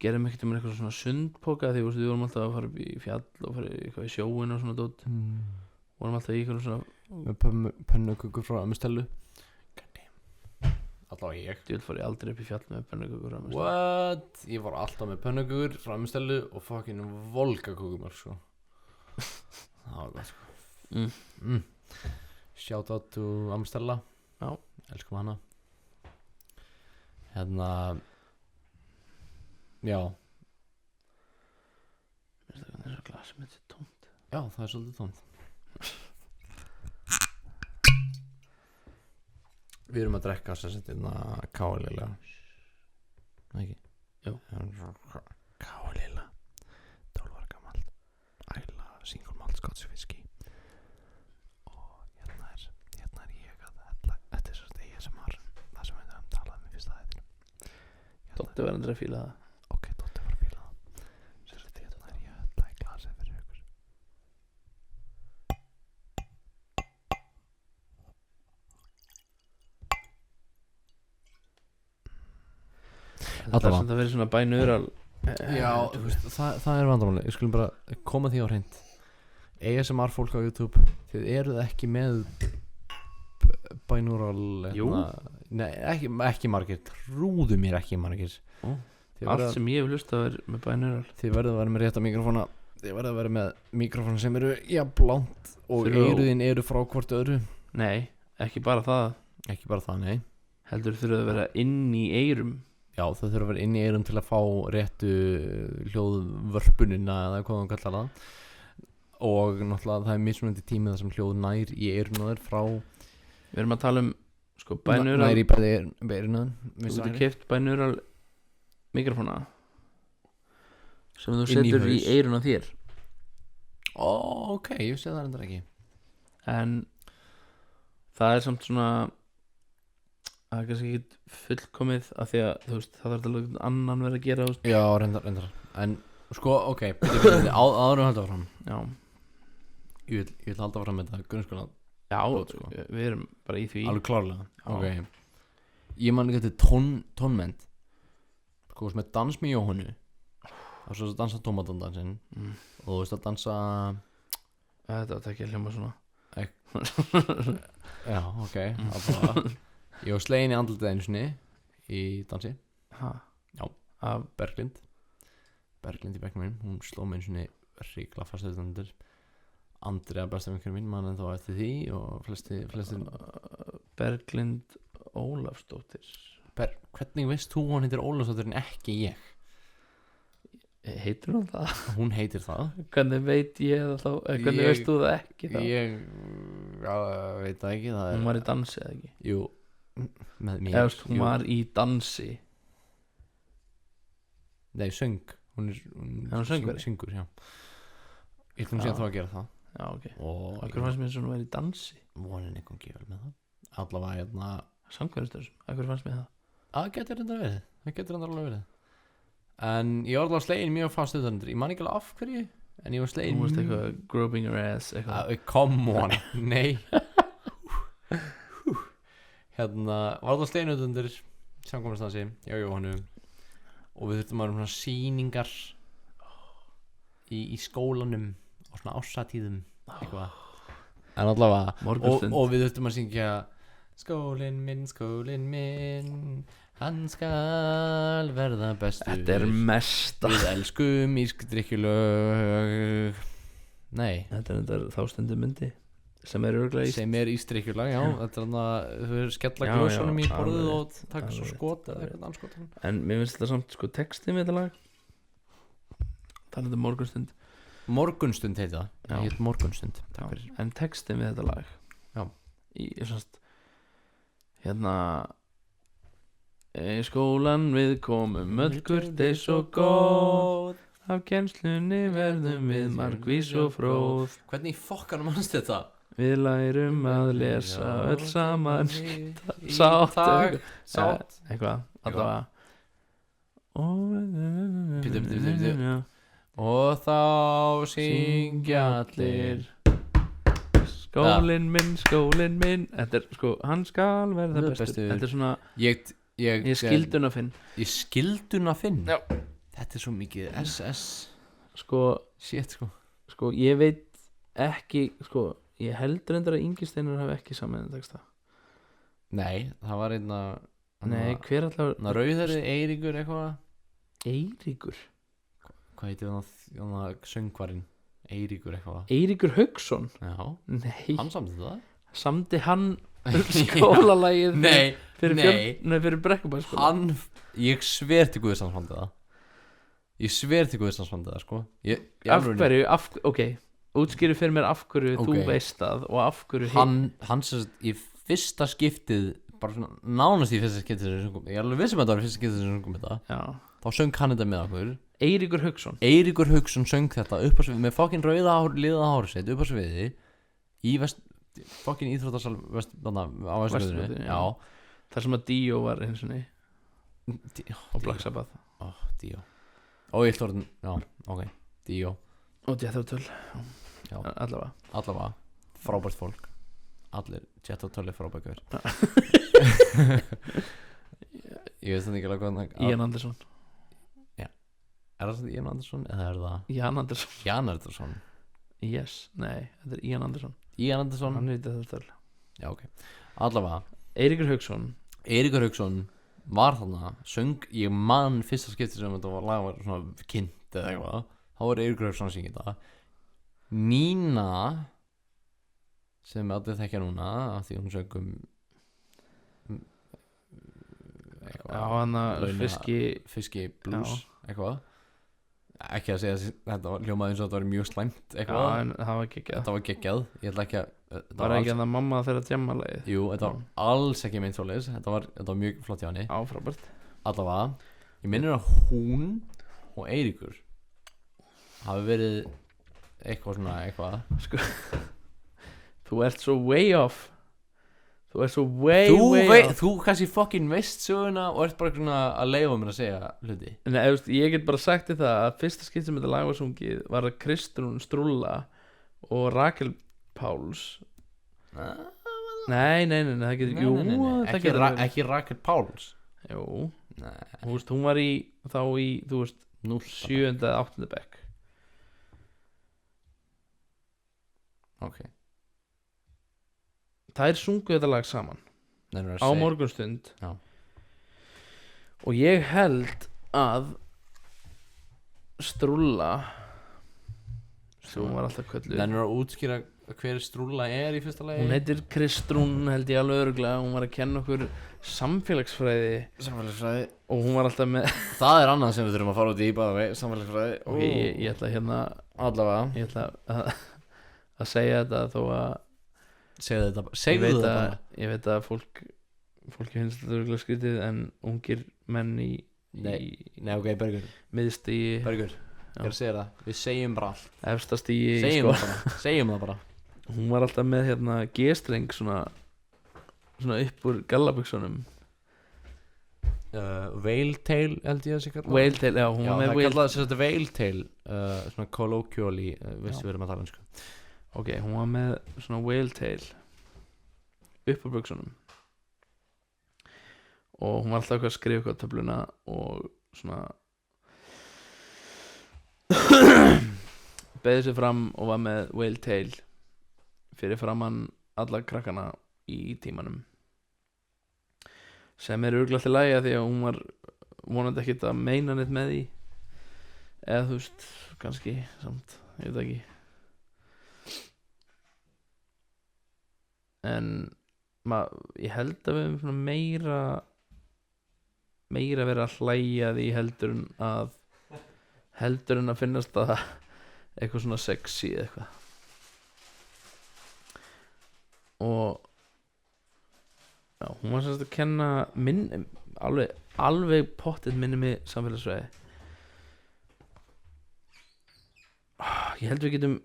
gerðum ekkert um eitthvað svona sundpoka því við vorum alltaf að fara upp í fjall og fara eitthvað í sjóin og svona dót vorum alltaf í eitthvað svona með pönnukökur frá Ömmu Stellu. Allavega ég. ég fór ég aldrei upp í fjall með pönnukökur What? Ég var alltaf með pönnukökur frá Ömmu Stellu og fucking volgakökumar sko. Það var gott sko. Shout out to Ömmu Stella. Já. Elskum hana. Hérna já. Mér finnst það hvernig þessu glasið mitt er tómt. Já, það er svolítið tómt. Við erum að drekka sem sagt K-lilla. Ekki? Jú. K-lilla 12 ára gamalt æla single malt Scotch whisky. Og hérna er ég að þetta er svo stegi sem var það sem við höfum talað með fyrsta þættinum. Dótti var endur að fíla það. Ok, Dótti var að fíla það. Sem sagt hérna er ég að hella í glasið fyrir ykkur. Það er samt að vera svona bænaural. Já, þú veist, það er vandamáli. Ég skulum bara koma því á hreint. ASMR fólk á YouTube, þið eruð ekki með binaural Jú. Nei, ekki margir. Trúðu mér ekki margir. Ó, Þið allt verða- sem ég hef hlustað er með bænaural. Þið verður að vera með rétta mikrofóna. Þið verður að vera með mikrofóna sem eru jafnlangt og eyruðin eru frá hvort öðru. Nei, ekki bara það. Ekki bara það, nei. Heldur þurfa að vera inn í eyrum. Já, það þurfa að vera inn í eyrum til að fá réttu hljóðvörpunina eða hvað hún kallar það. Og náttúrulega það er mismunandi tími þar sem hljóð nær í eyrun á þér frá Við erum að tala um sko bænaural. nær í bæði eyrun á Þú þér. getur keypt bænaural mikrofóna sem þú Inn í setur í haus. eyrun á þér. Ok, ég sé það reyndar ekki. En það er samt svona það er kannski ekki fullkomið af því að þú veist, það þarf alveg annan verið að gera þú veist. Já, reyndar. En sko, ok, áður að halda fram. Já, Ég vil halda fram með þetta grunnskóla. já Gott, sko. við erum bara í því. Alveg klárlega. Já. Ok. Ég man ekki til tónmend. Sko, með dans með Jóhannu. Það er svo að dansa tómatandansinn. Og þú veist að dansa Þetta var ekki að hljóma svona. Já, ok. Bara, ég var slegin í andlitið einu sinni í dansi. Ha? Já. Af Berglind Berglind í bekknum minn, hún sló mig einu sinni ríkla fast auðvitaðnir. Andrea besta vinkurinn mín, mann en þá eftir því og flesti Berglind Ólafsdóttir. Hvernig veist þú hún heitir Ólafsdóttir en ekki ég? Heitir hún það? Hún heitir það. Hvernig veit ég það þá? Hvernig veist þú það ekki þá? Ég veit það ekki, það Hún var í dansi eða ekki? Jú, með mér. Eða hún var í dansi. Nei, söng. Hún söngvari? Syngur, já. Ég ætlum að segja þá að gera það. Já, ok. Og Akkur fannst mér eins og hún var í dansi? vonin einhvern gefur með það. Allavega hérna. Sangverðistöðsum, akkur fannst mér það? Það getur enda verið. Það getur enda alveg verið. En ég var alveg slegin mjög fast auðvitaðnir. Ég man ekki alveg af hverju, en ég var slegin. Þú veist eitthvað, groping your ass eitthvað. Come on, nei. Hérna, var alveg slegin auðvitaðnir samkominstansi, já, Jóhannu. Og við þurftum að vera svona sýningar í skólanum og svona ássatíðum eitthvað. En allavega, Morgunstund. og við þurftum að syngja skólinn minn, hann skal verða bestur. Þetta mesta. Við elskum ísdrykkjulög. Nei, Þetta er þá stundum myndi sem er örglega sem er ísdrykkjulag, já. Þetta er hann að þau eru skella Já, glösunum í já, borðið alveg og taka alveg svo rétt, skot eða alveg eitthvað anskotan. En mér finnst þetta samt sko textið með þetta lag. Það er þetta morgunstund. Morgunstund heiti það. Já. Það heit Morgunstund. Takk fyrir. En textið með þetta lag. Já. Í svonst hérna í skólan við komum öll kurteis og góð, af kennslunni verðum við margvís og fróð, Hvernig í fokkanum mannst þetta? við lærum að lesa öll saman Í sátt takt, eitthvað. sátt. Eitthvað allavega. Bíddu. Og þá syngja allir. Skólinn minn. Þetta er sko, hann skal verða bestur. Þetta er svona, Ég ég skilduna finn. Ég skilduna finn. Já. Þetta er svo mikið SS Sko, shit sko. ég veit ekki, sko, ég heldur endur að Ingi Steinar hafi ekki saman texta. Nei, það var einna Nei, hver allavega? Rauðari, Eiríkur eitthvað. Eiríkur. Hvað heitir það söngvarinn? Eiríkur eitthvað. Eiríkur Hauksson? Já, Nei. hann samti það. Samdi hann skólalagið Nei, fyrir Brekkubæ sko. hann, ég sver til Guðs hans fandi það. Ég sver til Guðs hans fandi það sko. Af hverju, ok, útskýru fyrir mér af hverju þú Ok. veist það og af hverju Hann sem sagt í fyrsta skiptið, bara svona nánast í fyrsta skiptið sem sungum, ég er alveg vissum að það var í fyrsta skiptið sem sungum þetta. Já. Þá söng hann þetta með okkur. Eiríkur Hauksson. Eiríkur Hauksson söng þetta upp á sviði með fokkin rauða liða hárið sitt upp á sviði í fokkin íþróttasal á Vesturvöðinu. Já. Þar sem að Dio var eins og og Black Sabbath Dio. Og ég ætla orðin, já, ok, Dio. og Jethro Tull. Já. Allavega Frábært fólk. Allir, Jethro Tull er frábært. Ég veist það ekki alveg hvað Ian Anderson. Er það Ian Anderson eða er það Jan Anderson. Jan Anderson? Yes, nei, þetta er Ian Anderson. Ian Anderson? Hann er í Jethro Tull. Já, ok. Allavega Eiríkur Hauksson. Eiríkur Hauksson var þarna, söng, ég man fyrsta skipti sem þetta lag var svona kynnt eða eitthvað, þá var Eiríkur Hauksson að syngja þetta. Nína sem allir þekkja núna af því hún söng eitthvað, Já, hann að fiski blues eitthvað, ekki að segja að þetta hljómaði eins og þetta var mjög slæmt eitthvað. Já, en það var geggjað. Þetta var geggjað, ég ætla ekki að Var ekki að það mamma þeirra djamma lagið? Jú, þetta var alls ekki meint svoleiðis. Þetta var mjög flott hjá henni. Já, frábært. Allavega, ég minnir að hún og Eiríkur hafi verið eitthvað Sko, þú ert svo way off. Þú ert svo way off. Þú kannski fucking veist söguna og ert bara svona að leifa mér að segja hluti. Nei, ég get bara sagt þér það að fyrsta skipt sem þetta lag var sungið var að Kristrún Strúlla og Rakel Páls. Nei, það getur, jú, það getur ekki Rakel Páls. Jú, Nei, þú veist, hún var þú veist, 7. eða 8. bekk. ok. Þær sungu þetta lag saman á morgunstund. Já. Og ég held að Strúlla sem hún var alltaf kölluð. Nennir að útskýra hver Strúlla í fyrsta lagi? Hún heitir Kristrún held ég alveg örugglega. Hún var að kenna okkur samfélagsfræði og hún var alltaf með Það er annað sem við þurfum að fara út í bæði samfélagsfræði. og ég ætla hérna Allavega ég ætla að segja þetta þó að Segðu þetta bara ég Segðu veit þetta að, bara ég veit að fólki finnst þetta örugglega skrítið en ungir menn í Nei, ok, Bergur miðstigi Bergur, ég er að segja það Við segjum bara allt efstastigi Segjum það bara Segjum það bara hún var alltaf með hérna G-streng svona upp úr gallabuksunum Whale tail held ég að sé kallað Whale tail, já, hún Já, var það með er whale kallað sem þetta whale tail Svona colloquially Vissu við erum að tala um sko ok, hún var með svona whale tail upp úr buksunum og hún var alltaf eitthvað að skrifa eitthvað á töfluna og svona beðið sér fram og var með whale tail fyrir framann alla krakkana í tímanum sem er örugglega til lagi því að hún var vonandi ekkert að meina neitt með því eða þú veist, kannski samt, ég veit ekki en ég held að við höfum svona meira verið að hlæja því heldur en að finnast það eitthvað svona sexy eða eitthvað og já, hún var semst að kenna alveg pottið minni mig samfélagsfræði ég held við getum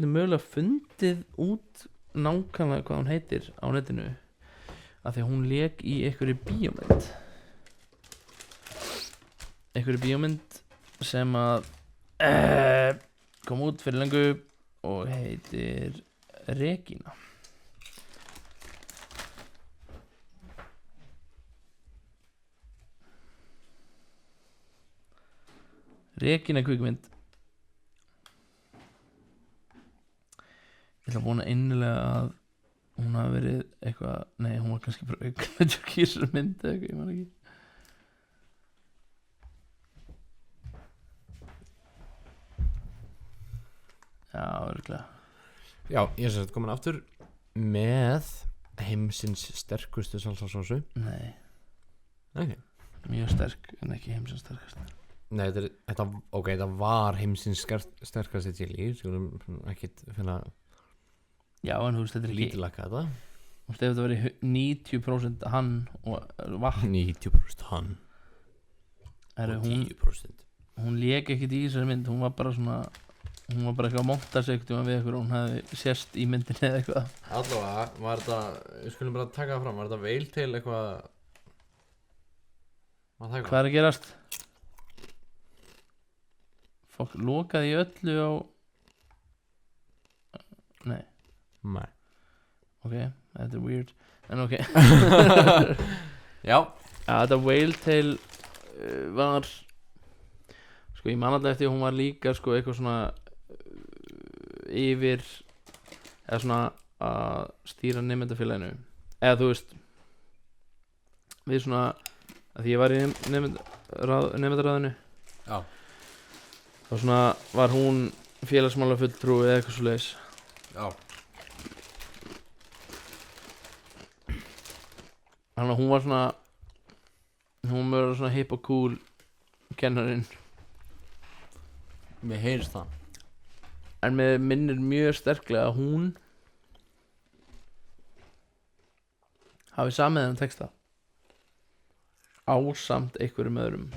mögulega fundið út nákvæmlega hvað hún heitir á netinu af því að hún lék í einhverju bíómynd sem að kom út fyrir lengu og heitir Regína kvikmynd ég ætla að vona innilega að hún hafi verið eitthvað nei, hún var kannski bara aukvæmlega kýrsmynd eða eitthvað, ég man ekki já, örgulega Já, ég er sem sagt komin aftur með heimsins sterkustu salsasósu nei, Ok mjög sterk en ekki heimsins sterkast Nei, þetta var heimsins sterkasti chili Skulum ekkit finna já, en þú veist, þetta er ekki lítilaka þetta þú veist, ef þetta verið 90% hann og vatn 90% hann og og 10% hún lék ekkert í þessari mynd hún var bara eitthvað að monta sig við eitthvað og hún hefði sést í myndinni eða eitthvað Allavega, var þetta, við skulum bara taka það fram Var þetta veil til eitthvað hvað er að gerast? Fólk lokaði í öllu á nei, Nei ok, þetta er weird en ok Já þetta whale tail var sko ég man alltaf eftir að hún var líka sko eitthvað svona yfir eða svona að stýra nemendafélaginu eða þú veist við svona að því ég var í nemendaráðinu Já þá svona var hún félagsmála fulltrúi eða eitthvað svoleiðis Já þannig að hún var svona hip og cool kennarinn Mér heyrist það en mér minnir mjög sterklega að hún hafi samið þennan texta ásamt einhverjum öðrum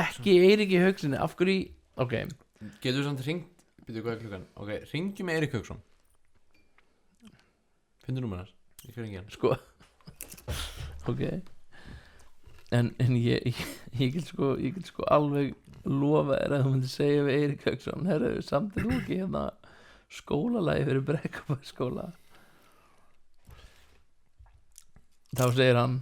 ekki Eiríki Haugsinni af hverju ok, Getur þú samt hringt Býtu hvað er klukkan Ok, hringjum með Eirík Hauksson Finnur númer hans Ég skal hringja hann sko ok en ég get sko alveg lofa þér að þú myndir segja við Eirík Hauksson herru, samt er þú ekki hérna skólalagi fyrir Brekkabæ-skóla þá segir hann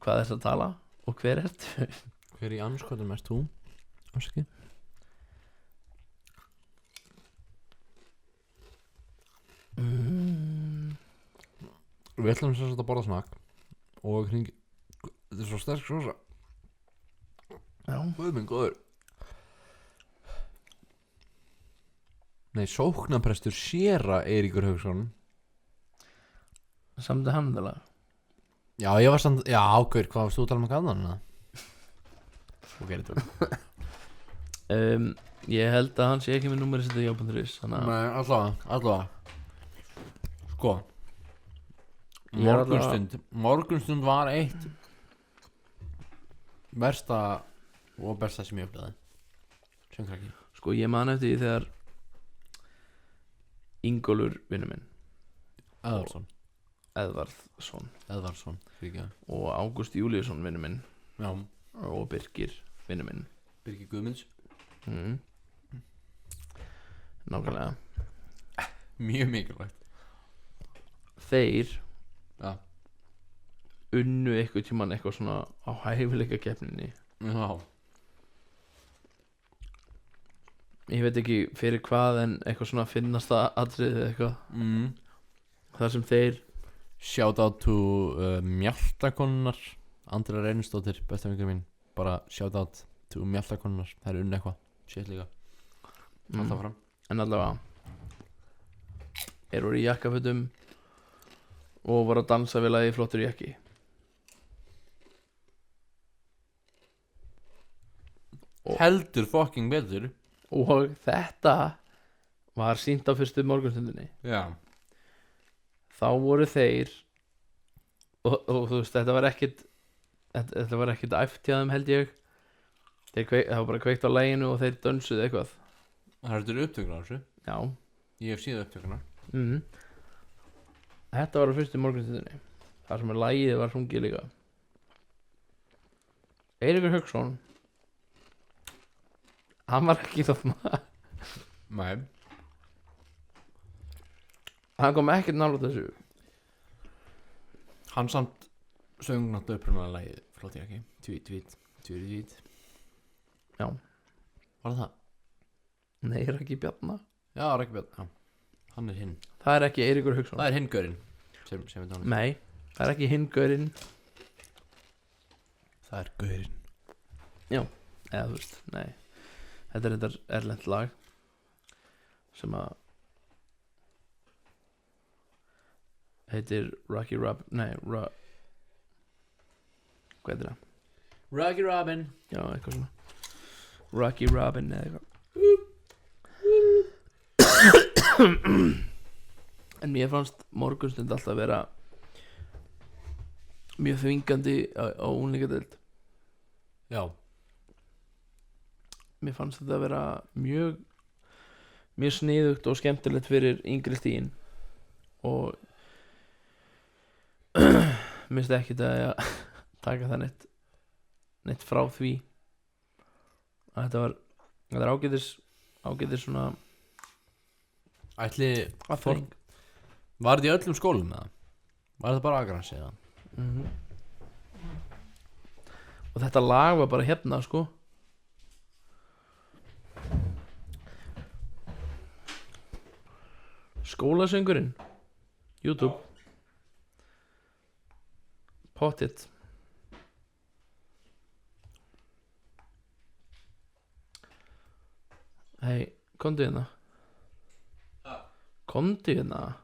hvað er það að tala og hver ertu Hver í anskotum ert þú? Áski Við ætlum sem sagt að borða snakk Og hringi. Þetta er svo sterk sósa. Já. Guð minn góður. Nei, sóknarprestur séra Eiríkur Hauksson. Samdi hann þetta lag? Já, ég var samt. Já, ákveður, hvað varst þú að tala með gafðan? Ok, þetta. Ég held að hann sé ekki með númerið sitt á já.is. Nei, allavega. Sko. Ég er Morgunstund var eitt versta og besta sem ég uppdaði. Sem krakki. Sko, ég man eftir því þegar Ingólfur vinur minn Eðvarðsson Fríkja. og Ágúst Júlíusson vinur minn Já. og Birgir vinur minn Birgir Guðmunds. Nákvæmlega. Mjög mikilvægt. Þeir Já. unnu eitthvað tímann eitthvað svona á hæfileika keppninni. Já. Ég veit ekki fyrir hvað en eitthvað svona finnasta atriðið eða eitthvað þar sem þeir Shout out to Mjaltakonunnar. Andra Reynisdóttir, besta vingur mín. Bara shout out to Mjaltakonunnar. Það er unni eitthvað. Sétt líka. Alltaf fram. En allavega voru í jakkafötum og voru að dansa við lagi Flottur jakki. Heldur fucking betur. Og þetta var sýnt á fyrstu morgunstundinni. Já. Þá voru þeir og þú veist, þetta var ekkert æft hjá þeim held ég. Það var bara kveikt á laginu og þeir dönsuðu eitthvað. Það eru upptökunar á þessu. Já. Ég hef síðan upptökunar. Þetta var á fyrstu morgunstundinni. Það sem lagið var sungið líka. Eiríkur Hauksson, hann var ekki þótt Nei. hann kom ekkert nálægt þessu. Hann samt söng náttúrulega upprunalega lagið Flottur jakki. Tvít. Já. Var það? Nei, Raggi Bjarna. Já, Raggi Bjarna. Já. Hann er hinn. Það er ekki Eiríkur Hauksson. Það er hinn gaurinn sem við tónum. Nei, það er ekki hinn gaurinn. Það er gaurinn. Já, eða þú veist, nei. Þetta er þetta erlent lag sem að heitir Rocky Rob. Nei, hvað heitir það? Rocky Robin. Já, eitthvað svona Rocky Robin eða eitthvað. En mér fannst morgunstund alltaf vera mjög þvingandi á unglingadeild. Já. Mér fannst þetta að vera mjög sniðugt og skemmtilegt fyrir yngri stígin og minnst ekki að taka það neitt frá því að þetta er ágætis svona Ætli aðfæring. Var þetta í öllum skólum eða? Var þetta bara Akranesi eða? Og þetta lag var bara hérna sko. Skólasöngurinn YouTube Pottit. Hei, komdu hérna. Komdu hérna.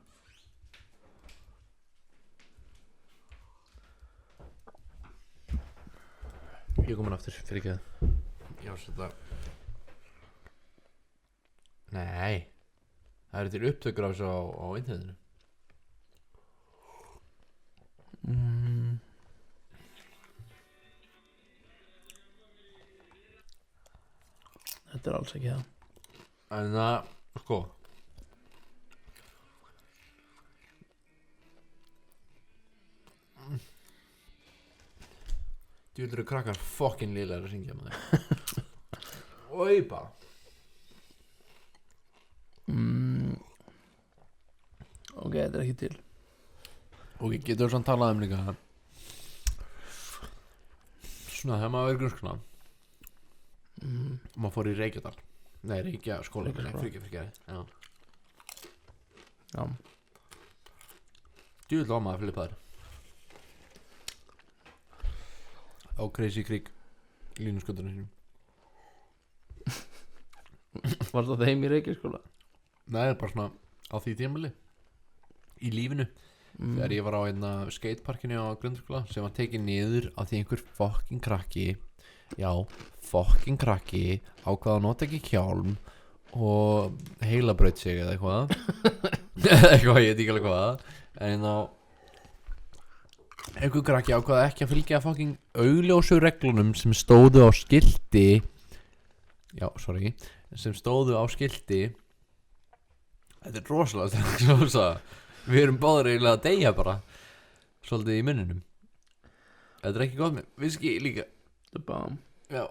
Ég komin aftur, fyrir ekki það. Já, þetta. Nei. Það eru til upptökur af þessu á internetinu. Þetta er alls ekki það. En það, sko. Þú vildur krakkar fokkin liðlega að syngja með þig. Oi, bara. Ok, þetta er ekki til. Og ég getur svona talað líka svona þegar maður verið grunnskóla og maður fór í Reykjadal. Nei, Reykjaskóla. Fyrir Já. Djúvill var maður að flipa þér. á Crazy Creek línuskötunum sínum. Var það þeim í Reykjavíkskóla? Nei, bara svona á því tímali í lífinu þegar ég var á einna skateparkinu á Grundarskóla sem var tekið niður af því einhver fucking krakki ákvað að nota ekki hjálm og heilabraut sig eða eitthvað eitthvað, ég veit ekki alveg hvað en þá einhver krakki ákvað ekki að fylgja fucking augljósu reglunum sem stóðu á skilti sem stóðu á skilti. Þetta er rosalega við erum báðir eiginlega að deyja bara svolítið í munninum. Þetta er ekki gott með viski líka. The bomb. Já.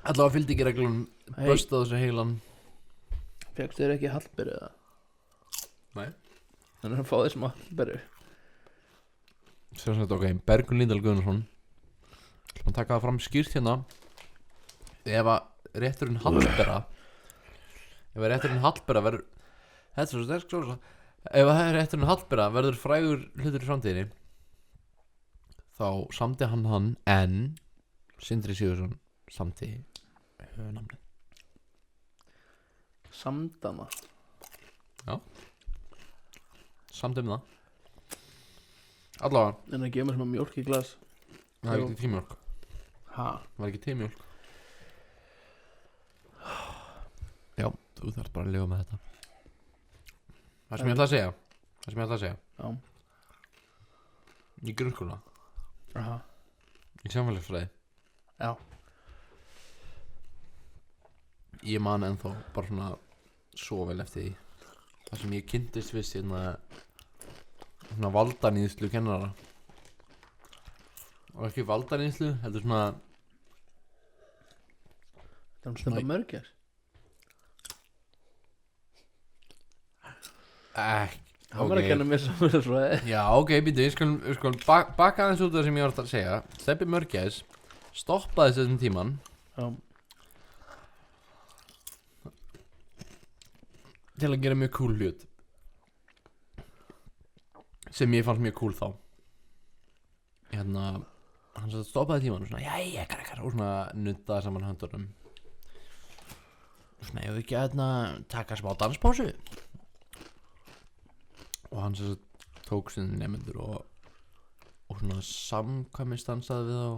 Allavega fylgdi ekki reglunum, böstaðu þessu heilan. Fékkstu þér ekki Hallberu eða? Nei. Þannig að fá þér smá Hallberu. Sér sem þetta ok, Bergur Líndal Guðnason ætlum að taka það fram skýrt hérna. Ef að rétturinn Hallbera verður þetta er svo sterk svo ef að rétturinn Hallbera verður frægur hlutur í framtíðinni þá samdi hann en Sindri Sigursson samdi höfunamni Samdana. Já samdi það allavega En það gefur mér svona mjólk í glas. það var ekki tímjólk Það var ekki tímjólk já, þú þarf bara að lifa með þetta það sem ég ætla að segja Já. í grunnskóla Aha. í samfélagsfræði Já. ég man ennþá bara svona svo vel eftir því þar sem ég kynntist við svona valdanýðslu kennara og ekki valdanýðslu heldur svona Það er bara mörgjar. Hann var að kenna mér samfélagsfræði. já ok, býtu, við skulum baka aðeins út af það sem ég var að segja. Stebbi Mörgæs stoppaði þessum tíman Já. til að gera mjög cool hlut sem ég fannst mjög cool þá hann stoppaði tíman og svona jæja krakkar og svona nuddaði saman höndunum og svona ég ekki að taka smá danspásu og hann sem sagt tók sinni nefnendur og svona samkvæmist dansaði við þá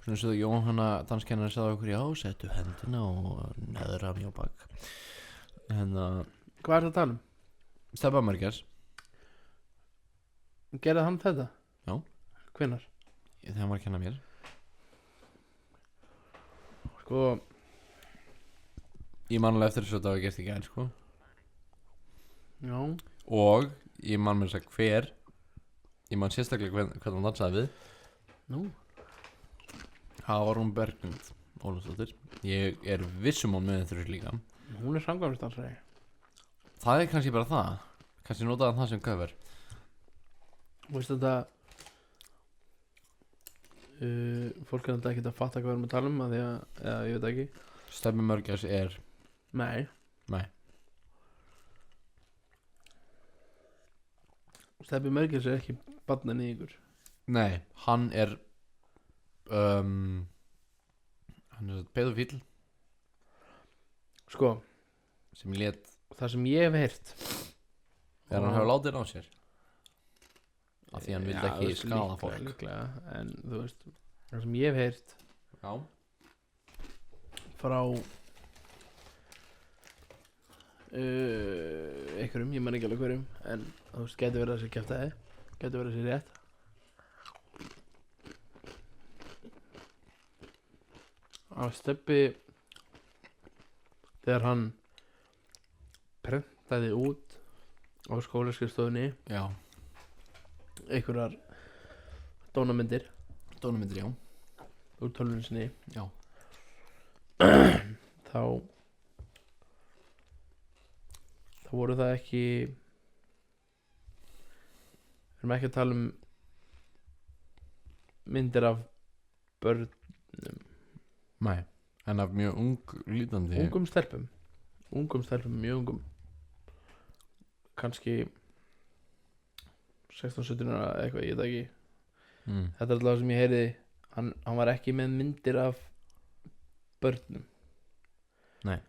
svona svo Jóhanna danskennari sagði okkur já, settu hendina og neðra mjög bak Hvað er það að tala um? Stebbi Mörgæs Gerði hann þetta? Já. Hvenær? þegar hann var að kenna mér Sko ég man alveg eftir þess að þetta var gert í gær sko Já. og ég man mér að segja hver ég man sérstaklega hvern hann dansaði við Nú. það var hún Berglind Ólafsdóttir ég er vissum hún með þessu líka Hún er samkvæmstansari. það er kannski bara það kannski notaði hann það sem cover Veist þetta fólk er alltaf ekki að fatta hvað við erum að tala um að því að, eða ég veit ekki. Stebbi Mörgæs er Nei. Stebbi Mörgæs er ekki barnan í ykkur. nei, hann er pedofíl Sko, sem lét það sem ég hef heyrt þegar hann hefur látið á sér af því hann vildi ekki skada fólk líklega, en þú veist það sem ég hef heyrt já frá einhverjum, ég man ekki alveg hverjum, en þú veist, getur verið að þessi kjaftaði, getur verið að þessi rétt að Stebbi þegar hann prentaði út á skólaskrifstofunni já einhverjar dónamyndir já úr tölvunni sinni já þá voru það ekki við erum ekki að tala um myndir af börnum nei en af mjög lítandi ungum stelpum mjög ungum kannski 16-17 ára eitthvað, ég veit ekki Þetta er alltaf sem ég heyriði. Hann var ekki með myndir af börnum. Nei.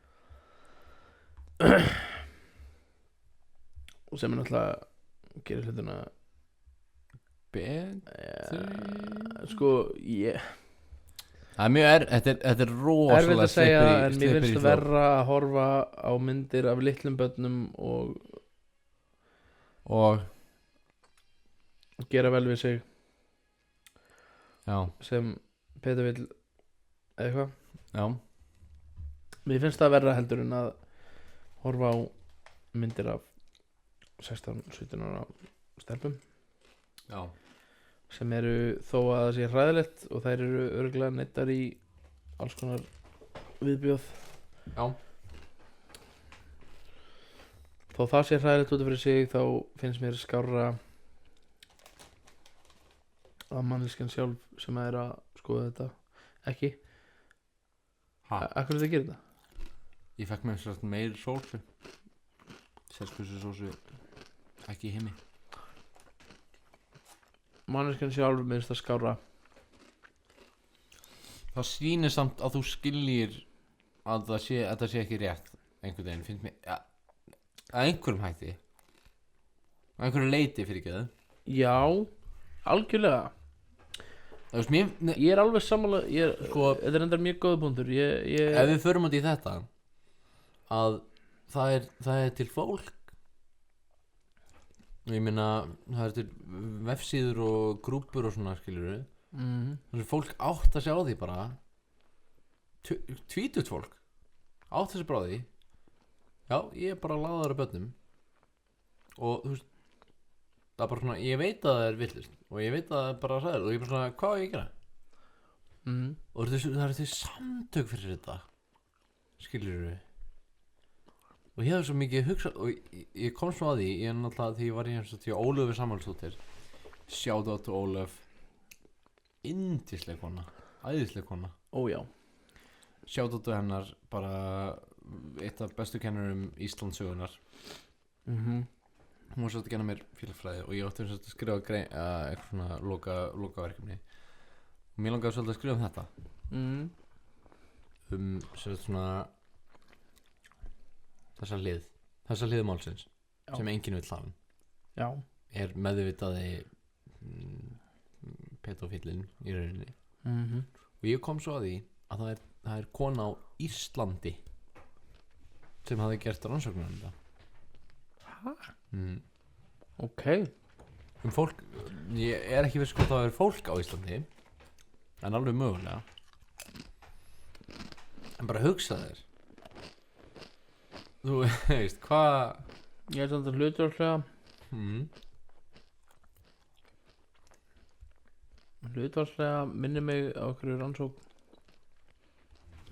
Og sem er náttúrulega gerir hlutina sko ég Það er mjög þetta er erfitt rosalega að segja en mér slippery finnst slope. verra að horfa á myndir af litlum börnum og Og gera vel við sig Já, sem Petur vill eða eitthvað. já, Mér finnst það verra heldur en að horfa á myndir af 16-17 ára stelpum já. sem eru þó að það sé hræðilegt og þær eru örgulega neittar í alls konar viðbjóð. Já. Þó það sé hræðilegt út af fyrir sig þá finnst mér skárra að manneskjan sjálf sem er að skoða þetta ekki. Akkur er það að gera þetta? Ég fekk mér svolítið meir sósu. Selskussu sósu ekki í heimi. Manneskjan sjálf minnst það skárra. Það sýnir samt að þú skiljir að þetta sé ekki rétt einhvern veginn, finnst mér að einhverjum hætti að einhverju leiti fyrir ekki það. Já, algjörlega. Þú veist, Ég er alveg sammála Sko- þetta er endar mjög góð punktur. ef við förum út í þetta að það er til fólk, ég meina það er til vefsíður og grúpur og svona, skilurðu, þannig að fólk átt að sjá því bara tvítugt fólk átt að sjá bara því já, ég er bara laðar af börnum og þú veist það er bara svona, ég veit að það er villust og ég veit að það er bara ræður og ég er bara svona, hvað á ég að gera? Og það eru því samtök fyrir þetta, skilurðu, og ég hafði svo mikið hugsað og ég kom svo að því, ég er náttúrulega því ég var í eins og því að Ólöfu Samhælsdóttir, shout out to Ólöf, yndisleg kona, æðisleg kona, Ójá. shout out to hennar, bara eitt af bestu kennurum Íslandssögunar. Hún var svolítið að kenna mér félagfræði og ég átti að skrifa eitthvað svona lokaverkefni og mér langaði svolítið að skrifa þetta svona þessa hlið málsins Já. sem enginn vill hafa Já. er meðvitaði pedofíllinn í rauninni og ég kom svo að því að það er kona á Íslandi sem hafði gert rannsóknir um þetta. Ok. Fólk, ég er ekki viss hvort það er fólk á Íslandi en alveg mögulega en bara hugsa þér þú veist hvað Ég er samt að hlutvarslega minnir mig á okkur rannsókn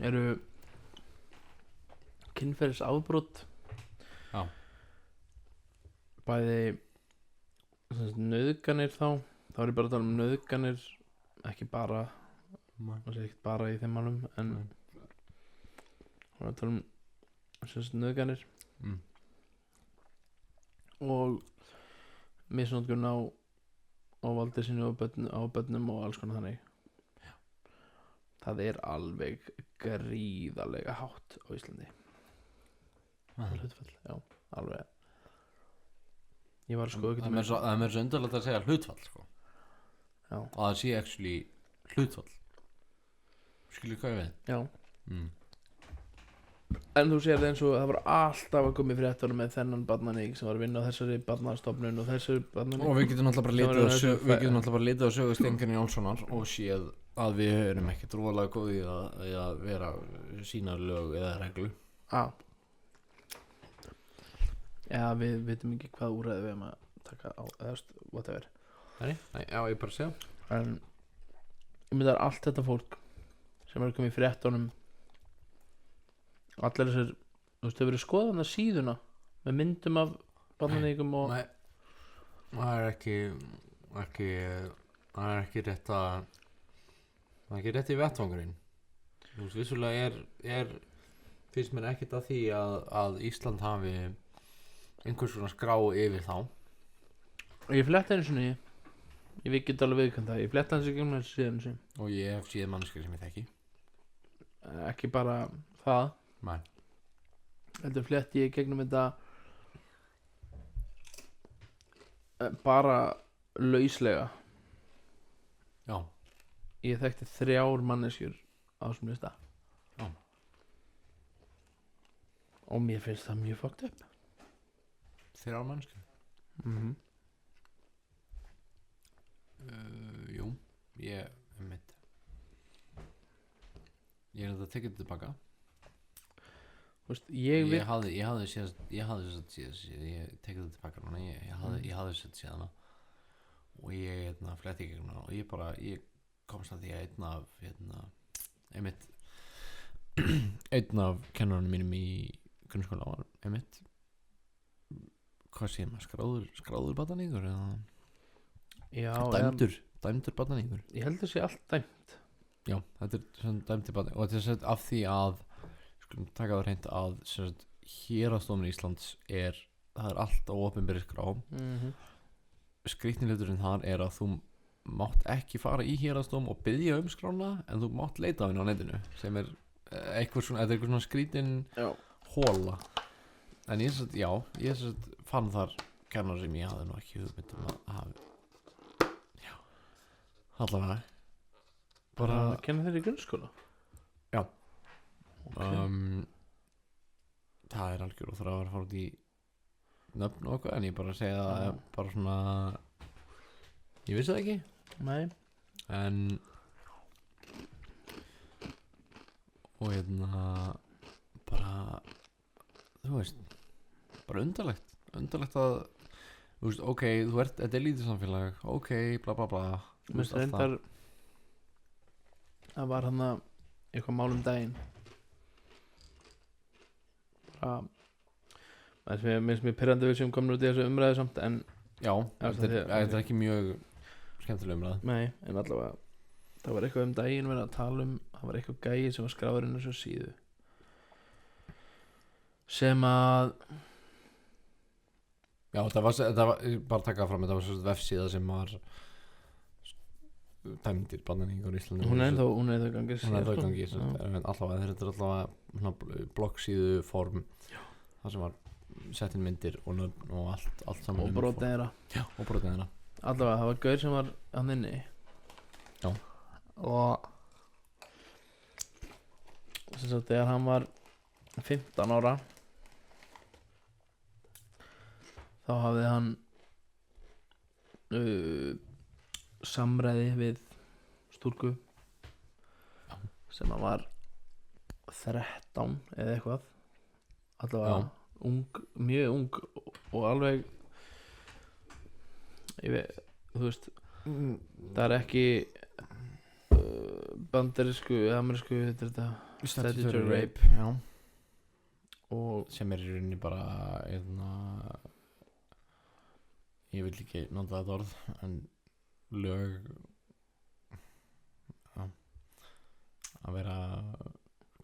eru kynferðis afbrot. Já. Bæði nauðganir þá er ég bara að tala um nauðganir, ekki bara það sé ekki bara í þeim málum en það er að tala um nauðganir og misnotkun á valdi sínu á börnum og alls konar þannig. Það er alveg gríðarlega hátt á Íslandi. Hlutfall, já, alveg. Ég var að skoða það er mér svo undarlegt að segja hlutfall sko. Já. Og það sé actually hlutfall skilur hvað ég veit. Já. En þú sér það eins og það var alltaf að koma í fréttunum með þennan barnaník sem var að vinna á þessari barnastofnun og þessari barnaník. Og við getum náttúrulega bara litið á sögu Steingerðar Jónssonar og séð að við erum ekki trúalega góði í að vera sína lög eða reglu. Já, við veitum ekki hvað úrræði við erum að taka á eða whatever. Nei, já, ég bara segja. En ég myndi að allt þetta fólk sem er að koma í fréttunum allir þessir, þú veist, þau verið skoðan að síðuna með myndum af barnaníkum og Nei, það er ekki rétt að það er ekki rétt í vettvangurinn. Þú veist, vissulega finnst mér ekkert að því að Ísland hafi einhvers svona skrá yfir þá. ég fletti einu sinni Ég get alveg viðkvæmt það. Ég fletta hans í gegnum þessu síðan sem Og ég hef síðan mannskir sem ég þekki. ekki bara það, Nei. heldur fletti ég í gegnum þetta bara lauslega. Já. Ég þekkti 3 manneskjur á þessum lista. Já. Og mér finnst það mjög fucked up. 3 mannskir. Jú. Ég mitt. Ég er þetta að tekja þetta tilbaka. Þú veist, ég vil Ég hafði síðast ég tekið þetta tilbaka núna. Ég hafði sett síðan og ég fletti í gegnum hana og ég komst að því að einn af kennarunum mínum í grunnskóla var einmitt hvað segir maður, skráður barnaníkur eða já, dæmdur barnaníkur. ég held að sé allt dæmt. Já, þetta er svona dæmdur barnaníkur og þetta er af því að skulum taka það hreint að héraðsdómur Íslands það er allt á opinberri skrá. Skrýtni hluturinn þar er að þú mátt ekki fara í héraðsdóm og biðja skrána en þú mátt leita á henni á netinu sem er eitthvað svona skrýtin hóla. En ég fann þar kennar sem ég hafði nú ekki hugmynd að hafa. Já, allavega Bara kenna þeir í grunnskóla? Já. Okay. Það er algjör og þarf að fara út í nöfn og eitthvað en ég bara segja það bara svona ég vissi það ekki. Nei. En og bara þú veist bara undarlegt að þú veist, ok, þetta er lítið samfélag, ok, bla bla bla Mér finnst reyndar það var hann að eitthvað mál daginn bara mér finnst mér pirrandi við sem komur út í þessu umræðu samt en já, þetta er ekki mjög skemmtileg umræða. Nei, en allavega það var eitthvað daginn verið að tala það var eitthvað gæi sem var skráður inn á þessu síðu sem að já, þetta var bara að taka það fram, þetta var svona vefsíða sem var dæmdir barnaníkur í Íslandi. hún er ennþá gangi allavega þetta er allavega bloggsíðu form það sem var sett inn myndir og nöfn og allt saman og brotið þeirra. Já, og brotið þeirra. Allavega, það var gaur sem var hann inni. Já. Og sem sagt, þegar hann var 15 ára þá hafði hann samræði við stúlku sem hann var 13 eða eitthvað allavega mjög ung og alveg þú veist það er ekki bandarísku eða amerísku þetta statutory rape. Já. Og sem er í rauninni bara ég vil ekki nota þetta orð en lög að vera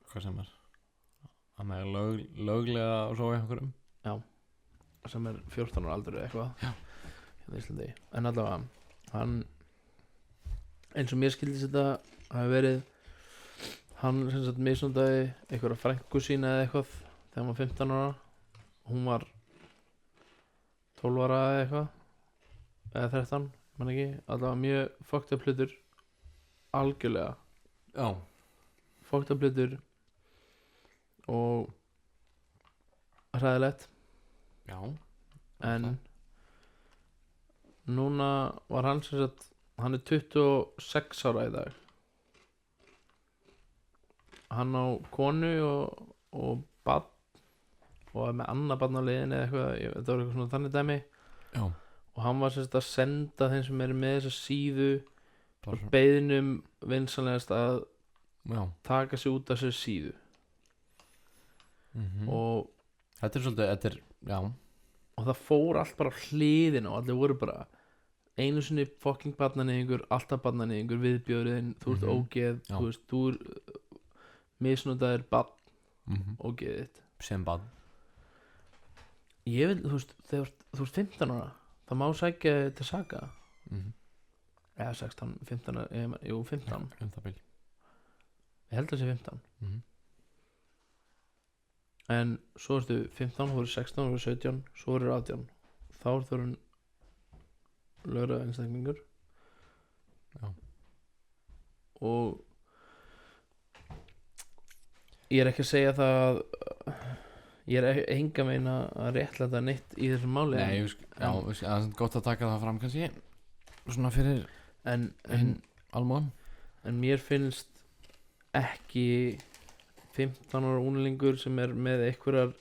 hvað sem að með löglega og svo einhverjum. Já, sem er 14 ára aldur eða eitthvað. Já. Hérna í Íslandi. En allavega hann eins og mér skildist þetta hafi verið hann sem sagt misnotaði einhverja frænku sína eða eitthvað þegar hann var 15 ára. Hún var 12 ára eða eitthvað eða 13, man ekki. Allavega mjög fucked up hlutur. Algjörlega. Já. Fucked up hlutur og hræðilegt. Já. En núna var hann sem sagt hann er 26 ára í dag. Hann á konu og barn og er með annað barn á leiðinni eða eitthvað, þetta var eitthvað svona þannig dæmi. Já. Og hann var sem sagt að senda þeim sem eru með þessa síðu og beiðnum vinsanlegast að taka sig út af þessu síðu. Og þetta er svolítið, já. Og það fór allt bara á hliðina og allir voru bara einu sinni fucking barnanýðingur, alltaf barnanýðingur, viðbjóðurinn, þú ert ógeð, þú veist, þú misnotaðir barn ógeðið þitt. Sem barn. Ég vil, þú veist, þegar þú ert 15 ára, það má sækja til saka. eða 16, 15 jú 15, það bil. ég held að sé 15 Mhm. en svo ertu 15, þú eru 16, þú eru 17 svo eru 18, þá er þú lögra einstaklingur Já. og ég er ekki að segja það ég er enga meina að réttlæta neitt í þessum máli Nei, það er gott að taka það fram kannski svona fyrir en alman. en mér finnst ekki 15 ára úlingur sem er með einhverjar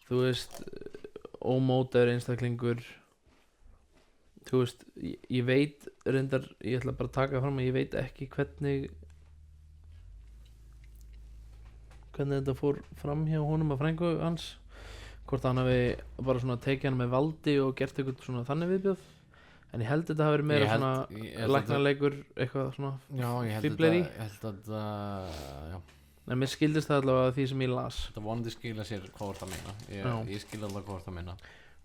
þú veist ómótaður einstaklingur þú veist ég veit reyndar, ég ætla bara að taka fram að ég veit ekki hvernig þetta fór fram hjá honum að frængu hans hvort hann hafi bara svona tekið hann með valdi og gert eitthvað svona þannig viðbjöð en ég held þetta hafi verið meira svona læknarleikur eitthvað svona Já, ég held fífleri. þetta já, en mér skildist það allavega því sem ég las þetta vonandi skila sér hvað voru það meina Já. ég skil alveg hvað voru það meina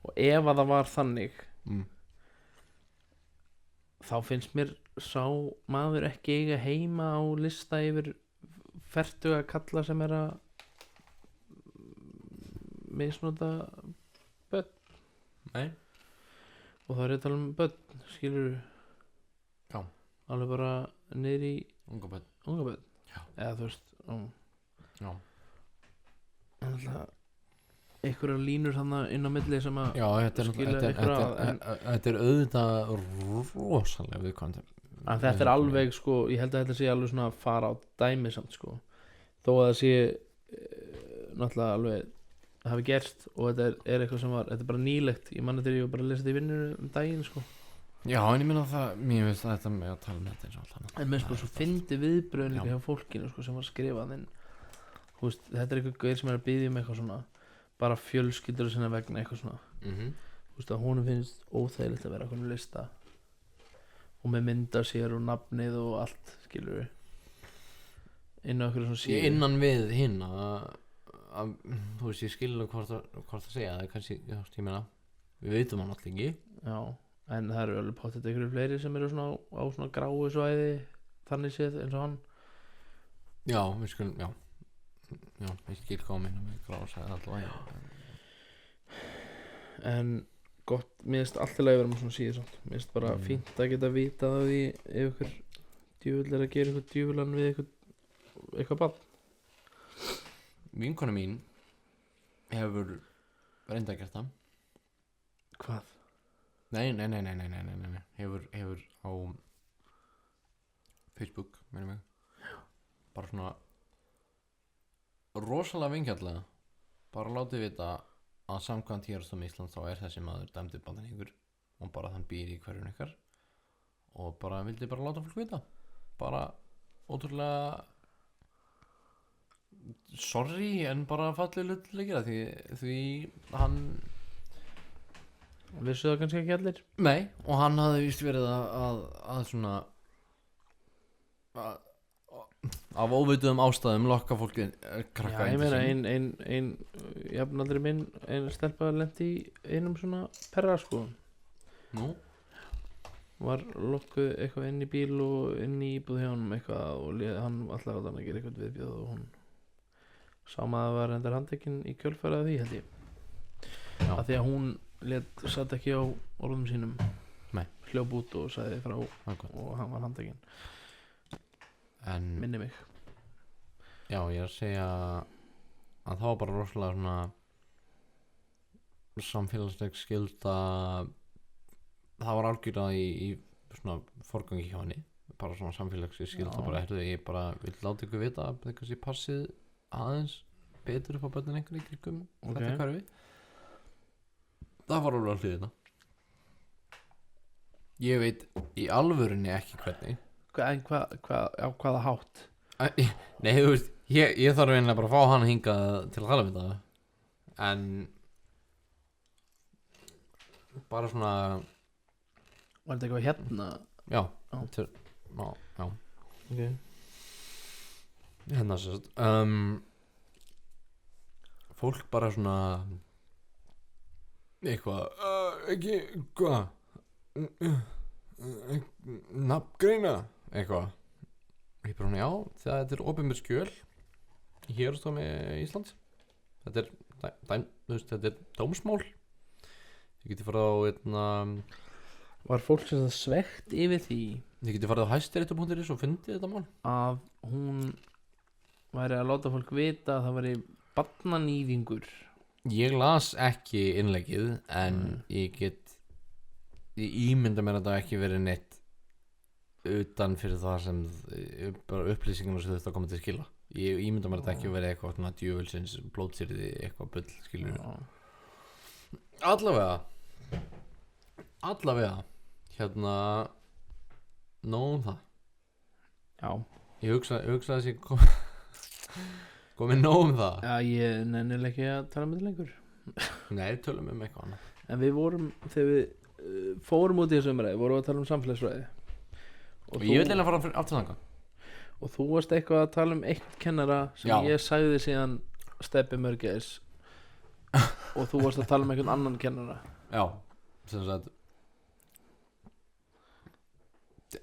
og ef að það var þannig mm. þá finnst mér sá maður ekki eiga heima á lista yfir fertuga kalla sem er að misnota Nei, og það er að tala um börn skilur Já. alveg bara niður í unga bönn unga börn Já. eða þú veist Já, en alltaf einhverjar línur þannig inn á milli sem að Já skilja ykkur að þetta er auðvitað rosalega viðkvæmt en þetta er alveg sko, ég held að þetta sé alveg svona að fara á dæmi samt sko þó að það sé náttúrulega alveg það hafi gerst og þetta er eitthvað sem var þetta er bara nýlegt, ég manna þegar ég var bara að lesa þetta í vinnur um daginn sko Já, en ég minna það, mér veist þetta með að tala um þetta eins og allt annað en mér sko svo fyndi viðbröðin líka Já. hjá fólkinu sko sem var skrifað en þú veist, þetta er eitthvað gauð sem er að biðja um eitthvað svona bara fjölskyldur sinna vegna eitthvað svona þú veist að honum finnst óþægilegt að vera eitthvað lista og með mynda sér og nafnið og allt skilur við inn á okkur svona síðu Innan við hinn að þú veist, ég skilur hvort það segja það er kannski, já, ég meina við veitum hann alltaf ekki já, en það eru alveg pottet einhverju fleiri sem eru svona á svona gráu svæði þannig séð eins og hann Já, við skulum, já, ég skil hvað að minna með grása alltaf en gott, mér finnst alltaf leið vera með svona síðu samt mér finnst bara fínt að geta vita það því ef ykkur djúvill er að gera eitthvað djúvillan við eitthvað bann Vinkona mín hefur reynda að gera það hvað? Nei hefur á Facebook meina mig bara svona rosalega vingjallega bara látið vita að samkvæmt héraðsdómi Íslands þá er þessi maður dæmdur bandaníkur og bara hann býr í hverjum ykkar og bara vildi bara láta fólk vita bara ótrúlega sorry en bara fallið hlutleikir því hann vissu það kannski ekki allir? Nei, og hann hafði víst verið að svona af óveituðum ástæðum lokka fólki krakka Já, ég meina ein jafnaldri minn ein stelpa lendi í einum svona perra sko Nú? var lokkuð eitthvað inn í bíl og inn í íbúð hjá honum eitthvað og hann alltaf að gera eitthvað viðbjóð og hún sá maður að var endar handtekinn í kjölfærið af því held ég af því að hún satt ekki á orðum sínum Nei. hljóp út og sagði frá Akkurat. og hann var handtekinn En minni mig já, ég er að segja að það var bara rosalega svona samfélagsleg skylda það var algjörlega í svona forgangi hjá henni bara svona samfélagsleg skylda Já. bara herðu ég bara vil láta ykkur vita að það kannski passið aðeins betur upp á börnin einhverju í kringum þetta hverfi það var alveg allir þetta ég veit í alvörunni ekki hvernig en á hvaða hátt nei þú veist ég þarf einlega bara að fá hann hingað til að tala um þetta en bara svona var þetta eitthvað hérna já Já. já okay. hérna sérst fólk bara svona eitthvað ekki hvað nafngreina eitthvað. Ég bara svona, já, þetta er opinber skjöl í Héraðsdómi Íslands. Þetta er þú veist, þetta er dómsmál. Þið getið farið á Var fólk sem það svegt yfir því þið getið farið á hæstiréttur.is og fundið þetta mál. að hún væri að láta fólk vita að það væri barnanýðingur? Ég las ekki innleggið en ég ímynda mér að það ekki verið neitt utan fyrir það sem bara upplýsingarnar sem þetta komið til skila. Ég ímynda mér að það ekki verið eitthvað svona djöfulsins blótsýrði eitthvað bull, skilur. Allavega nóg það. Já. Ég hugsa að þessi komið nóg það. Já, ég nennilega ekki að tala með þetta lengur. Nei, tölum eitthvað annað. En við vorum, þegar við fórum út í þessu umræði, vorum við að tala samfélagsfræði. Og ég vil eiginlega fara aftur þangað. Og þú varst eitthvað að tala eitt kennara sem ég sagði síðan Stebbi Mörgæs. Og þú varst að tala einhvern annan kennara. Já, sem sagt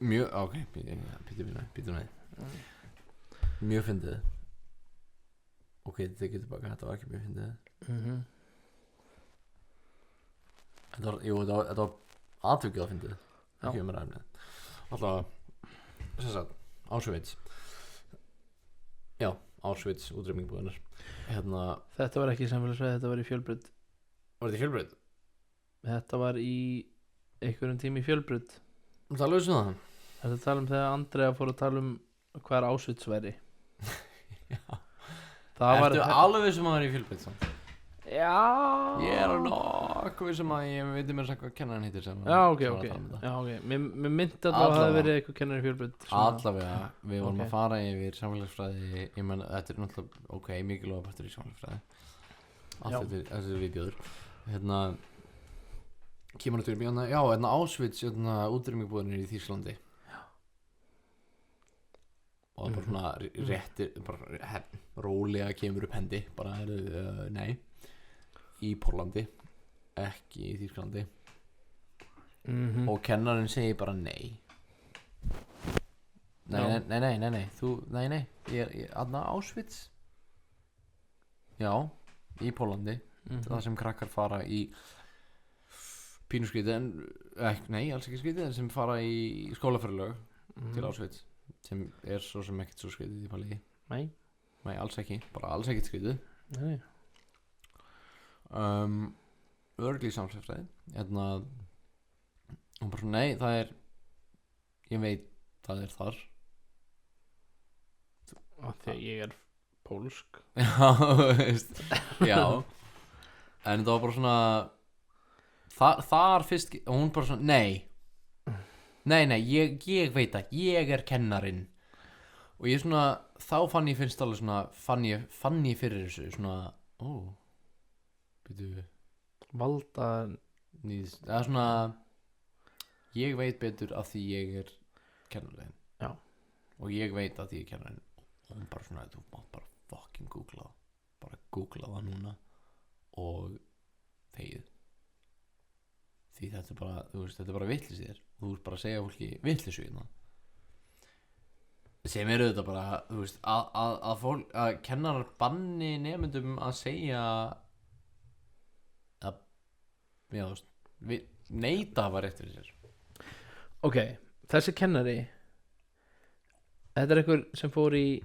mjög, ok, býtum við. Mjög fyndið. Ok, þetta getur baka, þetta var ekki mjög fyndið. Þetta var atvikið að fyndið. Ekki ræfnið. Alltaf, sem sagt, Auschwitz. Já, Auschwitz, útrýmingbúðirnar. Þetta var ekki samfélagsfræði, þetta var í Fjölbraut. Var þetta í Fjölbraut? Þetta var í einhverjum tími í Fjölbraut. Talaðu um það? Þetta tala þegar Andrea fór að tala hvað er Auschwitz væri. Já. Ertu alveg sem að það er í Fjölbraut samt? Já. Ég er nokkuð sem að ég veit mér hvað kennarinn heitir sem Já, ok. Mér myndi að það hafi verið eitthvað kennar í Fjölbraut. Allavega, við vorum að fara yfir samfélagsfræði. Ég menn, þetta er náttúrulega mikilvæga partur í samfélagsfræði. Allt þetta er viðbjóður. Kemur þetta upp í Auschwitz, útrýmingbúðirnir í Þýskalandi. Og það bara svona réttir, bara rólega kemur upp hendi, bara nei, í Pólandi, ekki í Þýskalandi. Og kennarinn segir bara nei. Nei, Auschwitz. Já, í Pólandi. Það sem krakkar fara í pínuskrítið, alls ekki skrítið, en sem fara í skólaferðalög til Auschwitz, sem er svo sem ekkert svo skrítið í Palíi. Nei, alls ekki, bara alls ekkert skrítið. Nei. Örgli í samfélagsfræði, og bara svona, nei, það er, ég veit, það er þar. Þegar ég er pólsk. Já, veist, já, en það var bara svona, þar fyrst, og hún bara svona, nei, ég veit það, ég er kennarinn. Og ég svona, þá fann ég fann ég fyrir þessu, svona, býtu valda nýðist, það er svona, ég veit betur af því ég er kennarinn. Já. Og ég veit af því ég er kennarinn. Og hún bara svona, þú mátt bara fucking googla það núna og þegið. Því þetta er bara, þú veist, þetta er bara vitleysi þér. Þú veist bara að segja fólki vitleysu hérna. Sem eru þetta bara, þú veist, að kennarar banni nemendum að segja að, já, þú veist, neita að hafa rétt fyrir sér. Ok, þessi kennari, þetta er einhver sem fór í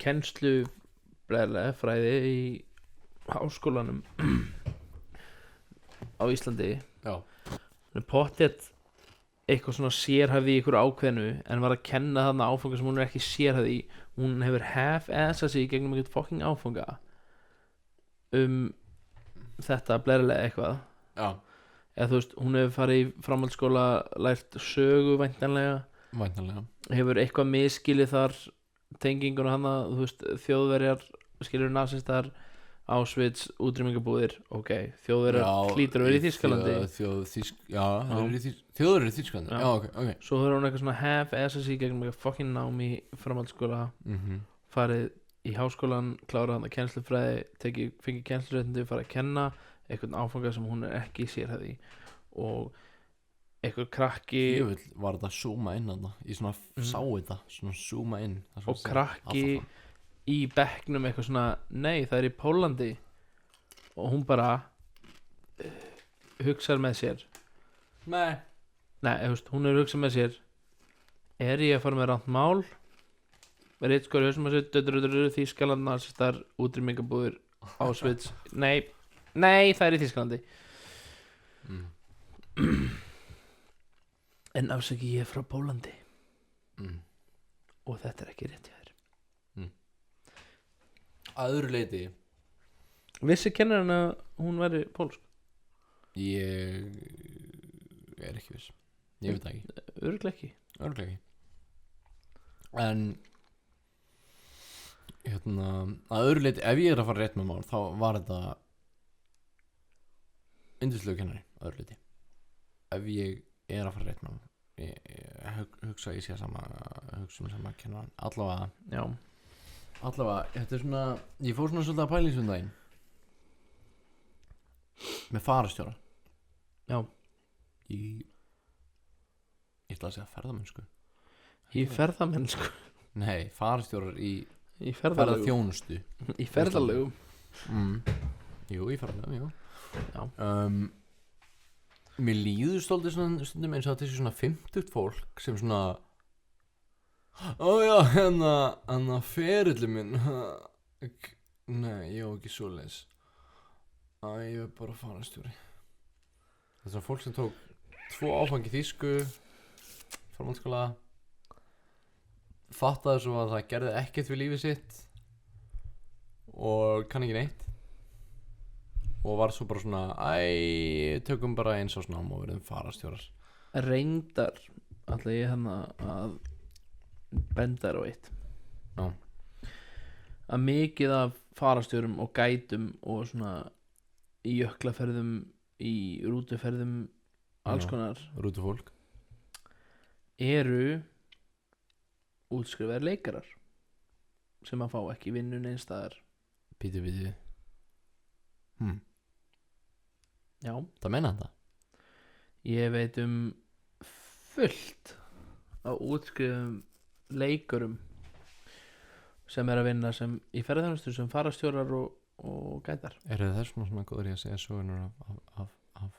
kennslufræði í háskólanum á Íslandi. Já. Pottþétt eitthvað svona sérhæfði í einhverju ákveðnu, en var að kenna þarna áfanga sem hún er ekki sérhæfði í. Hún hefur half-assað sig gegnum einhvern fucking áfanga þetta blerilega eitthvað. Já. Eða þú veist, hún hefur farið í framhaldsskóla, lært sögu væntanlega. Hefur eitthvað misskilið þar tenginguna hana, þú veist, Þjóðverjar skilur nasistar, Auschwitz, útrýmingabúðir. Ok, Þjóðverjar hlýtur að vera í Þýskalandi. Þjóðverjar í Þýskalandi. Já, ok. Svo hefur hún eitthvað svona half-assað sig gegnum eitthvað fucking nám í framhaldsskóla, farið í háskólan, klárað hana kennslufræði, fengið kennsluréttindi, farið að kenna einhvern áfanga sem hún er ekki sérhæfð í. Og eitthvað krakki Jöfull var þetta zooma inn þarna. Ég svona sá þetta, svona zooma inn. Það og krakki í bekknum eitthvað svona, nei það er í Pólandi, og hún bara hugsar með sér, Nei. hún er hugsað með sér, er ég að fara með rangt mál, verið skor í hausnum að sér, Þýskaland, nasistar, útrýmingabúðir, Auschwitz, nei, það er í Þýskalandi. En afsaki, ég er frá Pólandi og þetta er ekki rétt hjá þér. Að öðru leyti Vissi kennarinn að hún væri pólsk? Ég er ekki viss. Ég veit það ekki. Örugglega ekki. Örugglega ekki. En að öðru leyti, ef ég er að fara rétt með mál, þá var þetta yndislegu kennari, að öðru leyti. Ef ég er að fara rétt með mál, ég hugsa ég sé sama kennaran. Allavega, þetta er svona, ég fór svona svolítið að pæla í þessum daginn með farastjóra. Já. Ég ætla að segja ferðamennsku. Í ferðamennsku? Nei, farastjórar í ferðaþjónustu. Í ferðalögum. Jú, í ferðalögum, jú. Já. Mér líður stoltið svona stundum eins og þetta er svona 50 fólk sem svona já, hérna ferilli minn nei, ég var ekki svoleiðis ég var bara farastjóri. Það er svona fólk sem tók 2 áfangi þýsku framhaldsskóla, fattaði svo að það gerði ekkert við lífið sitt og kann ekki neitt og var svo bara svona tökum bara eins á snám og verðum farastjórar. Reyndar ætla ég að benda þér á eitt. Já. Að mikið af farastjórum og gætum og svona í jöklaferðum, í rútuferðum, alls konar rútufólk eru útskrifaðir leikarar sem að fá ekki vinnu neins staðar. Bítu Já. Það meina þetta? Ég veit fullt á útskrifum leikurum sem er að vinna sem í ferðarþjónustu sem farastjórar og gætar. Eru þess svona góður í að segja sögunar af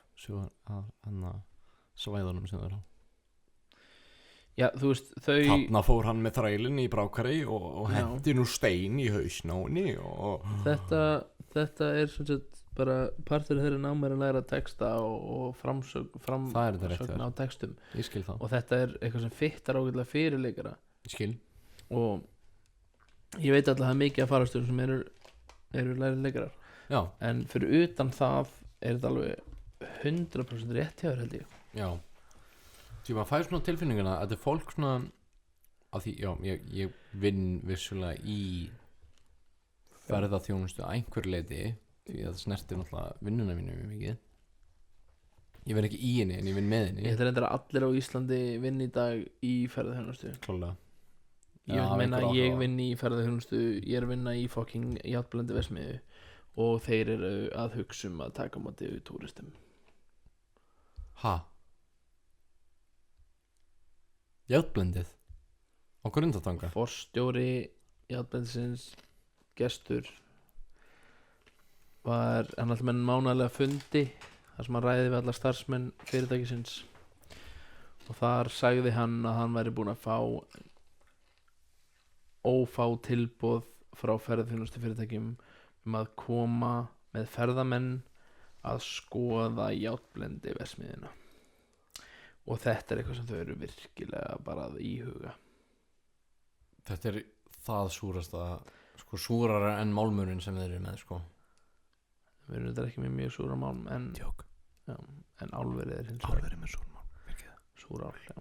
svæðunum sem það er á? Já, þú veist, Þarna fór hann með þrælinn í brákari og hendi nú stein í hausnáni og Þetta er svona sett bara partur þeirra námar að læra texta og framsögn á textum. Ég skil það. Og þetta er eitthvað sem fittar ágætlega fyrir leikara. Ég skil. Og ég veit alltaf að það er mikið að farastjórum sem eru lærið leikarar. Já. En fyrir utan það er þetta alveg 100% rétt hjá þér, held ég. Já. Því maður fær svona tilfinninguna að þetta er fólk svona að því, já, ég vinn vissulega í ferðaþjónustu að einhver leiti því að það snertir náttúrulega vinnuna mínu mjög mikið. Ég vinn ekki í henni en ég vinn með henni. Ég held að allir á Íslandi vinn í dag í ferðaþjónustu. Klálega. Ég meina ég vinn í ferðaþjónustu, ég er að vinna í fucking játblandi versmiðu og þeir eru að hugsa að taka á móti túristum. Ha? Játblendið? Á Grundartanga? Forstjóri játblendisins, gestur var hann alltaf með mánaðarlega fundi þar sem hann ræði við alla starfsmenn fyrirtækisins og þar sagði hann að hann væri búinn að fá ófá tilboð frá ferðaþjónustu fyrirtækjum að koma með ferðamenn að skoða játblendi versmiðina og þetta er eitthvað sem þau eru virkilega bara að íhuga. Þetta er það súrasta, sko súrara en málmurinn sem þeir eru með, sko. Við erum þetta ekki með mjög súra málm en Tjók. Já, en álverið er hins Álverið með súrmál, fyrirgeðu. Súrál, já.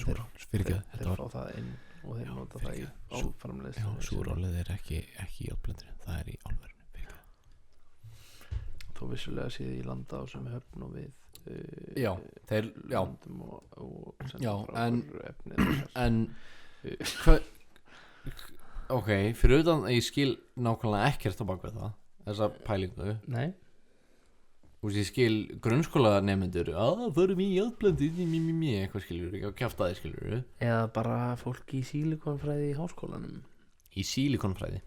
Súrál, fyrirgeðu. Þeir fá það inn og þeir nota það í álframleiðslu. Já, súrálið er ekki í játblendur, það er í álverinu, fyrirgeðu. Þó vissulega séð í landa á sem höfn og við já, þeir, já já, en ok, fyrir utan að ég skil nákvæmlega ekkert á bakvið það þessa pælingu. Nei. Þú veist, ég skil grunnskóla nefnendur förum í játblöndi eitthvað skilur ekki á kjaftaði skilur Eða bara fólk í sílikonfræði í háskólanum í sílikonfræði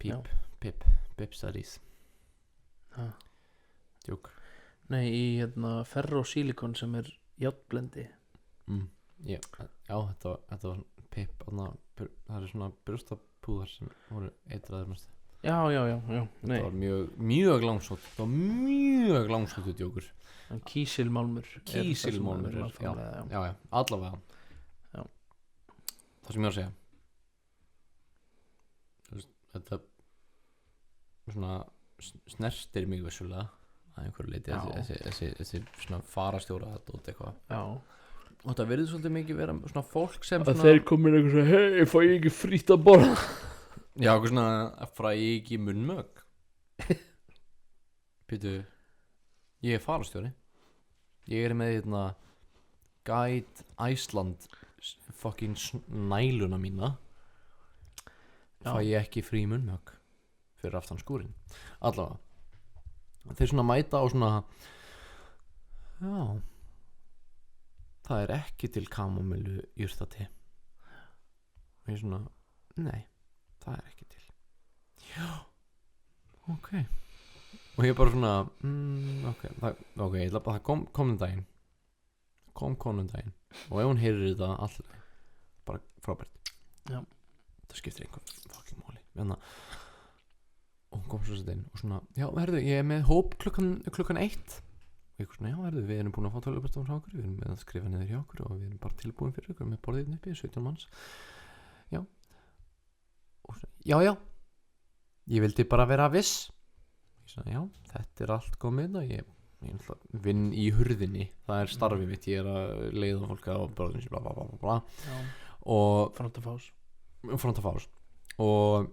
já pip studies Ha. djók Nei, í ferrosílikon sem er játblendi já, þetta var pip það er svona brjóstapúðar sem voru eitraðir mest Já, nei það var mjög langsótt það var mjög langsóttu djókur Kísilmálmur Kísilmálmur er það sem er að já, allavega Já. það sem ég var að segja Þú veist, þetta svona snertir mig vissulega að einhverju leiti þessi svona farastjóra og eitthvað Já og þetta verður svolítið mikið vera svona fólk sem Að svona þeir komin eitthvað svona hei, fæ ég ekki frítt að borða já, eitthvað svona að fræ ég ekki munnmög Pítu ég er farastjóri ég er með Guide Iceland fucking næluna mína Já. fæ ég ekki frí munnmög fyrir aftan skúrin allavega þeir svona mæta og svona já það er ekki til kamomillu jurtati og ég svona nei, það er ekki til já, ok og ég bara svona ok, ég ætla bara að komum daginn konundaginn og ef hún heyrir þetta alltaf bara frábært Já. það skiptir einhver fucking máli og hún kom svo sett inn og svona já, herðu, ég er með hóp klukkan 1 og ég svona, já, herðu, við erum búin að fá tölvupastan frá okkur, við erum með að skrifa niður hjá okkur og við erum bara tilbúin fyrir okkur með borðið uppi 17 manns já og svona, já ég vildi bara vera viss ég svona, já, þetta er allt komið og ég vinn í hurðinni það er starfið mitt, ég er að leiða fólk á borðinu bla bla bla bla Já. og Front of house og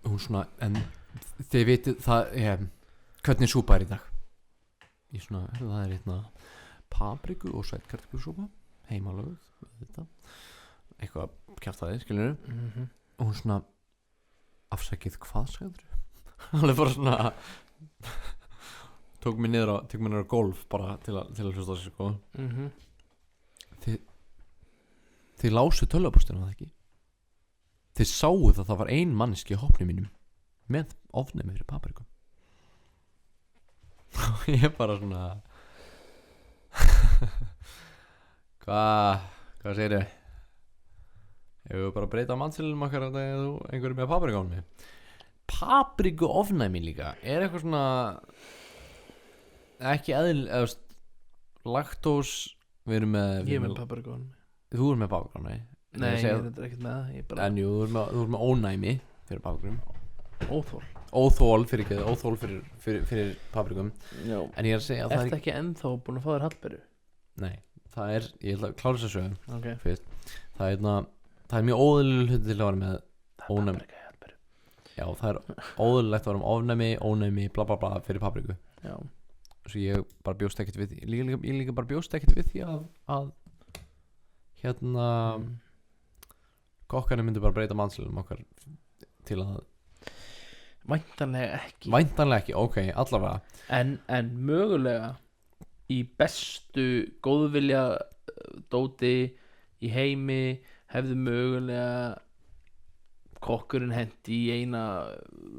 hún svona en þið vitið það hvernig súpa er í dag ég svona, það er papriku og sætkartöflusúpa heimalöguð eitthvað kjaftaði, skiljur og hún svona afsakið hvað sagður alveg bara svona tók mér niður á golf bara til að hlusta á sig sko þið lásu tölvupóstina það ekki þið sáu það var ein manneski í hópnum mínum með ofnum fyrir papriku og ég bara svona hvað segirðu ég vil bara breyta mannsilum okkar að einhverju með papriku ofnum papriku ofnæmi líka er eitthvað svona ekki eða laktós við erum með Ég er með paprikón þú er með papriku ofnæmi Nei, ég er þetta ekkert með það Ég er bara en jú, þú er með ónæmi fyrir paprikum óþól óþól fyrir paprikum Já. en ég er að segja að það Ertu ekki ennþá búin að fá þér hallberu? nei, það er, ég ætla að klára þess að sögum Ok fyrst, það er mjög óðurlega hluti til að vera með ónæmi já, það er óðurlegt að vera með ónæmi, bla bla bla fyrir papriku Já svo ég bara bjóst ekkert við því ég líka bara bjóst ekkert við því að kokkarnir myndi bara breyta mannslunum okkar til að Væntanlega ekki ok, allavega En mögulega í bestu góðvilja dóti í heimi hefðu mögulega kokkurinn hendi í eina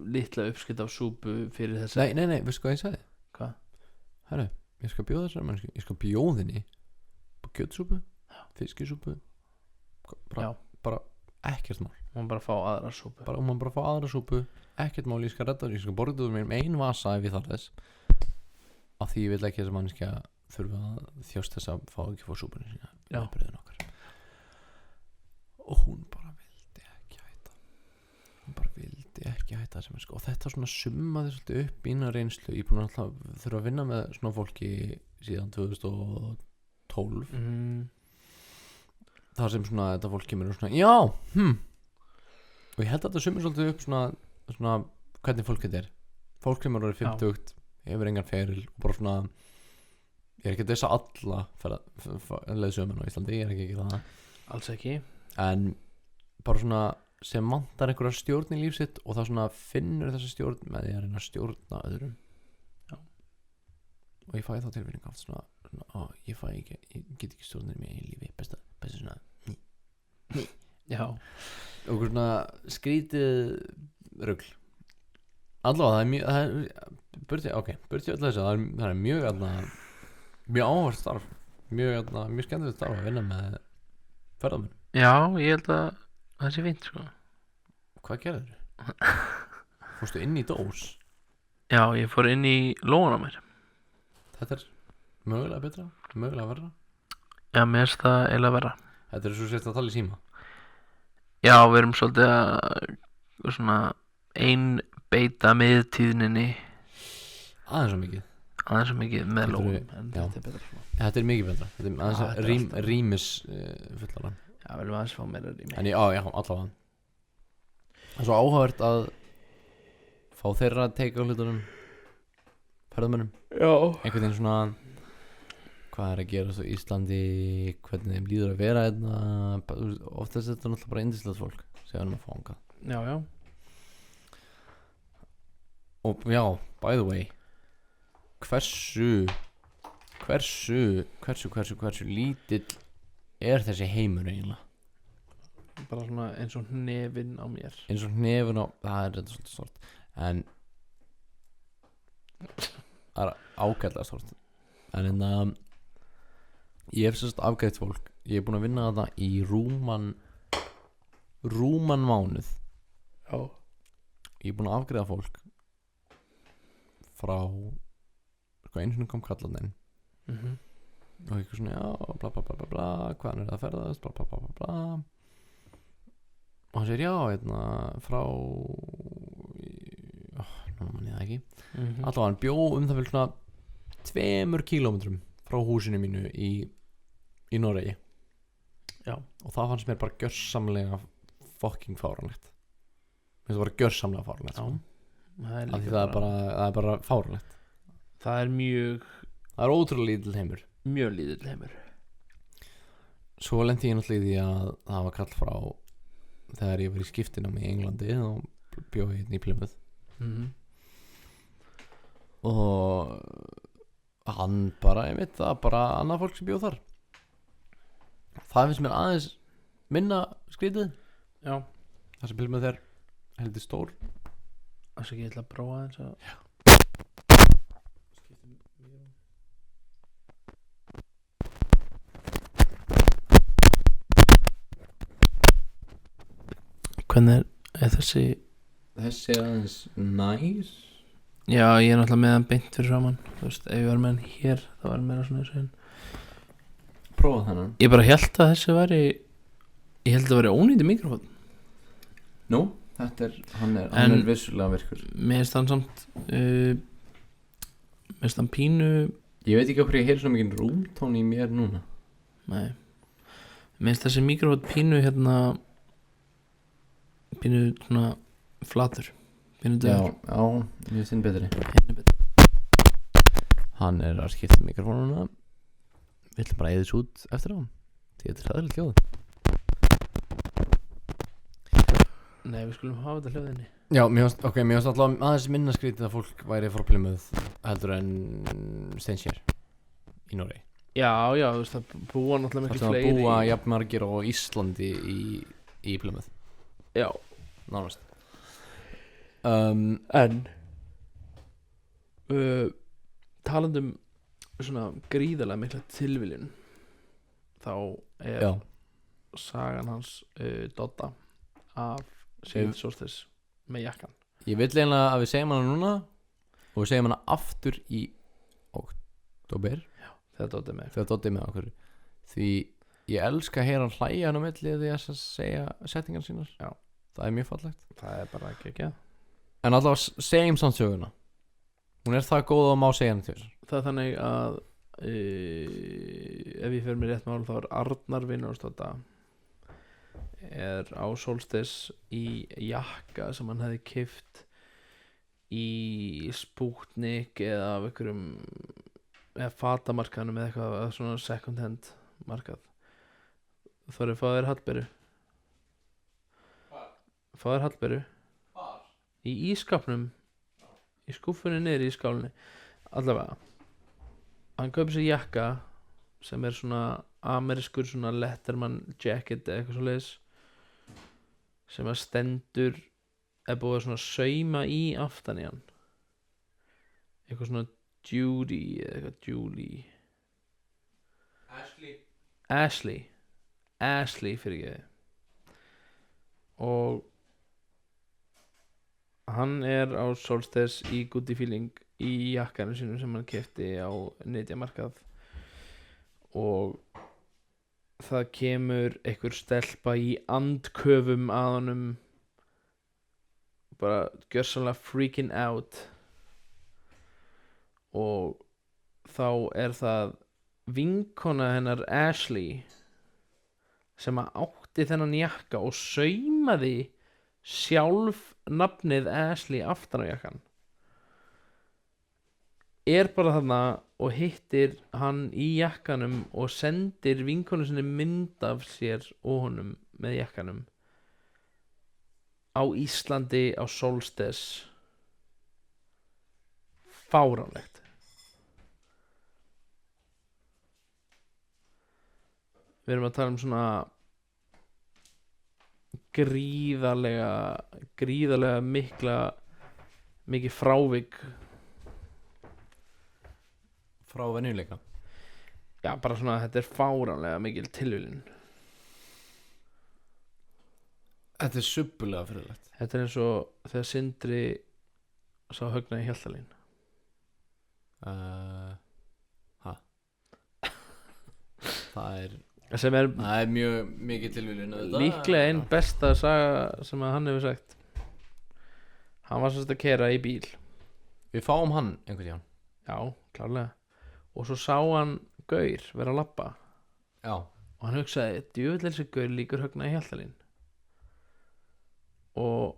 litla uppskrift af súpu fyrir þess nei, veistu hvað ég sagði? Hvað? Herru, ég skal bjóða þessari mannsku ég skal bjóða henni kjötsúpu, fiskisúpu bara ekkert mál Hún bara fá aðra súpu hún bara fá aðra súpu, ekkert mál ég skal redda, ég skal borga þú mér ein vasa ef ég þarf þess af því ég vil ekki þess að mannskja þurfa að þjóst þess að fá ekki fá súpunni sína Já. okkar og hún bara vildi ekki hætta sem sko. Og þetta svona summaði svolítið upp mína reynslu ég er búin að þurfa að vinna með svona fólki síðan 2012 þar sem svona þetta fólk kemur og svona já, og ég held að þetta sumir svolítið upp svona hvernig fólk þetta er fólk kemur og er 50 hefur engan feril og bara svona ég er ekki að þessa alla leiðsömen á Íslandi, ég er ekki það Alls ekki en bara svona sem vantar einhverja stjórn í líf sitt og það svona finnur þessa stjórn með því að reyna að stjórna öðrum. Já. Og ég fæ þá tilfinning oft svona ég get ekki stjórnir mér í lífi besta svona Já. og svona skrítið rugl. Allavega það er mjög burti öll þessu það er mjög áhvert starf mjög skemmtilegt starf að vinna með ferðamenn. Já, ég held að það sé fínt sko. Hvað gerðir? Fórstu inn í dós? Já, ég fór inn í lóan á mér. Þetta er mögulega betra, mögulega verra. Já, mér finnst það eiginlega verra. Þetta er svo sért að tala í síma. Já, við erum svolítið að svona einbeita miðtíðninni aðeins svo mikið með Þetta lóan eru- en já. þetta er betra svona. Þetta er mikið betra. Þetta er þetta er aðeins rýmis fullara. Já, viljum aðeins fá meira rými. En já, allavega. Það er svo áhugavert að fá þeirra að teika á hlutunum ferðamönnum. Já. Einhvern veginn svona hvað er að gerast á Íslandi, hvernig þeim líður að vera oftast er þetta náttúrulega bara indislegt fólk sem við erum að fá hingað. Já. Og já, by the way hversu lítill er þessi heimur eiginlega? Bara svona eins og hnefinn á mér. Eins og hnefun á, það er þetta svolítið stort en það er ágætlega stort en ég hef sérst afgreitt fólk, ég er búin að vinna þetta í rúman mánuð. Já. Ég er búin að afgreiða fólk frá sko einu sinni kom kallarinn og eitthvað svona já bla bla bla bla bla hvaðan er það að ferðast bla bla bla bla bla og hann segir já frá nú man ég það ekki allavega hann bjó það vel svona 2 kílómetrum frá húsinu mínu í Noregi. Já. Og það fannst mér bara gjörsamlega fucking fáránlegt. Það var gjörsamlega fáránlegt. Já. Af því það er bara fáránlegt. Það er ótrúlega lítill heimur. Mjög lítill heimur. Svo lenti ég náttúrulega í því að það var kall frá þegar ég var í skiptinámi í Englandi og bjó ég hérna í Plymouth. Og hann bara, ég veit það bara annað fólk sem bjóð þar. Það finnst mér aðeins minna skrítið. Já. Það sem Plymouth er heldur stór. Það sé ekki ég ætla að prófa eins og Hvernig er þessi er aðeins nær. Já, ég er náttúrulega með hann beint fyrir framann. Þú veist, ef ég var með hann hér þá var hann meira svona þessu en Prófa þennan. ég bara held að þessi væri ég held að það væri ónýti mikrofón. Nú, hann er vissulega virkur. Mér finnst hann samt mér finnst hann pínu Ég veit ekki okkur ég heyri svo mikið rúmtón í mér núna. nei mér finnst þessi mikrofón pínu pínu svona flatur pínu döður. Já, ég finnst þinn betri. Henni betri. Hann er að skipta mikrofónuna. Við ætlum bara að eyða þessu út eftir á. Því þetta er hræðilegt hljóð. Nei, við skulum hafa þetta hljóðinni. Já, mér finnst alltaf aðeins minna skrítið að fólk væri frá Plymouth heldur en Steinshér í Noregi. Já, þú veist það búa náttúrulega miklu Það fleiri búa jafnmargir á Íslandi í Plymouth. Já. Nánast. En talandum svona gríðarlega mikla tilviljun þá er Já. sagan hans Dodda af Sigurði Solstis með jakkan. Ég vill eiginlega að við segjum hana núna og við segjum hana aftur í október Þegar Doddi er með. þegar Doddi er með okkur því ég elska að heyra hann hlæja hann á milli því að segja settingar sínar. Já. Það er mjög fallegt. Það er bara ekki ekki. En allavega segjum samt söguna. Hún er það góð og má segja hann til þess. Það er þannig að ef ég fer mér rétt mál þá er Arnar vinur hans Dodda er á Solstis í jakka sem hann hefði keypt í Sputnik eða af einhverjum eða fatamarkaðnum eða eitthvað svona second hand markað. Þorri fá þér Hallberu. fá þér Hallberu í ískapnum í skúffunni niður í skálinni allavega hann kaupir sér jakka sem er svona amerískur svona Letterman jacket eða eitthvað svoleiðis sem að stendur er búið að svona sauma í aftan í hann eitthvað svona Judy eða eitthvað Julie Ashley fyrir ekki og hann er á Solsters í Goody Feeling í jakkanum sínum sem hann kefti á netjamarkað og það kemur einhver stelpa í andköfum að honum bara gjörsamlega freaking out og þá er það vinkona hennar Ashley sem að átti þennan jakka og saumaði sjálf nafnið Ashley aftan á jakkan er bara þarna og hittir hann í jakkanum og sendir vinkonu sinni mynd af sér og honum með jakkanum á Íslandi á Solstice fáránlegt við erum að tala um svona gríðarlega mikið frávik frá venjuleika. já bara svona þetta er fáránlega mikil tilviljun Þetta er subbulega fyrirlegt. þetta er eins og þegar Sindri sá Högna í Hjaltalín Það er sem er mjög mikið tilviljun líklega einn besta saga sem að hann hefur sagt hann var sérst að keyra í bíl Við fáum hann einhvern tíðan. já, klárlega og svo sá hann gaur vera að labba Já. og hann hugsaði, djöfull er þessi gaur líkur Högna í Hjaltalín og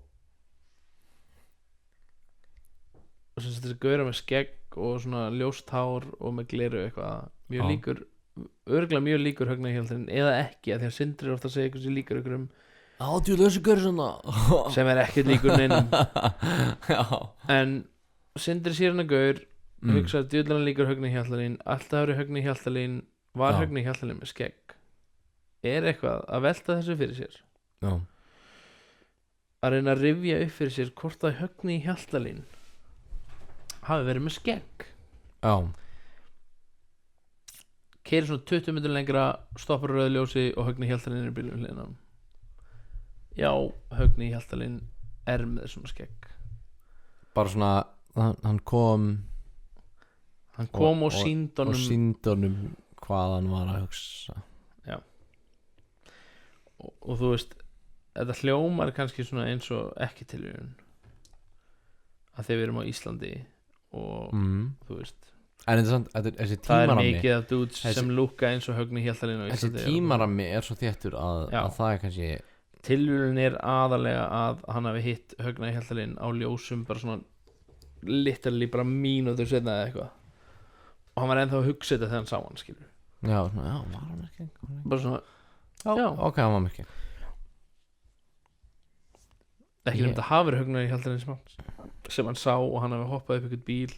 sem sagt þessi gaur er með skegg og svona ljóst hár og með gleru eitthvað mjög Já. líkur örgulega mjög líkur Högna í Hjaltalín eða ekki að því að Sindri er ofta að segja eitthvað sem líkur ykkur Djú, þessi gaur svona. sem er ekkert líkur neinum Já. en Sindri sér hann að gaur hugsaði djöfull er hann líkur Högna í Hjaltalín alltaf eru Högna í Hjaltalín var Já. Högna í Hjaltalín með skegg er eitthvað að velta þessu fyrir sér Já. að reyna að rifja upp fyrir sér hvort að Högni í Hjaltalín hafi verið með skegg Já. keyrir svona 20 minnur lengra stoppar á rauðu ljósi og Högni í Hjaltalín er í bílum hliðinum já, Högni í Hjaltalín er með svona skegg Bara svona, hann kom og sýnd og honum sýndi honum hvað hann var að hugsa. og þú veist þetta hljómar kannski svona eins og ekki tilvíðun að þegar við erum á Íslandi og þú veist En þessi það er tímarammi mikið af dudes sem lúka eins og Högni í Hjaltalín á Þessi Íslandi tímarammi er svo þéttur að það er kannski tilvíðun er aðalega að hann hafi hitt Högna í Hjaltalín á ljósum bara svona literally bara mínútur setna eða eitthvað og hann var ennþá að hugsa þetta þegar hann sá hann skilur Já, var hann ekki bara svona Já, ok, hann var ekki ekki nefnt að hafa verið Högna í Hjaltalín sem hann sá og hann hafi hoppað upp einhvern bíl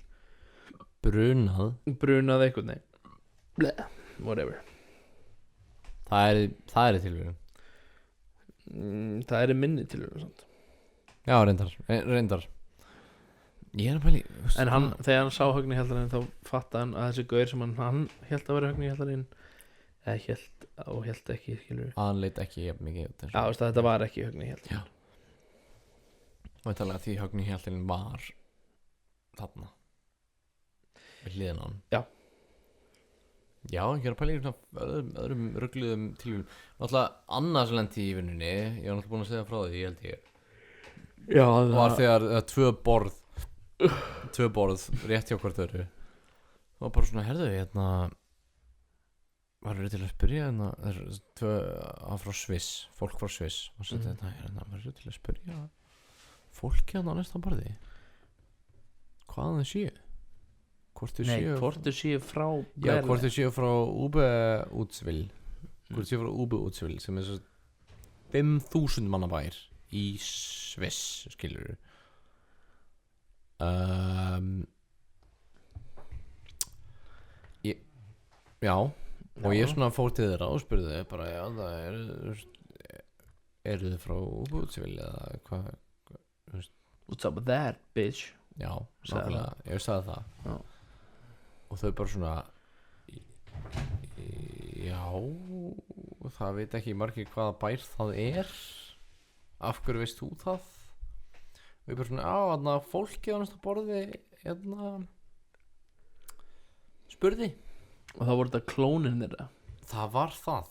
brunað eitthvað nei whatever Það er tilvíðun það er í minni tilvíðun samt. Já, reyndar Ég er að pæli en hann, þegar hann sá Högni í Hjaltalín þá fattaði hann að þessi gaur sem hann hélt að vera Högni í Hjaltalín eða hélt ekki skilur Hann leit ekki jafn mikið út eins og- já, veist, þetta var ekki Högni í Hjaltalín Væntanlega því Högni í Hjaltalín var þarna við hliðina á hann Já, ég er að pæla í svona öðrum rugluðum tilvíðum Náttúrulega annars lendi í vinnunni Ég var náttúrulega búin að segja frá því, ég held ég já, Var þegar tvö borð rétt hjá hvort öðru Það var bara svona, herðu, Varður til að spyrja tvö frá Sviss Fólk frá Sviss Og svo varður til að spyrja fólki á næsta borði Hvaðan þau séu Hvort þau séu frá Já, hvort þau séu frá Ube-Útsvill Hvort þau séu frá Ube-Útsvill sem er svo 5.000 manna bær í Sviss, skilur já, og ég svona fór til þeirra og spurði bara, já, það eru þið frá Bútsvíl eða hvað, What's up with that, bitch? já, Sagði nákvæmlega, ég sagði það Já. og þau bara svona já, það veit ekki margir hvaða bær það er, af hverju veist þú það, og ég bara svona, já, þarna fólkið á næsta borði, spurði, Og þá voru þetta klónin þeirra það var það,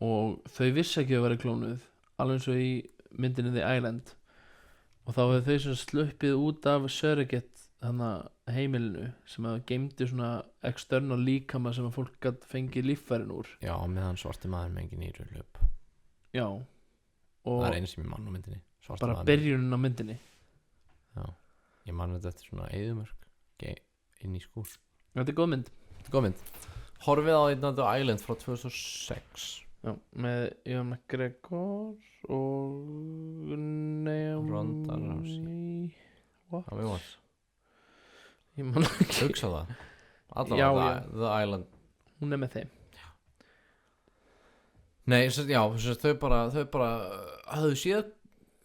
og þau vissi ekki að vera klónuð, alveg eins og í myndinni The Island, og þá hefur þau svona sluppið út af surrogate þannig heimilinu sem að geymdi svona external líkama sem að fólk gætt fengið líffærin úr. já, meðan svarti maður með engin nýru löp, Já, og það er einu sem ég mann á myndinni, svarti bara maður, byrjunin á myndinni. já, ég mann þetta eftir svona eyðumörk inn í skúr, Þetta er góð mynd. góð mynd, horfið á The Island frá 2006, Já, með Ewan McGregor og Ronda Rousey. What? já, mjög var Ég man ekki. hugsa það Já, allavega já. The Island Hún er með þeim. nei, þau bara hafðu séð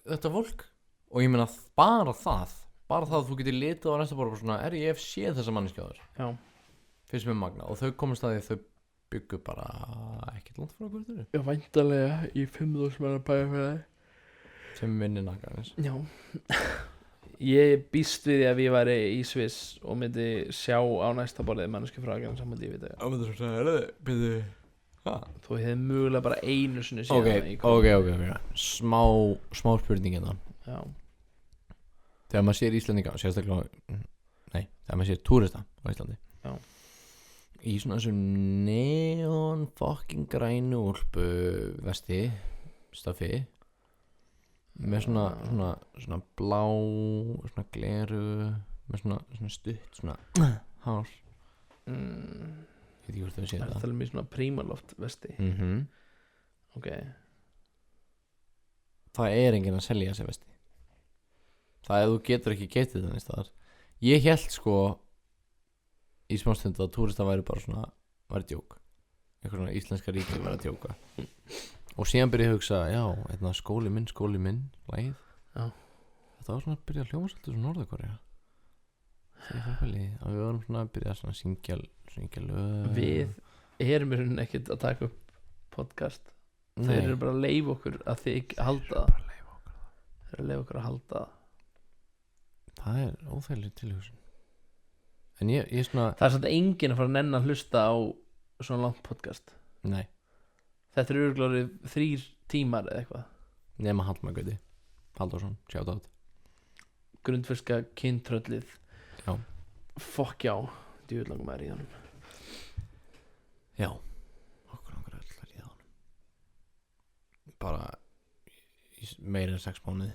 þetta fólk og ég meina bara það að þú getur litið á næsta borð og svona, ég hef séð þessa manneskjáður Já. finnst mér magna og þau komast að því þau byggu bara ekkert langt frá okkur þurru Já, væntalega í 5.000 manna bæjarfélagi. sem minni nakkarins Já. Ég býst við því að ég væri í Sviss og myndi sjá á næsta borðið manneski frá Akranesi saman ég veit það. ámyndur svo að byrðu Þú hefði mögulega bara einu sinni séð ok, hana í Kópavogi. smá spurning hérna Já. þegar maður sér Íslendinga sérstaklega, þegar maður sér túrista á Íslandi Já. í svona þessu neon fucking grænu úlpu vesti staffi með svona blá svona gleru með svona stutt svona hár ég veit ekki hvort þau séð Það er það talað um í svona Primaloft vesti. Ok. það er enginn að selja þessi vesti það ef þú getur ekki getið þannig staðar ég held sko í smástund að túrista væri bara svona væri djók eitthvað svona íslenska ríki væri að djóka og síðan byrja ég að hugsa já, skóli minn lagið Já. þetta var svona að byrja að hljóma svolítið svo Norður-Korea þegar ég fær fæli að við varum svona að byrja að svona syngja lög Við erum í rauninni ekkert að taka upp podcast. Þeir eru bara að leyfa okkur að þið halda það. Þeir eru að leyfa okkur að halda það. það er óþægileg tilhugsun en ég svona Það er samt enginn að fara að nenn að hlusta á svona langt podcast. nei, Þetta eru örglárið 3 tímar eða eitthvað. nema Hallmar Halldórsson, sjátt át Grundfirska kyntröllið. já, Fokk já, djúvill langum að ríða honum. já okkur langar öll að ríða honum bara í meira en 6 mánuði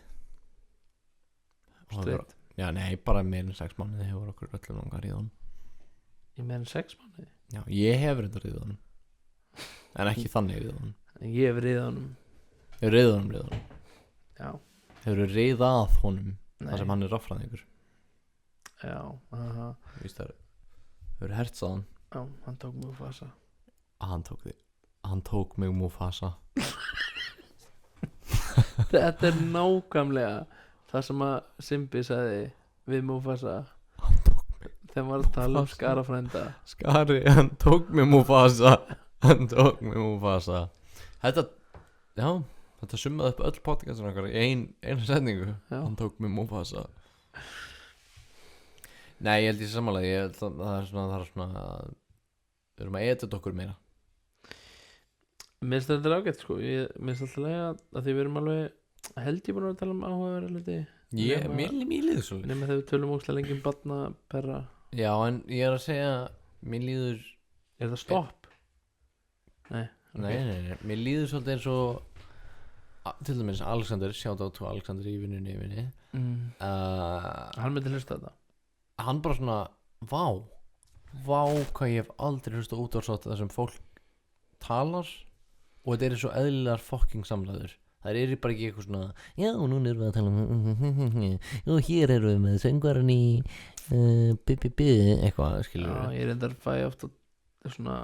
Og það Straight. já, nei, bara meira en 6 mánuði hefur okkur öll langar að ríða honum Í meira en 6 mánuði. já, ég hef reyndar ríða honum en ekki þannig ríða honum En ég hef ríða honum. hefur ríða honum Já. hefur ríðað honum Nei. þar sem hann er raffræðingur Já, aha. víst það hefur hertsað hann Já, hann tók mjög fasa. að hann tók mig Mufasa Þetta er nákvæmlega það sem að Simbi sagði við Mufasa hann tók mig þegar hann var að tala um Mufasa. skarafrænda. Skari, hann tók mig Mufasa hann tók mig Mufasa þetta summaði upp öll podcastin okkar í einu setningu Já. hann tók mig Mufasa nei, ég held ég samanlega ég held að það er svona við erum að edita okkur meira Mér finnst þetta ágætt sko. Mér finnst alltaf lega að því við erum alveg held ég búin að tala um áhugaverða hluti mér líður svo nema þegar við tölum óslega lengi um barna perra. já, en ég er að segja mér líður Er það stopp? Nei, nei, mér líður svolítið eins og til dæmis Alexander, sjátt á Alexander í vinnunni Hann myndi hlusta þetta. hann bara svona vá hvað ég hef aldrei hlusta útvarsátt þar sem fólk talar og þetta er svo eðlilegar fucking samræður Það er bara ekki eitthvað svona já, núna erum við að tala og hér erum við með söngvaran í eitthvað, skilur Já, ég reyndar fæ ofta svona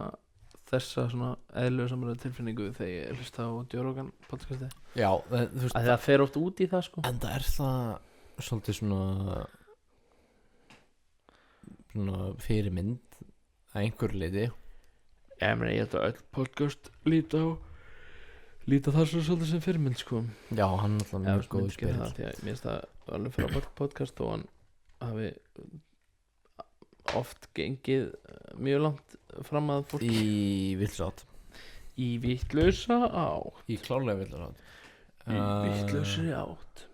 þessa svona eðlögu samræðu tilfinningu þegar ég hlusta á Joe Rogan podcasti. Já, þú veist Það fer oft út í það sko. en það er það svolítið svona fyrirmynd að einhverju leiti. Ég meina, ég held að öll podcast líta þar svo svolítið sem fyrirmynd sko. Já, hann er alltaf mjög góð spyrir spyrir. það, því að mér finnst það alveg fyrir podcast og hann hafi oft gengið mjög langt fram að fólk Í villsátt. í vittlausa átt. Í klárlega villsátt. Í vittlausri átt.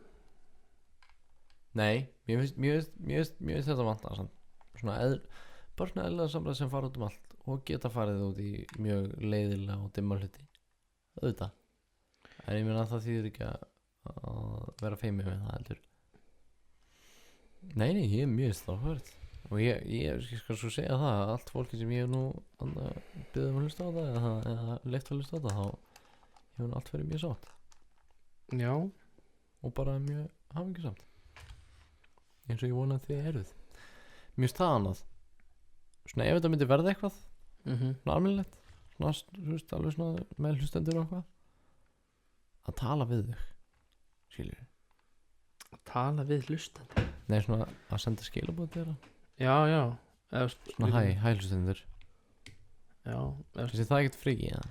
Nei, mér finnst þetta vantað samt. Bara svona eðlilega samræð sem fara út allt og geta farið út í mjög leiðilega og dimma hluti. Auðvitað. En ég meina að það þýðir ekki að vera feimið með það heldur. Nei, ég er mjög stáðhverð. Og ég skal svo segja það að allt fólki sem ég hef nú byggðið að hlusta á það eða leitt að hlusta á það, þá hefur allt verið mjög sátt Já. og bara mjög hamingjusamt, eins og ég vona að þið eruð. Mér finnst það annað svona, ef þetta myndi verða eitthvað svona almennilegt, svona, þú veist, alveg svona með hlustendur og eitthvað, að tala við þau, skilur Að tala við hlustandi. nei, svona að senda skilabóð til þeirra, Já. svona hæ hlustendur. Já. Þessi það ekkert friki, ja?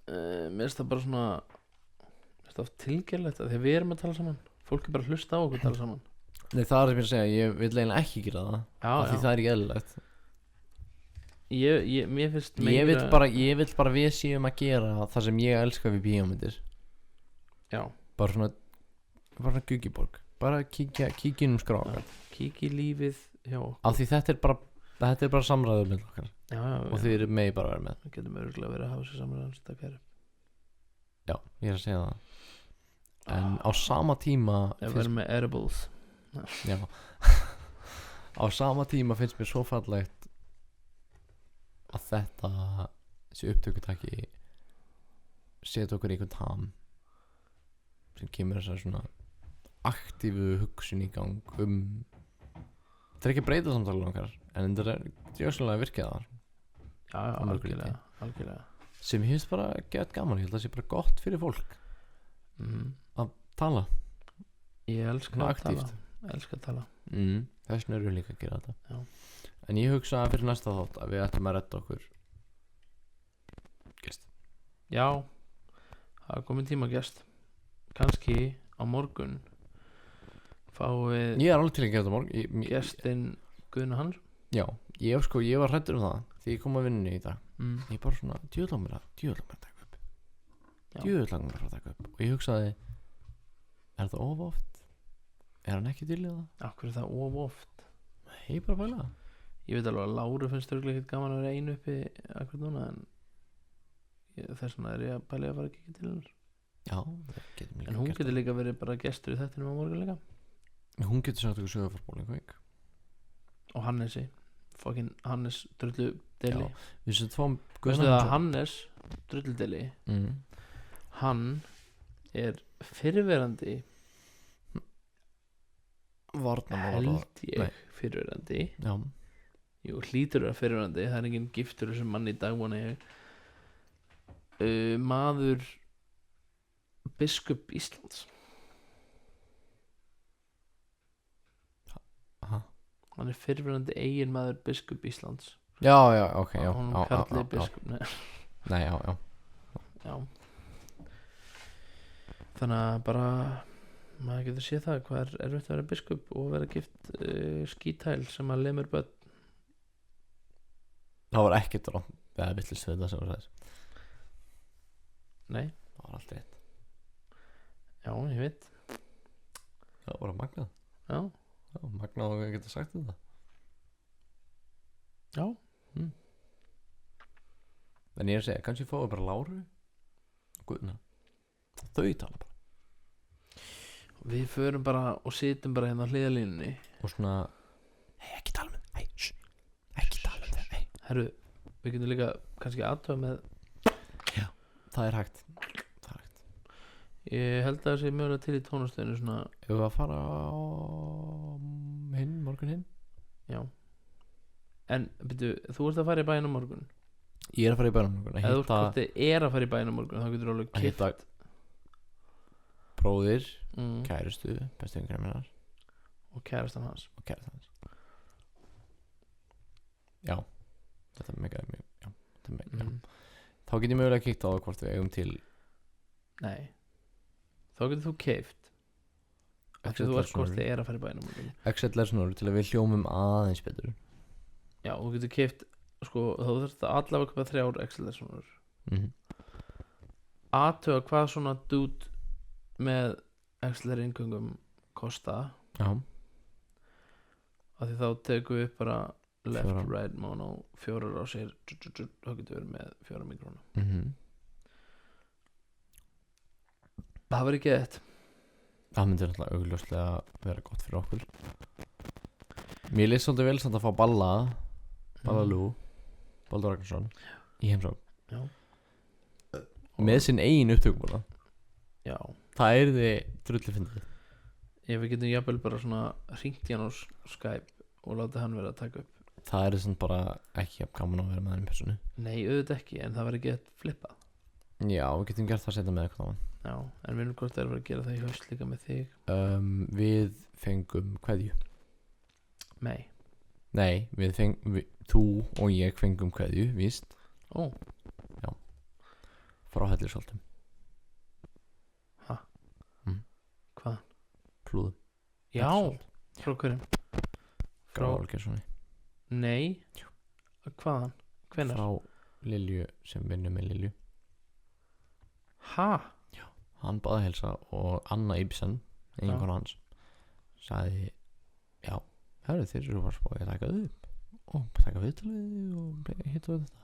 Mér finnst það bara svona, mér finnst það oft tilgerlegt að því að við erum að tala saman. Fólk er bara að hlusta á okkur tala saman. Nei, það er sem ég að segja, ég vil eiginlega ekki gera það, af því það er ekki eðlilegt. Mér finnst meira Ég vil bara við séum að gera það sem ég elska við bíómyndir. Já. Bara svona Guggiborg, bara kíkja skráka. Kíkja í lífið hjá okkur. Af því þetta er bara samræður með okkar. Já. Og þið eru megi bara að vera með. Það getum örgulega verið að hafa sér saman að þetta kæri. Já, ég er að segja það. En á sama tíma Ef við erum með edibles. Já. Á sama tíma finnst mér svo fallegt að þessi upptökutæki setja okkur í einhvern ham sem kemur þessar svona aktífu hugsun í gang þetta er ekki að breyta samtalið okkar, en þetta er djöfslega virkið þar Já, algjörlega. sem ég finnst bara gett gaman. Ég held að það sé bara gott fyrir fólk að tala. Ég elska að tala. Þess vegna erum við líka að gera þetta. Já. En ég hugsa að fyrir næsta þátt að við ættum að redda okkur gest. Já, það er komin tíma gest. Kannski á morgun fáum við Ég er alveg til að gera þetta á morgun. gestinn Guðna Hans. Já, ég var hræddur það því ég kom að vinna í dag. Ég bara svona, djöðlang mér að taka upp. Djöðlang mér að taka upp. Og ég hugsaði, er það of oft? Er hann ekki til í það? Akkur er það of oft? Ég bara bæla það. Ég veit alveg að Láru finnst örugglega ekkert gaman að vera einu uppi akkur núna, en þess vegna er ég að bæla að fara að kíkja til hennar. Já, það getur mjög. En hún getur líka verið bara gestur í þettinum á morgun líka. Hún getur sagt okkur sögur fór Bólingvík. Og Hannesi, fucking Hannes Drulludeli. Við séum tvo Veistu það að Hannes Drulludeli, hann er fyrrverandi held ég fyrrverandi. Já. Jú, hlýtur að fyrrverandi, það er enginn giftur sem mann í dag vona ég. Maður biskup Íslands. Hann er fyrrverandi eiginmaður biskup Íslands. Já, ok, já. Hún kalli biskup. Nei, já. Þannig að bara maður getur séð það hvað er erfitt að vera biskup og vera gift skítæl sem að lemur börn. Það var ekkert rátt eða villist við þetta sem þú sagðir. Nei. Það var allt rétt. Já, ég veit. Það var magnað. Já, magnað að við getum sagt þetta. Já. En ég er að segja, kannski fáum við bara Láru og Guðna. Þau tala bara. Við förum bara og sitjum bara hérna á hliðalínunni Og svona, ekki tala með það. Ekki tala með það. Herru, við getum líka kannski aðtöða með. Já, það er hægt. Ég held að það sé mögulega til í tónastöðinu svona. Ef við að fara á morgun hinn. Já. En byrju, þú ert að fara í bæinn á morgun. Ég er að fara í bæinn á morgun Ef þú hvort þið er að fara í bæinn á morgun, þá getur þú alveg að hitta keypt bróðir, mm, kærustu, bestu vinkonur minnar og kærastan hans. og kærastan hans. Já, þetta er mega já, þetta er mega Mm. Þá get ég mögulega kíkt á það hvort við eigum til Nei. Þá getur þú keypt Þegar þú veist hvort þið er að fara í bæinn á morgun. Excel-lesnur til að við hljómum aðeins betur. Já, þú getur keypt sko, þá þurft að allavega köpa 3 Excel-lessonar. Mhm. Athuga hvað svona dút með Excel inngöngum kosta. Já, Af því þá tekum við upp bara left, 4. right, mono 4 á sér, þá getur við með 4 mikrofóna. mhm. Það verður ekki eitt. Það myndi náttúrulega augljóslega vera gott fyrir okkur. Mér lýst svolítið vel samt að fá Ballalú Baldur Ragnarsson í heimsókn Já. með sinn eigin upptökumúla. Já. Það er þið drulli fyndið. Ef við getum jafnvel bara svona hringt í hann á Skype og láta hann vera að taka upp. Það er samt bara ekki jafn gaman að vera með þeim personu. Nei, auðvitað ekki, en það verður ekki eitt flippað. Já, við getum gert það setna með eitthvað á hann. Já, en við erum hvort það er að vera að gera það í haust líka með þig. Við fengum kveðju. Nei. Nei, þú og ég fengum kveðju, víst, Ó, frá Hellisholtum. hvað? Plúðum. Já, frá hverjum? Frá, Olgerssoni. nei. Hvaðan? Hvenær? Frá Lilju sem vinnur með Lilju. Ha? Hann baði að heilsa og Anna Ibsen, eiginkona Já. hans, sagði já, hörðu þeir eru bara spáði að taka þau upp og taka viðtalið og hitta við þetta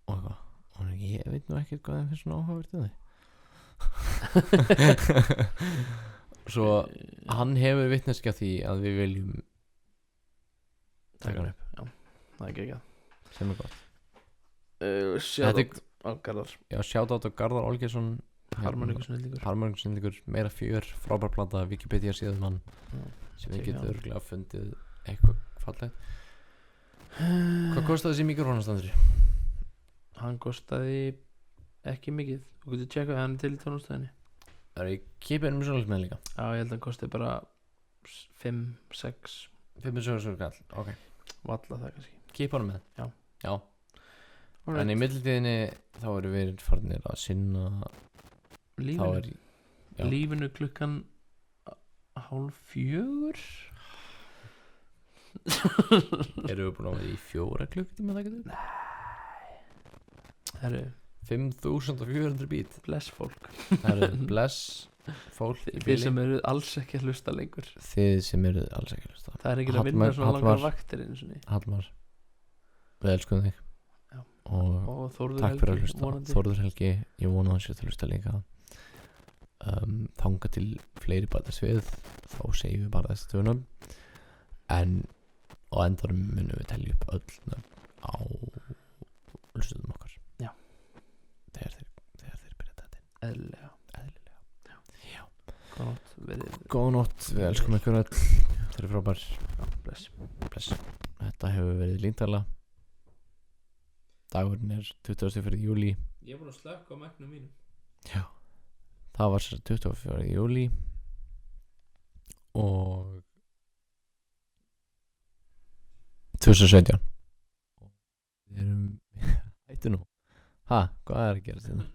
og eitthvað og ég veit nú ekkert hvað þeim finnst svona áhugavert svo hann hefur vitneskja því að við viljum Taka hann upp, já. Það er ekki ekki sem er gott. Sjátt á Garðar. Já, shoutout á Garðar Olgeirsson, Harmoníkusnillingur. harmoníkusnillingur, meira fjör, frábær plata, Wikipedia síðan hann sem við Tjekka getum hann. örgulega fundið eitthvað fallegt. Hvað kostaði þessi mikrofónastandri? Hann kostaði ekki mikið. Þú getur tjekkað hann er til í tónastöðinni. Það er í kipinum svolítið með líka. Já, ég held að hann kosti bara 5, 6 5.700 kall, ok. valla það kannski. Kipanum með? Já. Já. En í millitíðinni þá erum við farnir að sinna þá Lífinu, er já. lífinu klukkan 3:30. erum við búin að vera í 4 klukkutíma það getur? Herru, 5.400 bít. bless fólk. Bless fólk í Þið bili. sem eru alls ekki að hlusta lengur. Þið sem eruð alls ekki að hlusta. Það er ekki að vinna svona Hallmar- langar vaktir einu sinni. Hallmar, við elskum þig. Já. Og Og Þórður takk fyrir að Helgi, hlusta. vonandi. Þórður Helgi, ég vona að hann sé að hlusta líka. Þanga til fleiri bætast við, þá segjum við bara þessi tvunum. En á endanum munum við telja upp öll nöfn á hlustuðum okkar. Já. Þegar þeir byrja þetta. Eðlilega. Já. Góða nótt, verið. Góða nótt, við elskum ykkur öll. Þeir eru frábær. Já, bless. Bless. Þetta hefur verið Líndala. Dagurinn er 24. júlí. Ég er búin að slökka á mæknum mínum. Já. Það var sér 24. júlí og 2017. Við erum hættu nú. Ha, hvað er að gera þetta?